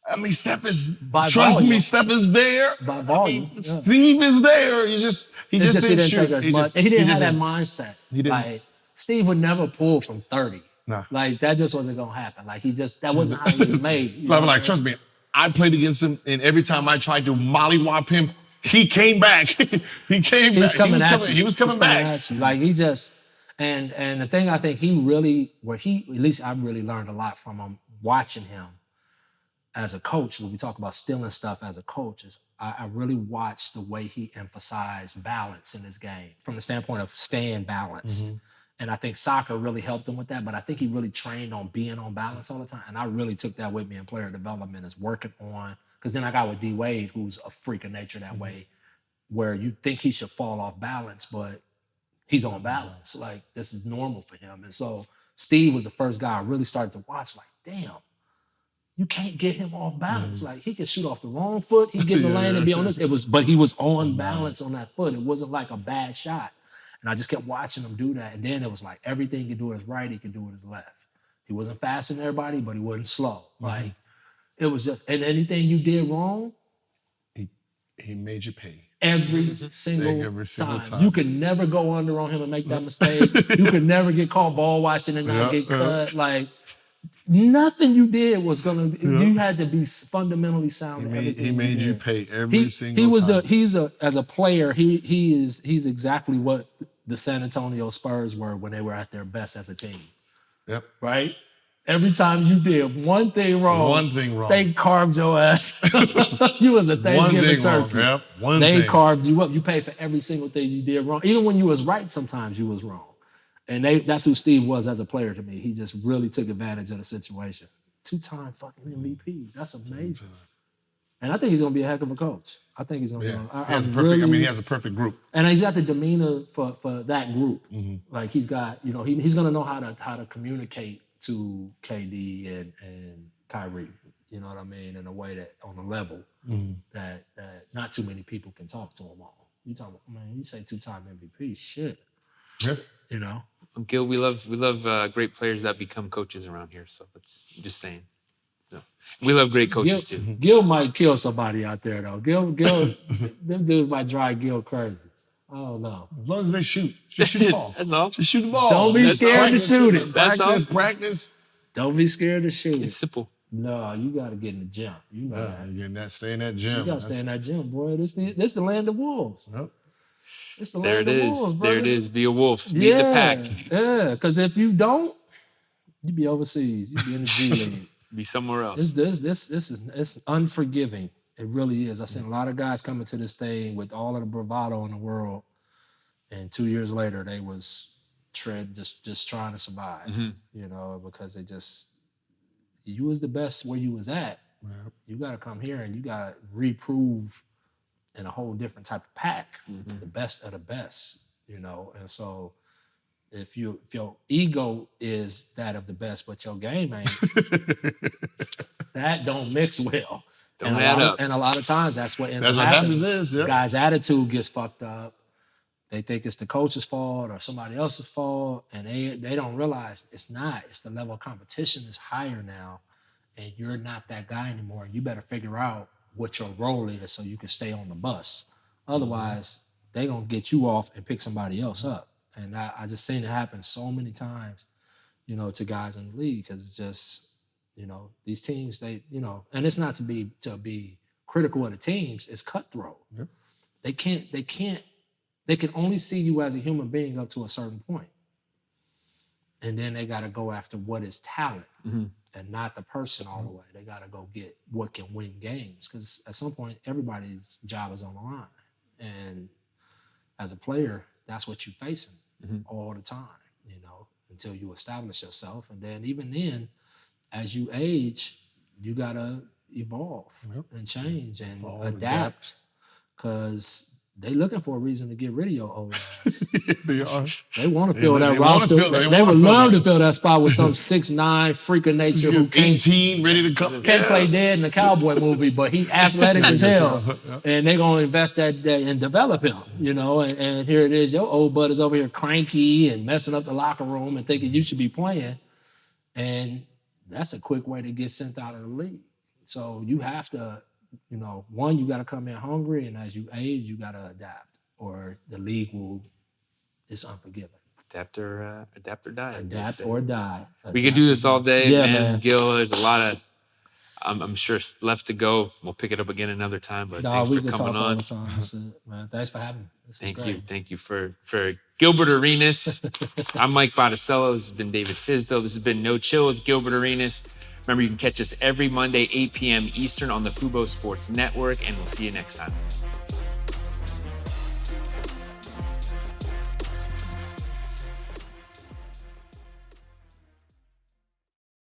I mean, Steph is. Steph is there. By volume. Steve is there. He just didn't shoot. Take as much. He didn't have that mindset. He didn't. Like, Steve would never pull from 30. Nah. Like, that just wasn't gonna happen. Like, that wasn't how he was made. Like, trust me, I played against him, and every time I tried to mollywop him, he came back. He came back. He was coming back. Like, he just, and the thing I think at least I really learned a lot from him watching him as a coach. When we talk about stealing stuff as a coach, is I really watched the way he emphasized balance in his game from the standpoint of staying balanced. Mm-hmm. And I think soccer really helped him with that, but I think he really trained on being on balance all the time. And I really took that with me in player development, is working on, because then I got with D Wade, who's a freak of nature that way, where you think he should fall off balance, but he's on balance. Like, this is normal for him. And so Steve was the first guy I really started to watch, like, damn, you can't get him off balance. Like, he could shoot off the wrong foot, he'd get in the lane and be on this. But he was on balance on that foot. It wasn't like a bad shot. And I just kept watching him do that. And then it was like, everything he could do with his right, he could do with his left. He wasn't faster than everybody, but he wasn't slow. Like, it was just, and anything you did wrong, he made you pay. Every single time. You could never go under on him and make that mistake. You could never get caught ball watching and not get cut. Like, nothing you did was gonna. You had to be fundamentally sound. He made you pay every single time. As a player, he's exactly what the San Antonio Spurs were when they were at their best as a team. Yep. Right. Every time you did one thing wrong, they carved your ass. You was a Thanksgiving turkey. Yep. They carved you up. You paid for every single thing you did wrong. Even when you was right, sometimes you was wrong. And that's who Steve was as a player to me. He just really took advantage of the situation. 2-time fucking MVP. That's amazing. And I think he's going to be a heck of a coach. I think he's going to be. He has a perfect group. And he's got the demeanor for that group. Mm-hmm. Like, he's got, he's going to know how to communicate to KD and Kyrie. You know what I mean? In a way that, on a level that not too many people can talk to him on. You say 2-time MVP, shit. Yeah. Gil, we love great players that become coaches around here. So that's just saying. So we love great coaches too. Gil might kill somebody out there though. Gil, them dudes might drive Gil crazy. I don't know. As long as they shoot. Just shoot the ball. That's all. Just shoot the ball. Don't be scared to shoot it. Practice. Don't be scared to shoot it. It's simple. No, you got to get in the gym. Stay in that gym. You got to stay in that gym, boy. This the land of wolves. Yep. It's the land of wolves, brother. There it is. Be a wolf. Beat the pack. Yeah, because if you don't, you be overseas. You be in the G League. Be somewhere else. It's unforgiving. It really is. I've seen a lot of guys come into this thing with all of the bravado in the world, and 2 years later they was just trying to survive. Mm-hmm. Because you was the best where you was at. Yep. You got to come here and you got to reprove in a whole different type of pack, the best of the best. And so if your ego is that of the best, but your game ain't, that don't mix well. Don't add up. And a lot of times that's what ends up happening. Guy's attitude gets fucked up. They think it's the coach's fault or somebody else's fault, and they don't realize it's not. It's the level of competition is higher now, and you're not that guy anymore. You better figure out what your role is so you can stay on the bus. Otherwise, they gonna get you off and pick somebody else up. And I just seen it happen so many times, to guys in the league, because it's just, these teams, they, and it's not to be critical of the teams, it's cutthroat. Yep. They can only see you as a human being up to a certain point. And then they got to go after what is talent and not the person all the way. They got to go get what can win games, because at some point, everybody's job is on the line. And as a player, that's what you're facing all the time, until you establish yourself. And then even then, as you age, you got to evolve and change and adapt, because they looking for a reason to get rid of your old ass. They are. They want to fill that they wanna roster. fill- They, they would wanna fill love that. to fill that spot with some 6'9" freak of nature who can't 18, ready to come. play dead in the cowboy movie, but he athletic as hell. And they're gonna invest that and develop him, you know. And here it is, your old bud is over here cranky and messing up the locker room and thinking you should be playing. And that's a quick way to get sent out of the league. So you have to, you know, one, you got to come in hungry, and as you age, you got to adapt, or the league it's unforgiving. Adapt or die. Adapt or die. We could do this all day, Yeah, man. man. Gil, there's a lot of, I'm sure left to go. We'll pick it up again another time, but thanks we for can coming talk all on. the time. That's it, man. Thanks for having me. Thank you for Gilbert Arenas. I'm Mike Botticello. This has been David Fizdale. This has been No Chill with Gilbert Arenas. Remember, you can catch us every Monday, 8 p.m. Eastern on the Fubo Sports Network, and we'll see you next time.